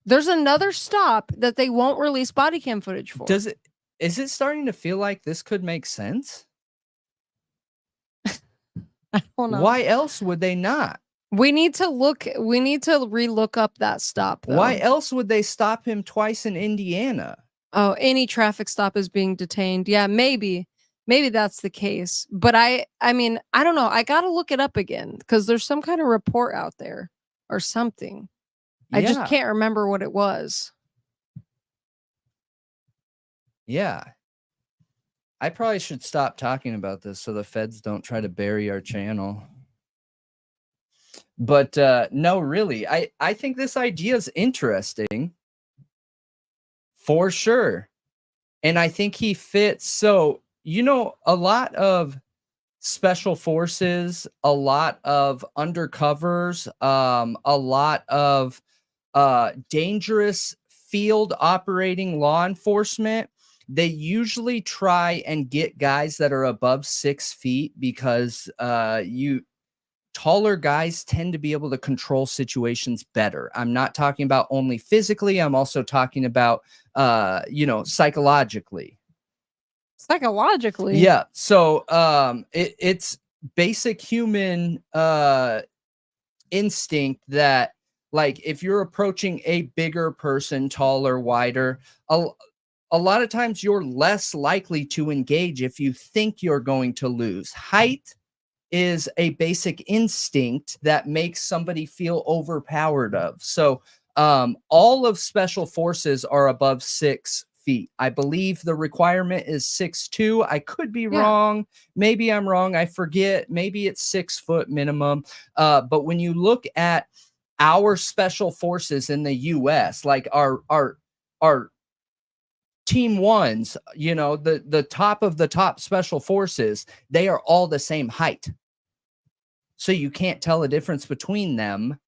There's another stop that they won't release body cam footage for. Is it starting to feel like this could make sense? I don't know. Why else would they not? We need to relook up that stop, though. Why else would they stop him twice in Indiana? Oh, any traffic stop is being detained. Yeah, maybe that's the case. But I mean, I don't know. I got to look it up again because there's some kind of report out there or something. I just can't remember what it was. Yeah. I probably should stop talking about this so the feds don't try to bury our channel. But no, really, I think this idea is interesting. For sure. And I think he fits. So, you know, a lot of special forces, a lot of undercovers, a lot of dangerous field operating law enforcement, they usually try and get guys that are above 6 feet because taller guys tend to be able to control situations better. I'm not talking about only physically. I'm also talking about, psychologically. Psychologically? Yeah. So it's basic human instinct that, like, if you're approaching a bigger person, taller, wider, a lot of times you're less likely to engage if you think you're going to lose. Height is a basic instinct that makes somebody feel overpowered of. So all of special forces are above 6 feet. I believe the requirement is 6'2". I could be wrong. Maybe I'm wrong. I forget. Maybe it's 6 foot minimum. But when you look at our special forces in the US, like our team ones, you know, the top of the top special forces, they are all the same height. So you can't tell a difference between them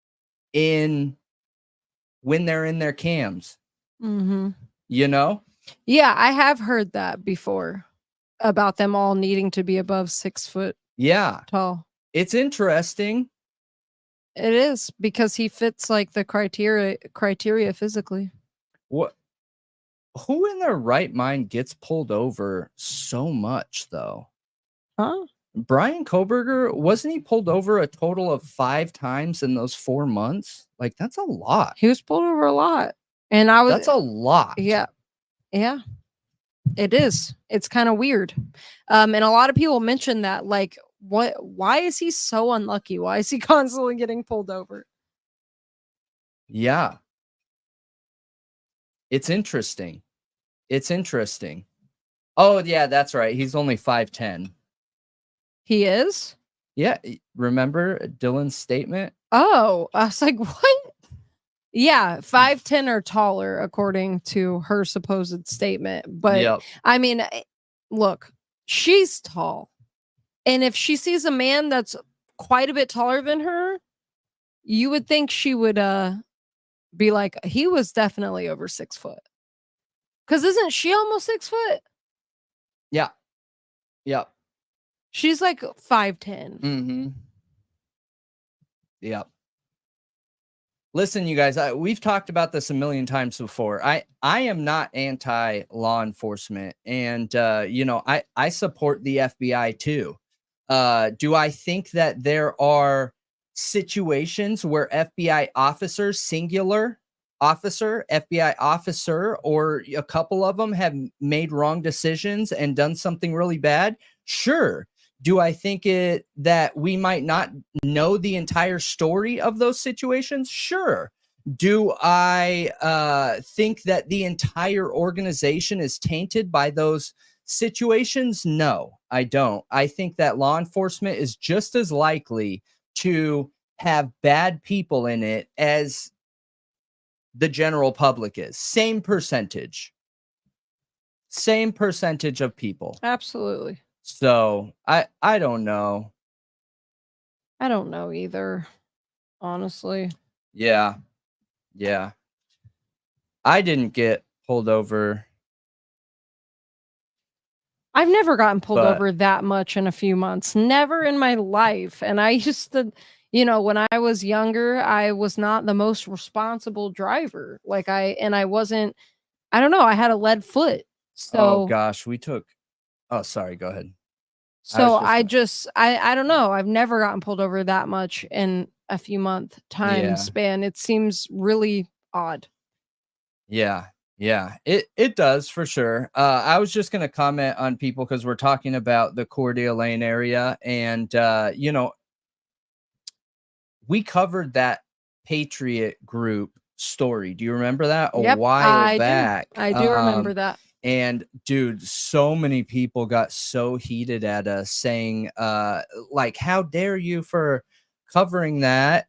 when they're in their cams. Mm-hmm. You know? Yeah, I have heard that before about them all needing to be above 6 foot tall. It's interesting. It is, because he fits like the criteria physically. What? Who in their right mind gets pulled over so much, though? Huh? Bryan Kohberger, wasn't he pulled over a total of 5 times in those 4 months? Like, that's a lot. He was pulled over a lot. And that's a lot. Yeah. Yeah. It is. It's kind of weird. And a lot of people mention that, like, why is he so unlucky? Why is he constantly getting pulled over? Yeah. It's interesting. It's interesting. Oh, yeah, that's right. He's only 5'10". He is? Yeah. Remember Dylan's statement? Oh, I was like, what? Yeah, 5'10" or taller, according to her supposed statement. But I mean, look, she's tall. And if she sees a man that's quite a bit taller than her, you would think she would be like, he was definitely over 6 foot. Because isn't she almost 6 foot? Yeah. Yeah. She's like 5'10". Mm-hmm. Yeah. Listen, you guys, we've talked about this a million times before. I am not anti-law enforcement. And, I support the FBI too. Do I think that there are situations where FBI officers, singular officer, FBI officer, or a couple of them have made wrong decisions and done something really bad? Sure. Do I think that we might not know the entire story of those situations? Sure. Do I think that the entire organization is tainted by those situations? No, I don't. I think that law enforcement is just as likely to have bad people in it as the general public is. Same percentage of people. Absolutely. So I don't know. I don't know either, honestly. Yeah. I didn't get pulled over I've never gotten pulled But- over that much in a few months. Never in my life. And I used to, you know, when I was younger, I was not the most responsible driver. Like I wasn't, I don't know, I had a lead foot. So oh gosh, we took. Oh, sorry. Go ahead. So I I don't know. I've never gotten pulled over that much in a few month time Yeah. span. It seems really odd. Yeah, it does for sure. I was just gonna comment on people because we're talking about the Coeur d'Alene area, and you know, we covered that Patriot group story. Do you remember that a Yep, while back? I do remember that. And dude, so many people got so heated at us saying, like, how dare you for covering that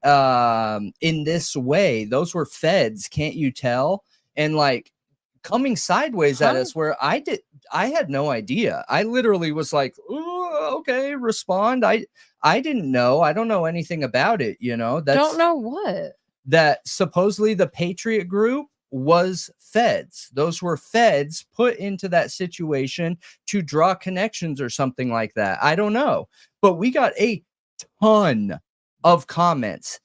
in this way? Those were feds, can't you tell? And like coming sideways at us where I had no idea. I literally was like, "Ooh, okay, respond." I didn't know. I don't know anything about it, you know. Don't know what. That supposedly the Patriot group was feds. Those were feds put into that situation to draw connections or something like that. I don't know. But we got a ton of comments,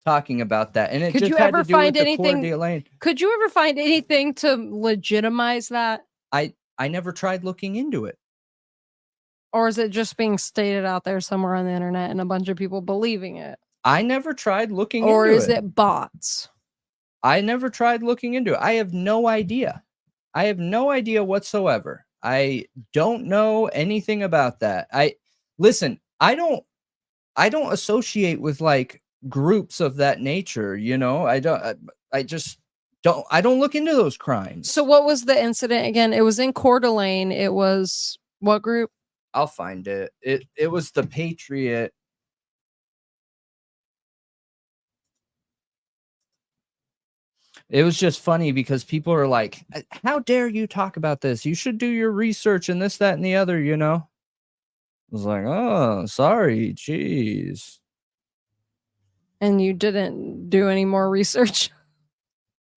talking about that. And it Could just you had ever to do find with the Coeur anything? d'Alene. Could you ever find anything to legitimize that? I never tried looking into it. Or is it just being stated out there somewhere on the internet and a bunch of people believing it? I never tried looking into it. Or is it bots? I never tried looking into it. I have no idea. I have no idea whatsoever. I don't know anything about that. I don't associate with like groups of that nature, you know. I don't look into those crimes. So what was the incident again? It was in Coeur d'Alene. It was what group? I'll find it. It was the Patriot. It was just funny because people are like, how dare you talk about this? You should do your research and this, that, and the other, you know? I was like, oh, sorry. Jeez. And you didn't do any more research?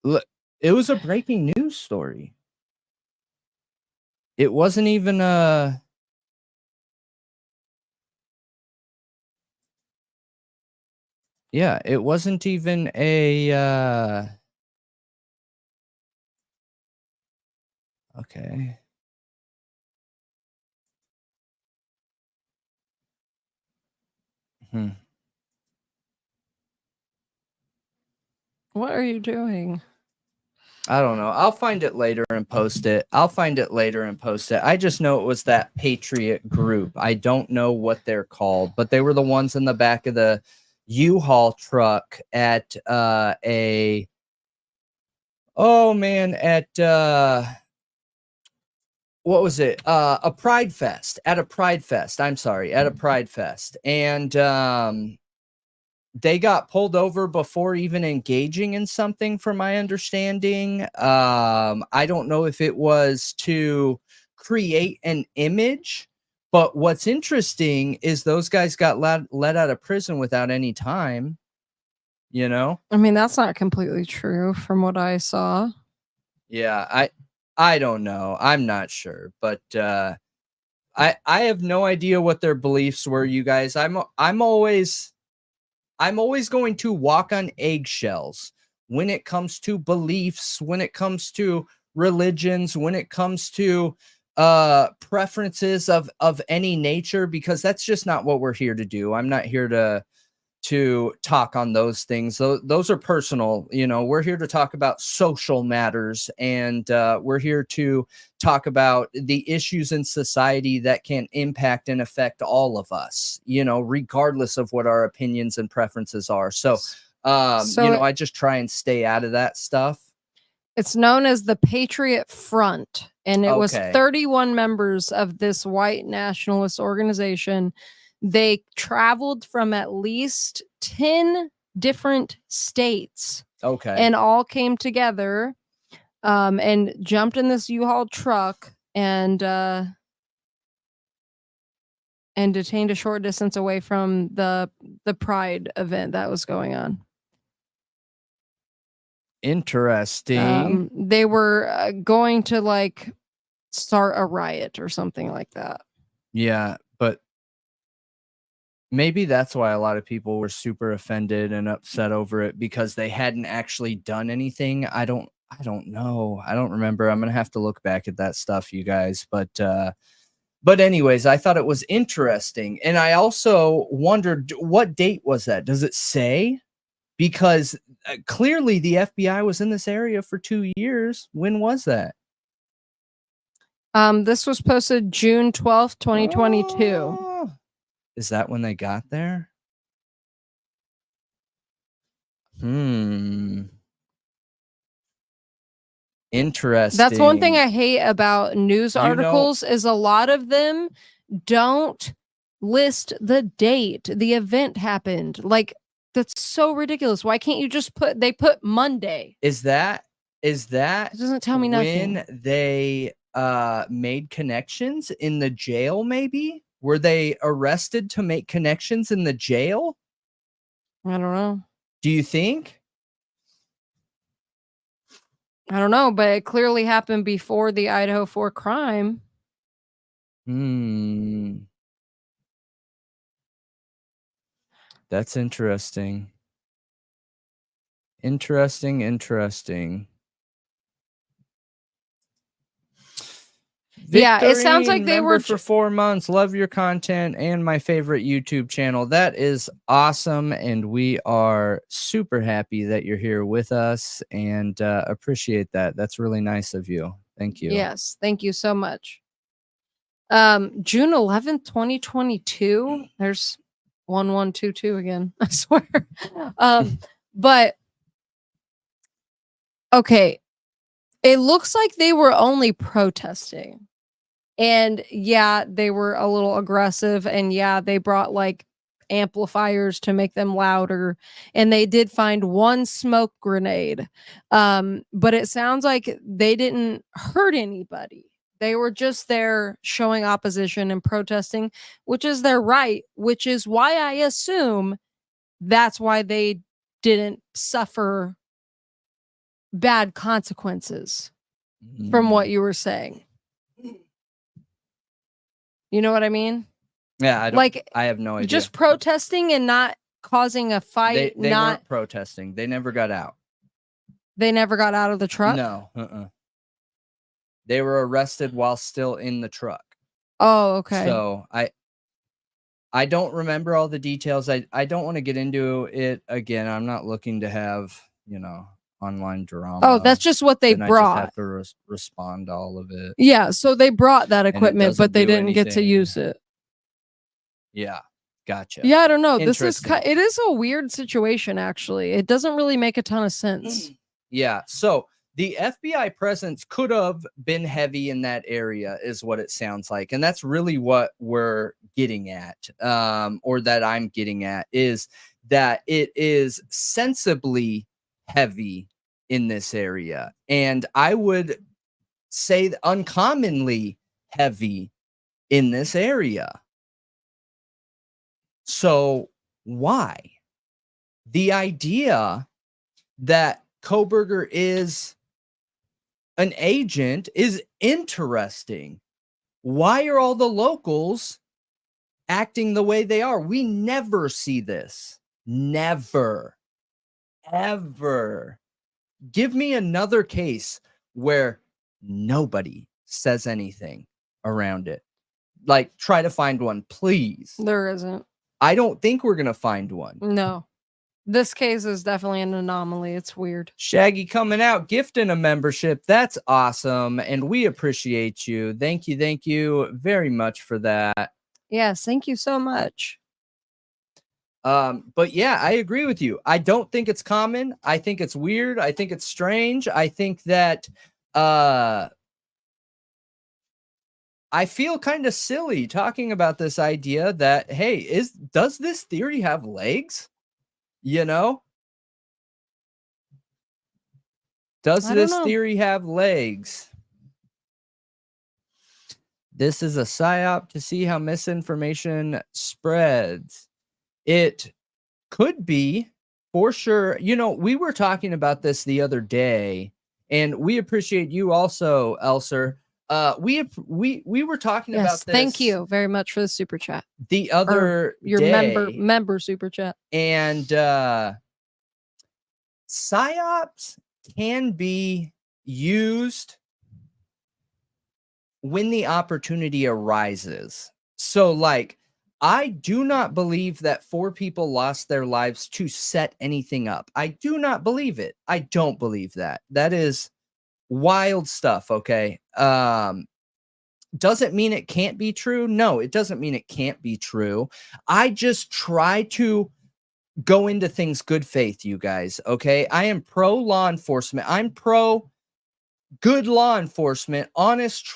Look, it was a breaking news story. It wasn't even yeah, it wasn't even a okay. What are you doing? I don't know. I'll find it later and post it. I just know it was that Patriot group. I don't know what they're called, but they were the ones in the back of the U-Haul truck at at what was it? A Pride Fest. At a Pride Fest. I'm sorry, at a Pride Fest. And they got pulled over before even engaging in something, from my understanding. I don't know if it was to create an image, but what's interesting is those guys got let out of prison without any time, you know? I mean, that's not completely true from what I saw. Yeah, I don't know. I'm not sure, but I have no idea what their beliefs were, you guys. I'm always going to walk on eggshells when it comes to beliefs, when it comes to religions, when it comes to preferences of any nature, because that's just not what we're here to do. I'm not here to talk on those things. Those are personal, you know. We're here to talk about social matters, and we're here to talk about the issues in society that can impact and affect all of us, you know, regardless of what our opinions and preferences are. So you know, I just try and stay out of that stuff. It's known as the Patriot Front, and it was 31 members of this white nationalist organization. They traveled from at least 10 different states. Okay. And all came together and jumped in this U-Haul truck and detained a short distance away from the Pride event that was going on. Interesting. They were going to like start a riot or something like that. Yeah, but maybe that's why a lot of people were super offended and upset over it, because they hadn't actually done anything. I don't know. I don't remember. I'm going to have to look back at that stuff, you guys. But anyways, I thought it was interesting. And I also wondered, what date was that? Does it say? Because clearly the FBI was in this area for 2 years. When was that? This was posted June 12th, 2022. Oh, is that when they got there? Interesting. That's one thing I hate about news articles is a lot of them don't list the date the event happened. Like, that's so ridiculous. Why can't you just they put Monday? Is that It doesn't tell me nothing. when they made connections in the jail? Maybe were they arrested to make connections in the jail? I don't know. Do you think? I don't know, but it clearly happened before the Idaho 4 crime. That's interesting. Interesting. Yeah, it sounds like they were for 4 months. Love your content and my favorite YouTube channel. That is awesome, and we are super happy that you're here with us and appreciate that. That's really nice of you. Thank you. Yes, thank you so much. June 11th, 2022. There's 1122 again. I swear. But okay, it looks like they were only protesting. And yeah, they were a little aggressive, and yeah, they brought like amplifiers to make them louder, and they did find one smoke grenade. But it sounds like they didn't hurt anybody. They were just there showing opposition and protesting, which is their right, which is why I assume that's why they didn't suffer bad consequences from what you were saying. You know what I mean? Yeah, I have no idea. Just protesting and not causing a fight. They weren't protesting. They never got out. They never got out of the truck? No. They were arrested while still in the truck. Oh, okay. So I don't remember all the details. I don't want to get into it again. I'm not looking to have, online drama. Oh, that's just what they brought. I just have to respond to all of it. Yeah, so they brought that equipment, but they didn't get to use it. Yeah, gotcha. Yeah, I don't know. It is a weird situation, actually. It doesn't really make a ton of sense. Yeah, so the FBI presence could have been heavy in that area, is what it sounds like. And that's really what we're getting at, or that I'm getting at, is that it is sensibly heavy in this area. And I would say uncommonly heavy in this area. So why? The idea that Kohberger is an agent is interesting. Why are all the locals acting the way they are? We never see this. Never. Ever. Give me another case where nobody says anything around it. Like, try to find one, please. There isn't. I don't think we're going to find one. No. This case is definitely an anomaly. It's weird. Shaggy coming out, gifting a membership. That's awesome. And we appreciate you. Thank you very much for that. Yes, thank you so much. But yeah, I agree with you. I don't think it's common. I think it's weird. I think it's strange. I think that I feel kind of silly talking about this idea that, hey, does this theory have legs? Does this theory have legs? This is a psyop to see how misinformation spreads. It could be For sure. You know, we were talking about this the other day, and we appreciate you also, Elser. We were talking about this. Thank you very much for the super chat. The other your day, member super chat. And psyops can be used when the opportunity arises. So, like, I do not believe that 4 people lost their lives to set anything up. I do not believe it. I don't believe that. That is wild stuff, okay? Does it mean it can't be true? No, it doesn't mean it can't be true. I just try to go into things good faith, you guys, okay? I am pro law enforcement. I'm pro good law enforcement, honest,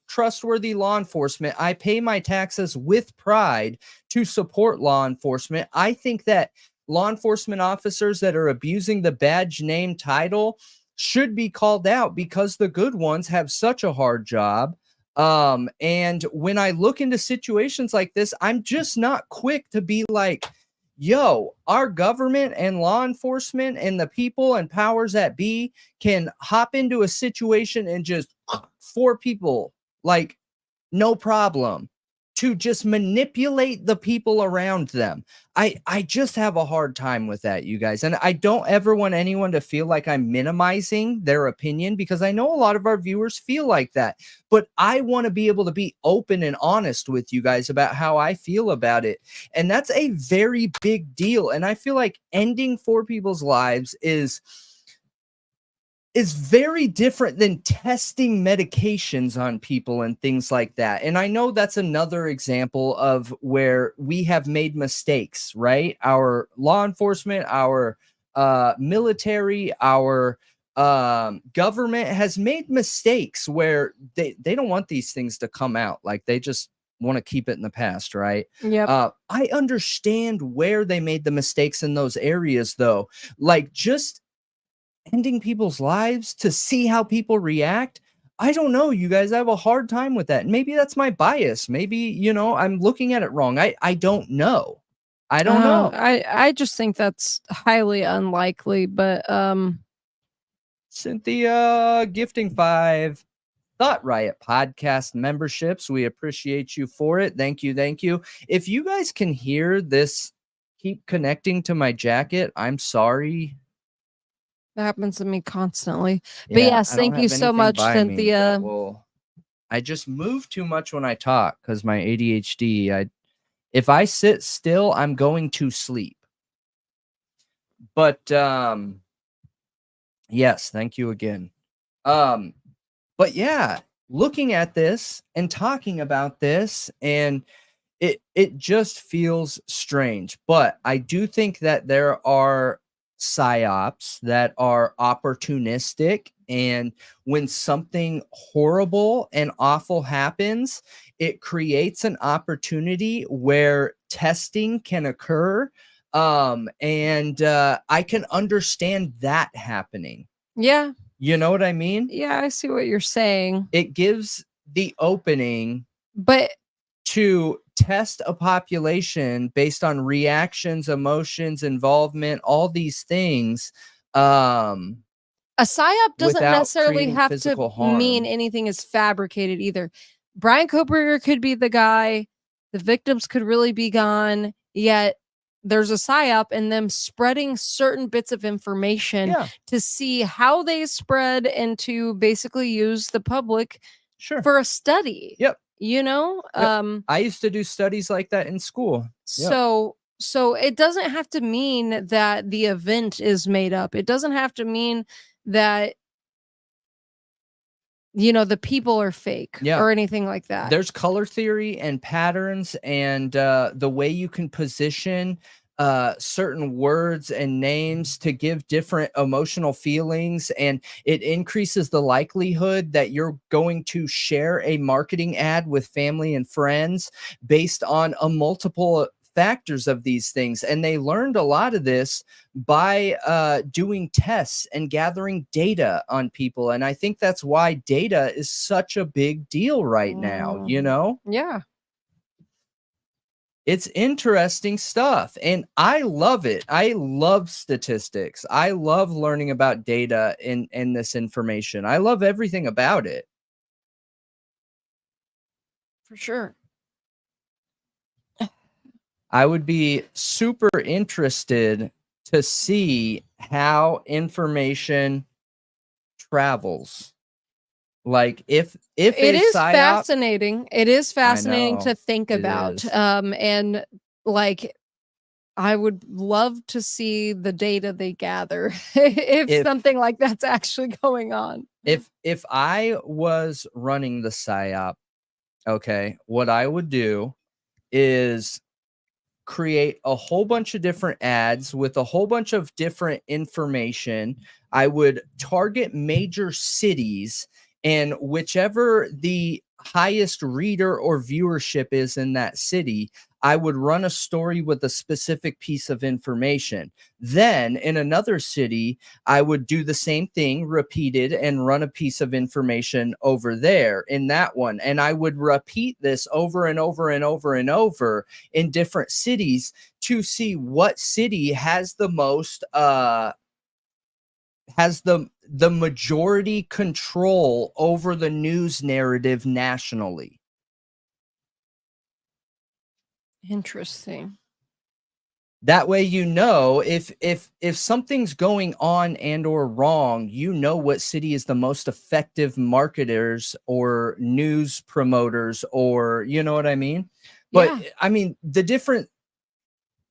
trustworthy law enforcement. I pay my taxes with pride to support law enforcement. I think that law enforcement officers that are abusing the badge name title should be called out because the good ones have such a hard job. And when I look into situations like this, I'm just not quick to be like, yo, our government and law enforcement and the people and powers that be can hop into a situation and just 4 people, like, no problem, to just manipulate the people around them. I just have a hard time with that, you guys. And I don't ever want anyone to feel like I'm minimizing their opinion, because I know a lot of our viewers feel like that. But I want to be able to be open and honest with you guys about how I feel about it. And that's a very big deal. And I feel like ending 4 people's lives is very different than testing medications on people and things like that. And I know that's another example of where we have made mistakes, right? Our law enforcement, our military, our government has made mistakes where they don't want these things to come out. Like, they just want to keep it in the past, right? Yep. I understand where they made the mistakes in those areas, though. Like, just ending people's lives to see how people react. I don't know, you guys. I have a hard time with that. Maybe that's my bias. Maybe, you know, I'm looking at it wrong. I don't know. I don't know. I just think that's highly unlikely, but Cynthia gifting 5 Thought Riot Podcast memberships. We appreciate you for it. Thank you. Thank you. If you guys can hear this keep connecting to my jacket, I'm sorry. that happens to me constantly. But yes, thank you so much, Cynthia. I just move too much when I talk because my ADHD. If I sit still, I'm going to sleep. But yes, thank you again. But yeah, looking at this and talking about this, and it just feels strange. But I do think that there are psyops that are opportunistic, and when something horrible and awful happens, it creates an opportunity where testing can occur. And I can understand that happening. Yeah. You know what I mean? Yeah, I see what you're saying. It gives the opening but to test a population based on reactions, emotions, involvement, all these things. A psyop doesn't necessarily have to mean anything is fabricated either. Bryan Kohberger could be the guy, the victims could really be gone, yet there's a psyop and them spreading certain bits of information to see how they spread and to basically use the public for a study. Yep. You know, I used to do studies like that in school. So it doesn't have to mean that the event is made up. It doesn't have to mean that, you know, the people are fake or anything like that. There's color theory and patterns, and the way you can position certain words and names to give different emotional feelings, and it increases the likelihood that you're going to share a marketing ad with family and friends based on a multiple factors of these things. And they learned a lot of this by doing tests and gathering data on people. And I think that's why data is such a big deal right now, you know? Yeah. It's interesting stuff, and I love it. I love statistics. I love learning about data and this information. I love everything about it. For sure. I would be super interested to see how information travels. Like if it is psyop, fascinating. It is fascinating to think It about. is. And like I would love to see the data they gather if something like that's actually going on. If I was running the psyop, okay, what I would do is create a whole bunch of different ads with a whole bunch of different information. I would target major cities, and whichever the highest reader or viewership is in that city, I would run a story with a specific piece of information. Then in another city, I would do the same thing repeated and run a piece of information over there in that one. And I would repeat this over and over and over and over in different cities to see what city has the most, has the majority control over the news narrative nationally. Interesting. That way, you know, if something's going on and or wrong, you know what city is the most effective marketers or news promoters, or you know what I mean? But Yeah. I mean,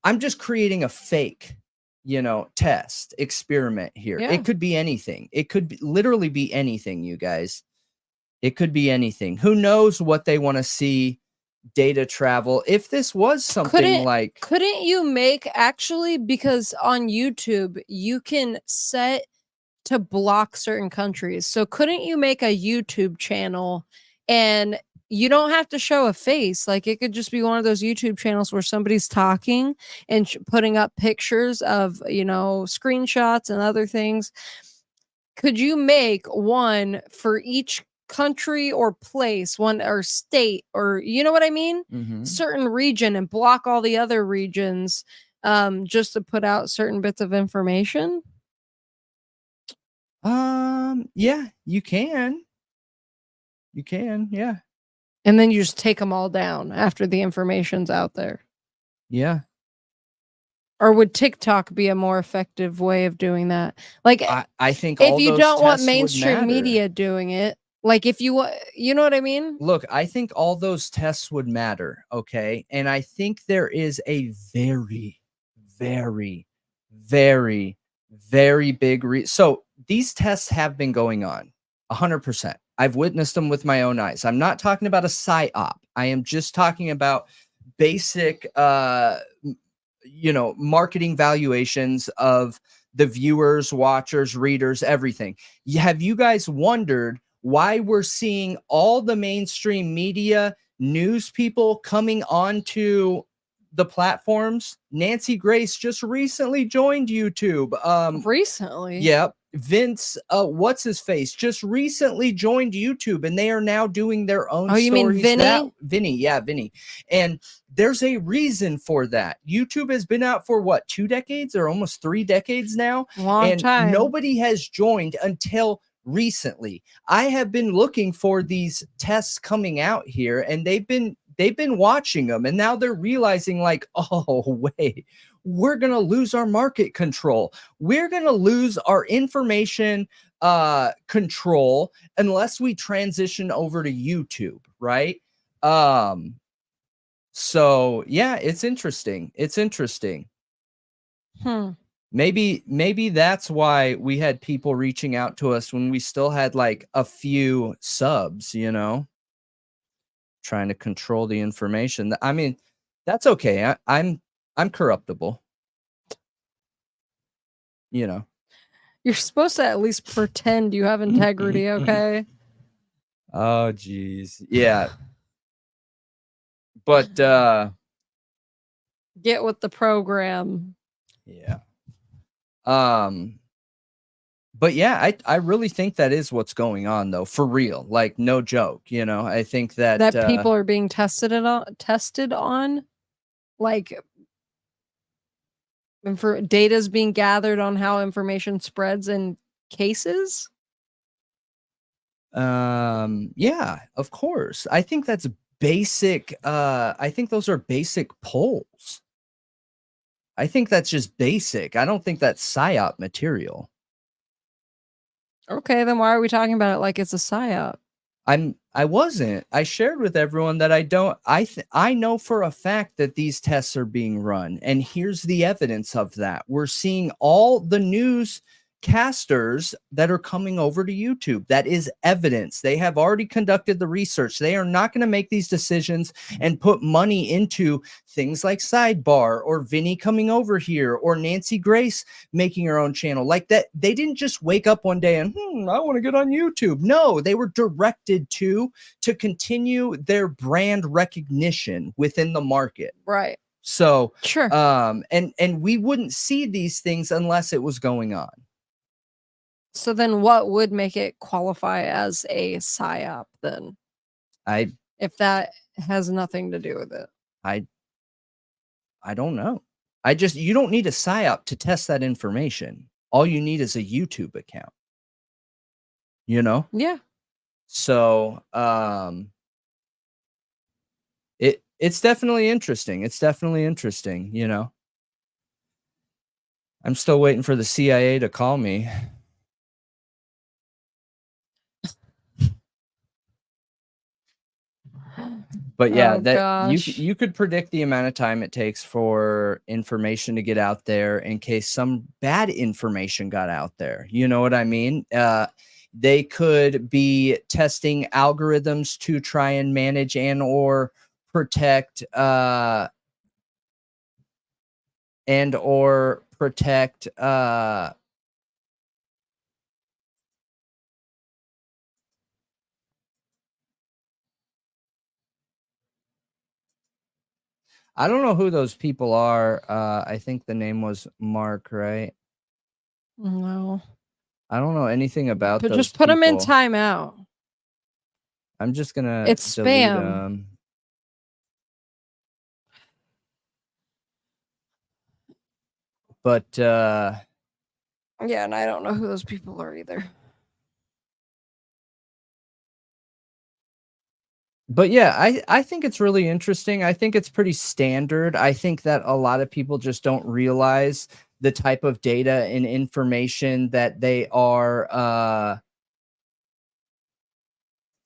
I'm just creating a fake, you know, test experiment here. Yeah. It could be anything. It could literally be anything, you guys. It could be anything. Who knows what they want to see data travel? If this was something couldn't you make, actually, because on YouTube you can set to block certain countries, so couldn't you make a YouTube channel and you don't have to show a face? Like it could just be one of those YouTube channels where somebody's talking and putting up pictures of, you know, screenshots and other things. Could you make one for each country or place, one or state, or you know what I mean? Certain region, and block all the other regions, just to put out certain bits of information? Yeah, you can. Yeah. And then you just take them all down after the information's out there. Yeah. Or would TikTok be a more effective way of doing that? Like, I think if all you those don't want tests would mainstream matter. media doing it, like if you know what I mean? Look, I think all those tests would matter, okay? And I think there is a very, very, very, very big so these tests have been going on 100%. I've witnessed them with my own eyes. I'm not talking about a psyop. I am just talking about basic you know, marketing valuations of the viewers, watchers, readers, everything. Have you guys wondered why we're seeing all the mainstream media news people coming onto the platforms? Nancy Grace just recently joined YouTube. Recently? Yep. Vince, what's his face, just recently joined YouTube, and they are now doing their own stories. You mean Vinny? Vinny, yeah, Vinny. And there's a reason for that. YouTube has been out for what, 2 decades or almost 3 decades now? Long time. Nobody has joined until recently. I have been looking for these tests coming out here, and they've been watching them, and now they're realizing like, oh, wait, we're going to lose our market control. We're going to lose our information control unless we transition over to YouTube, right? So yeah, it's interesting. It's interesting. Maybe that's why we had people reaching out to us when we still had like a few subs, you know, trying to control the information. I mean, that's okay. I'm corruptible. You know. You're supposed to at least pretend you have integrity, okay? Oh geez. Yeah. But get with the program. Yeah. But yeah, I really think that is what's going on though, for real. Like no joke, you know. I think that people are being tested on. like data is being gathered on how information spreads in cases? Yeah, of course. I think that's basic. I think those are basic polls. I think that's just basic. I don't think that's PSYOP material. Okay, then why are we talking about it like it's a PSYOP? I wasn't. I shared with everyone that I know for a fact that these tests are being run, and here's the evidence of that. We're seeing all the newscasters that are coming over to YouTube. That is evidence. They have already conducted the research. They are not going to make these decisions and put money into things like Sidebar or Vinny coming over here or Nancy Grace making her own channel like that. They didn't just wake up one day and I want to get on YouTube. No, they were directed to continue their brand recognition within the market. Right. So sure. And we wouldn't see these things unless it was going on. So then what would make it qualify as a PSYOP then? If that has nothing to do with it. I don't know. You don't need a PSYOP to test that information. All you need is a YouTube account. You know? Yeah. So it's definitely interesting. It's definitely interesting, you know. I'm still waiting for the CIA to call me. But yeah, you could predict the amount of time it takes for information to get out there in case some bad information got out there. You know what I mean? They could be testing algorithms to try and manage and or protect I don't know who those people are. I think the name was Mark, right? No. I don't know anything about those just put them in timeout. I'm just going to It's spam. But yeah, and I don't know who those people are either. But yeah, I think it's really interesting. I think it's pretty standard. I think that a lot of people just don't realize the type of data and information that they are.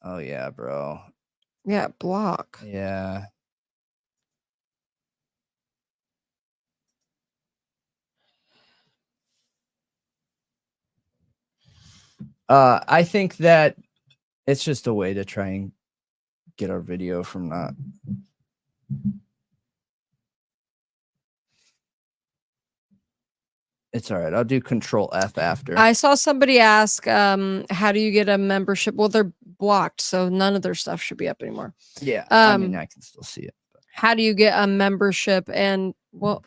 Oh yeah, bro. Yeah, block. Yeah. I think that it's just a way to try and get our video from not. It's all right. I'll do Control F after. I saw somebody ask, how do you get a membership? Well, they're blocked, so none of their stuff should be up anymore. Yeah, I mean, I can still see it. But. How do you get a membership? And well,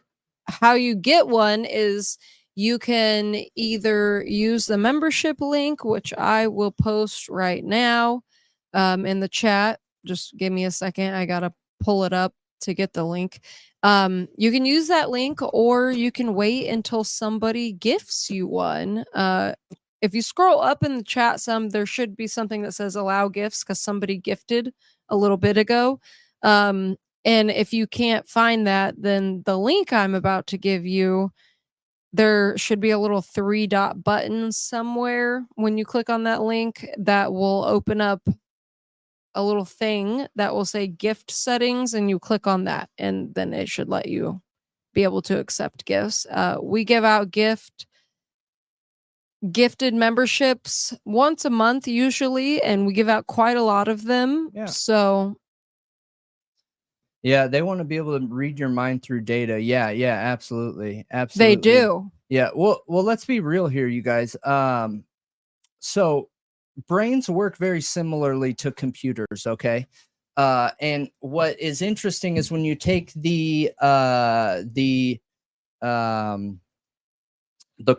how you get one is you can either use the membership link, which I will post right now in the chat. Just give me a second. I gotta pull it up to get the link. You can use that link, or you can wait until somebody gifts you one. If you scroll up in the chat there should be something that says allow gifts because somebody gifted a little bit ago. And if you can't find that, then the link I'm about to give you, there should be a little 3-dot button somewhere. When you click on that link, that will open up a little thing that will say gift settings, and you click on that, and then it should let you be able to accept gifts. We give out gifted memberships once a month usually, and we give out quite a lot of them. Yeah. So yeah, they want to be able to read your mind through data. Yeah, absolutely. They do. Yeah. Well, let's be real here, you guys. So brains work very similarly to computers, okay? And what is interesting is when you take the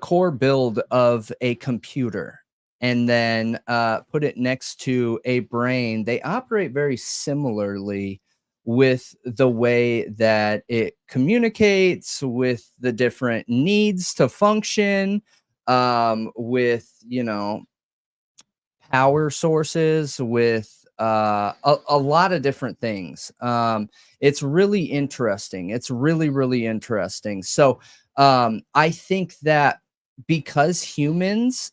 core build of a computer and then put it next to a brain, they operate very similarly with the way that it communicates, with the different needs to function, with, you know, power sources, with a lot of different things. It's really interesting. It's really, really interesting. So I think that because humans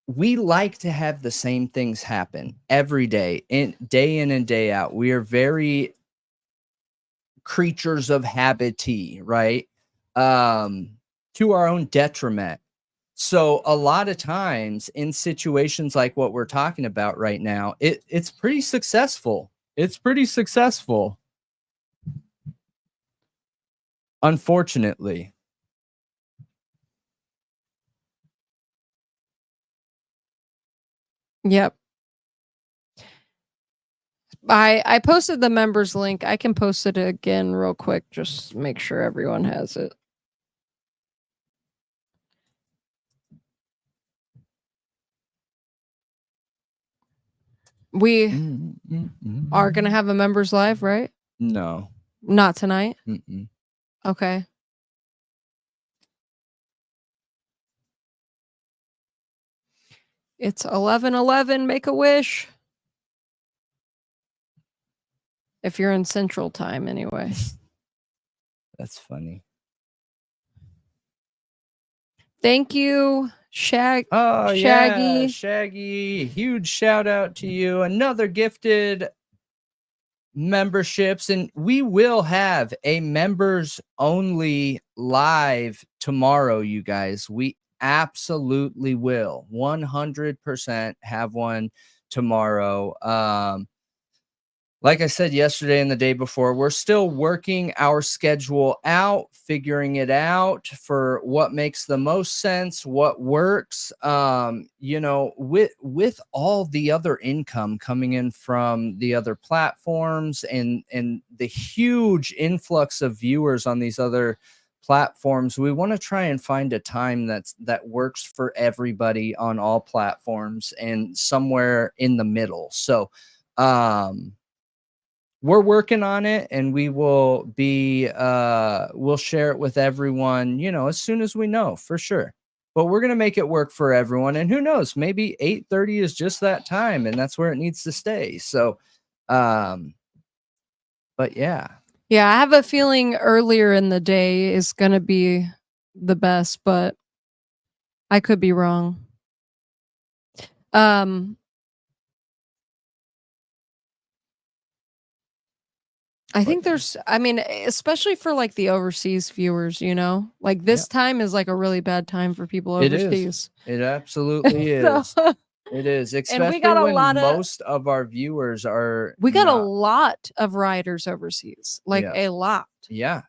we like to have the same things happen every day, day in and day out. We are very creatures of habit-y, right? To our own detriment. So a lot of times in situations like what we're talking about right now, it's pretty successful. It's pretty successful. Unfortunately. Yep. I posted the members link. I can post it again real quick. Just make sure everyone has it. We are going to have a members live, right? No. Not tonight? Mm-mm. Okay. It's 11:11. Make a wish. If you're in Central Time, anyway. That's funny. Thank you, Shaggy. Yeah, Shaggy. Huge shout out to you. Another gifted memberships, and we will have a members only live tomorrow, you guys. We absolutely will 100% have one tomorrow. Like I said yesterday and the day before, we're still working our schedule out, figuring it out for what makes the most sense, what works. You know, with all the other income coming in from the other platforms and the huge influx of viewers on these other platforms, we want to try and find a time that works for everybody on all platforms and somewhere in the middle. So, we're working on it, and we will be we'll share it with everyone, you know, as soon as we know for sure. But we're gonna make it work for everyone, and who knows, maybe 8:30 is just that time, and that's where it needs to stay. So but yeah. Yeah, I have a feeling earlier in the day is gonna be the best, but I could be wrong. I think there's, I mean, especially for like the overseas viewers, you know, like this time is like a really bad time for people overseas. It absolutely is. It is, especially when most of our viewers are. We got a lot of rioters overseas, like a lot. Yeah,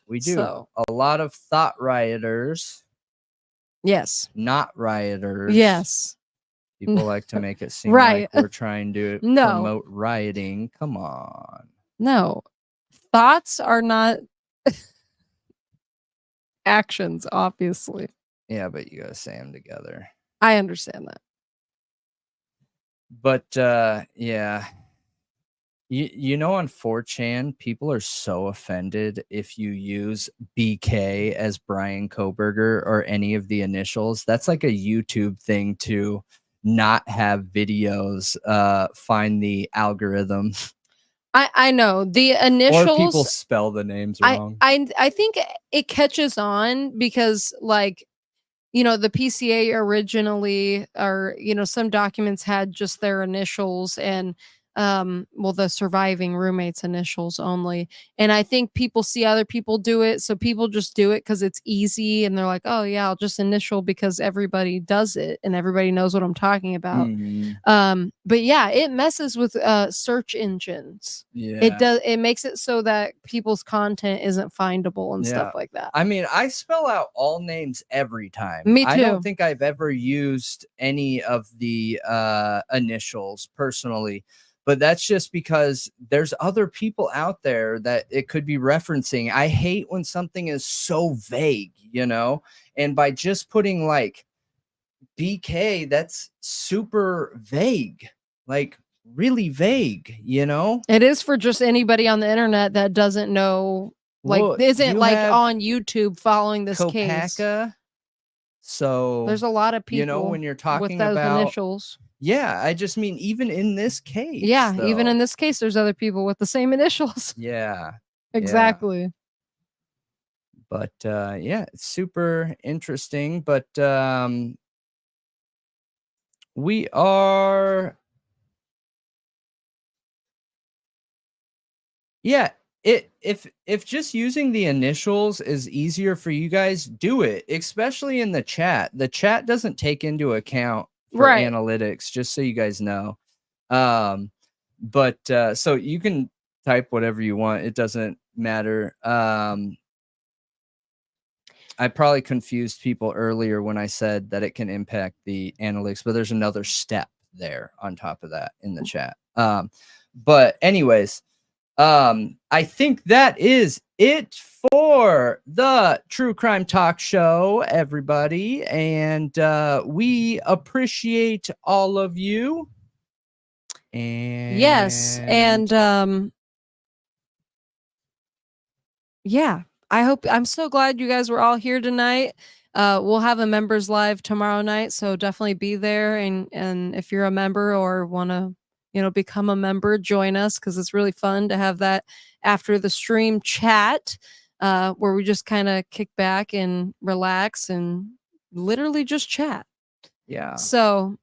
we do. So, a lot of thought rioters. Yes. Not rioters. Yes. People like to make it seem like we're trying to promote rioting. Come on. No, thoughts are not actions, obviously. Yeah, but you gotta say them together. I understand that. But yeah, you know, on 4chan, people are so offended if you use BK as Bryan Kohberger or any of the initials. That's like a YouTube thing to not have videos find the algorithm. I know the initials, or people spell the names wrong. I think it catches on because, like, you know, the PCA originally, or, you know, some documents had just their initials, and well, the surviving roommate's initials only. And I think people see other people do it, so people just do it because it's easy, and they're like, oh yeah, I'll just initial because everybody does it and everybody knows what I'm talking about. But yeah, it messes with search engines. Yeah, it makes it so that people's content isn't findable and stuff like that. I mean, I spell out all names every time. Me too. I don't think I've ever used any of the initials personally. But that's just because there's other people out there that it could be referencing. I hate when something is so vague, you know, and by just putting like BK, that's super vague, like really vague, you know? It is for just anybody on the internet that doesn't know, like, Well, isn't you like have on YouTube following this case. Kohberger. So There's a lot of people, you know, when you're with talking those about initials. yeah, I just mean even in this case. Yeah, even though. in this case, there's other people with the same initials. Yeah. Exactly. But yeah, it's super interesting. But we are, yeah, if just using the initials is easier for you guys, do it, especially in the chat. The chat doesn't take into account for analytics, just so you guys know. But so you can type whatever you want, it doesn't matter. I probably confused people earlier when I said that it can impact the analytics, but there's another step there on top of that in the chat. But anyways, I think that is it for the True Crime Talk Show, everybody. And we appreciate all of you. And yes, and yeah, I'm so glad you guys were all here tonight. We'll have a members live tomorrow night, so definitely be there. And if you're a member or want to, you know, become a member, join us, because it's really fun to have that after the stream chat, where we just kind of kick back and relax and literally just chat. Yeah. So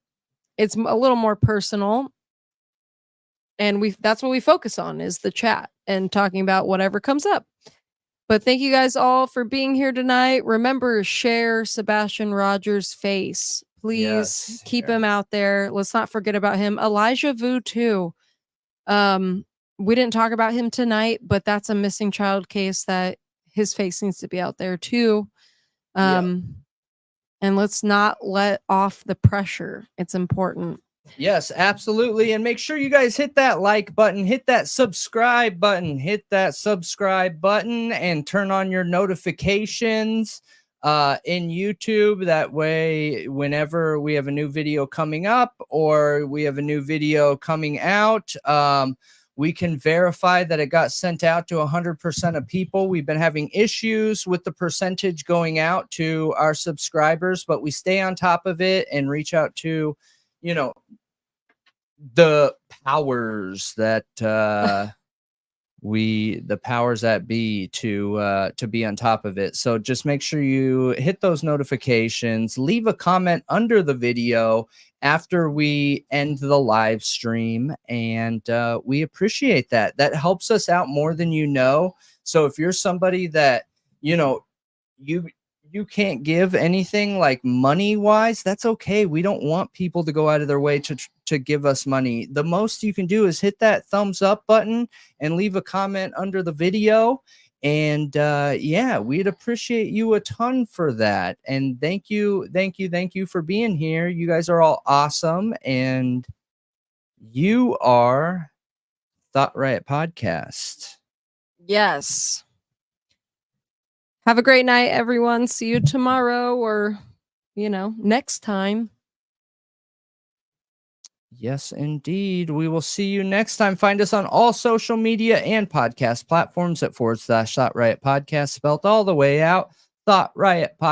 it's a little more personal. And that's what we focus on, is the chat and talking about whatever comes up. But thank you guys all for being here tonight. Remember, share Sebastian Rogers' face. Please keep him out there. Let's not forget about him. Elijah Vu too. We didn't talk about him tonight, but that's a missing child case that his face needs to be out there too. And let's not let off the pressure. It's important. Yes, absolutely. And make sure you guys hit that like button, hit that subscribe button, and turn on your notifications in YouTube. That way, whenever we have a new video coming up or we have a new video coming out, we can verify that it got sent out to 100% of people. We've been having issues with the percentage going out to our subscribers, but we stay on top of it and reach out to, you know, the powers that the powers that be to be on top of it. So just make sure you hit those notifications, leave a comment under the video after we end the live stream, and we appreciate that. That helps us out more than you know. So if you're somebody that, you know, you can't give anything like money wise, that's okay. We don't want people to go out of their way to give us money. The most you can do is hit that thumbs up button and leave a comment under the video. And yeah, we'd appreciate you a ton for that. And thank you for being here. You guys are all awesome. And you are Thought Riot Podcast. Yes. Have a great night, everyone. See you tomorrow or, you know, next time. Yes, indeed. We will see you next time. Find us on all social media and podcast platforms at /Thought Riot Podcast, spelled all the way out. Thought Riot Podcast.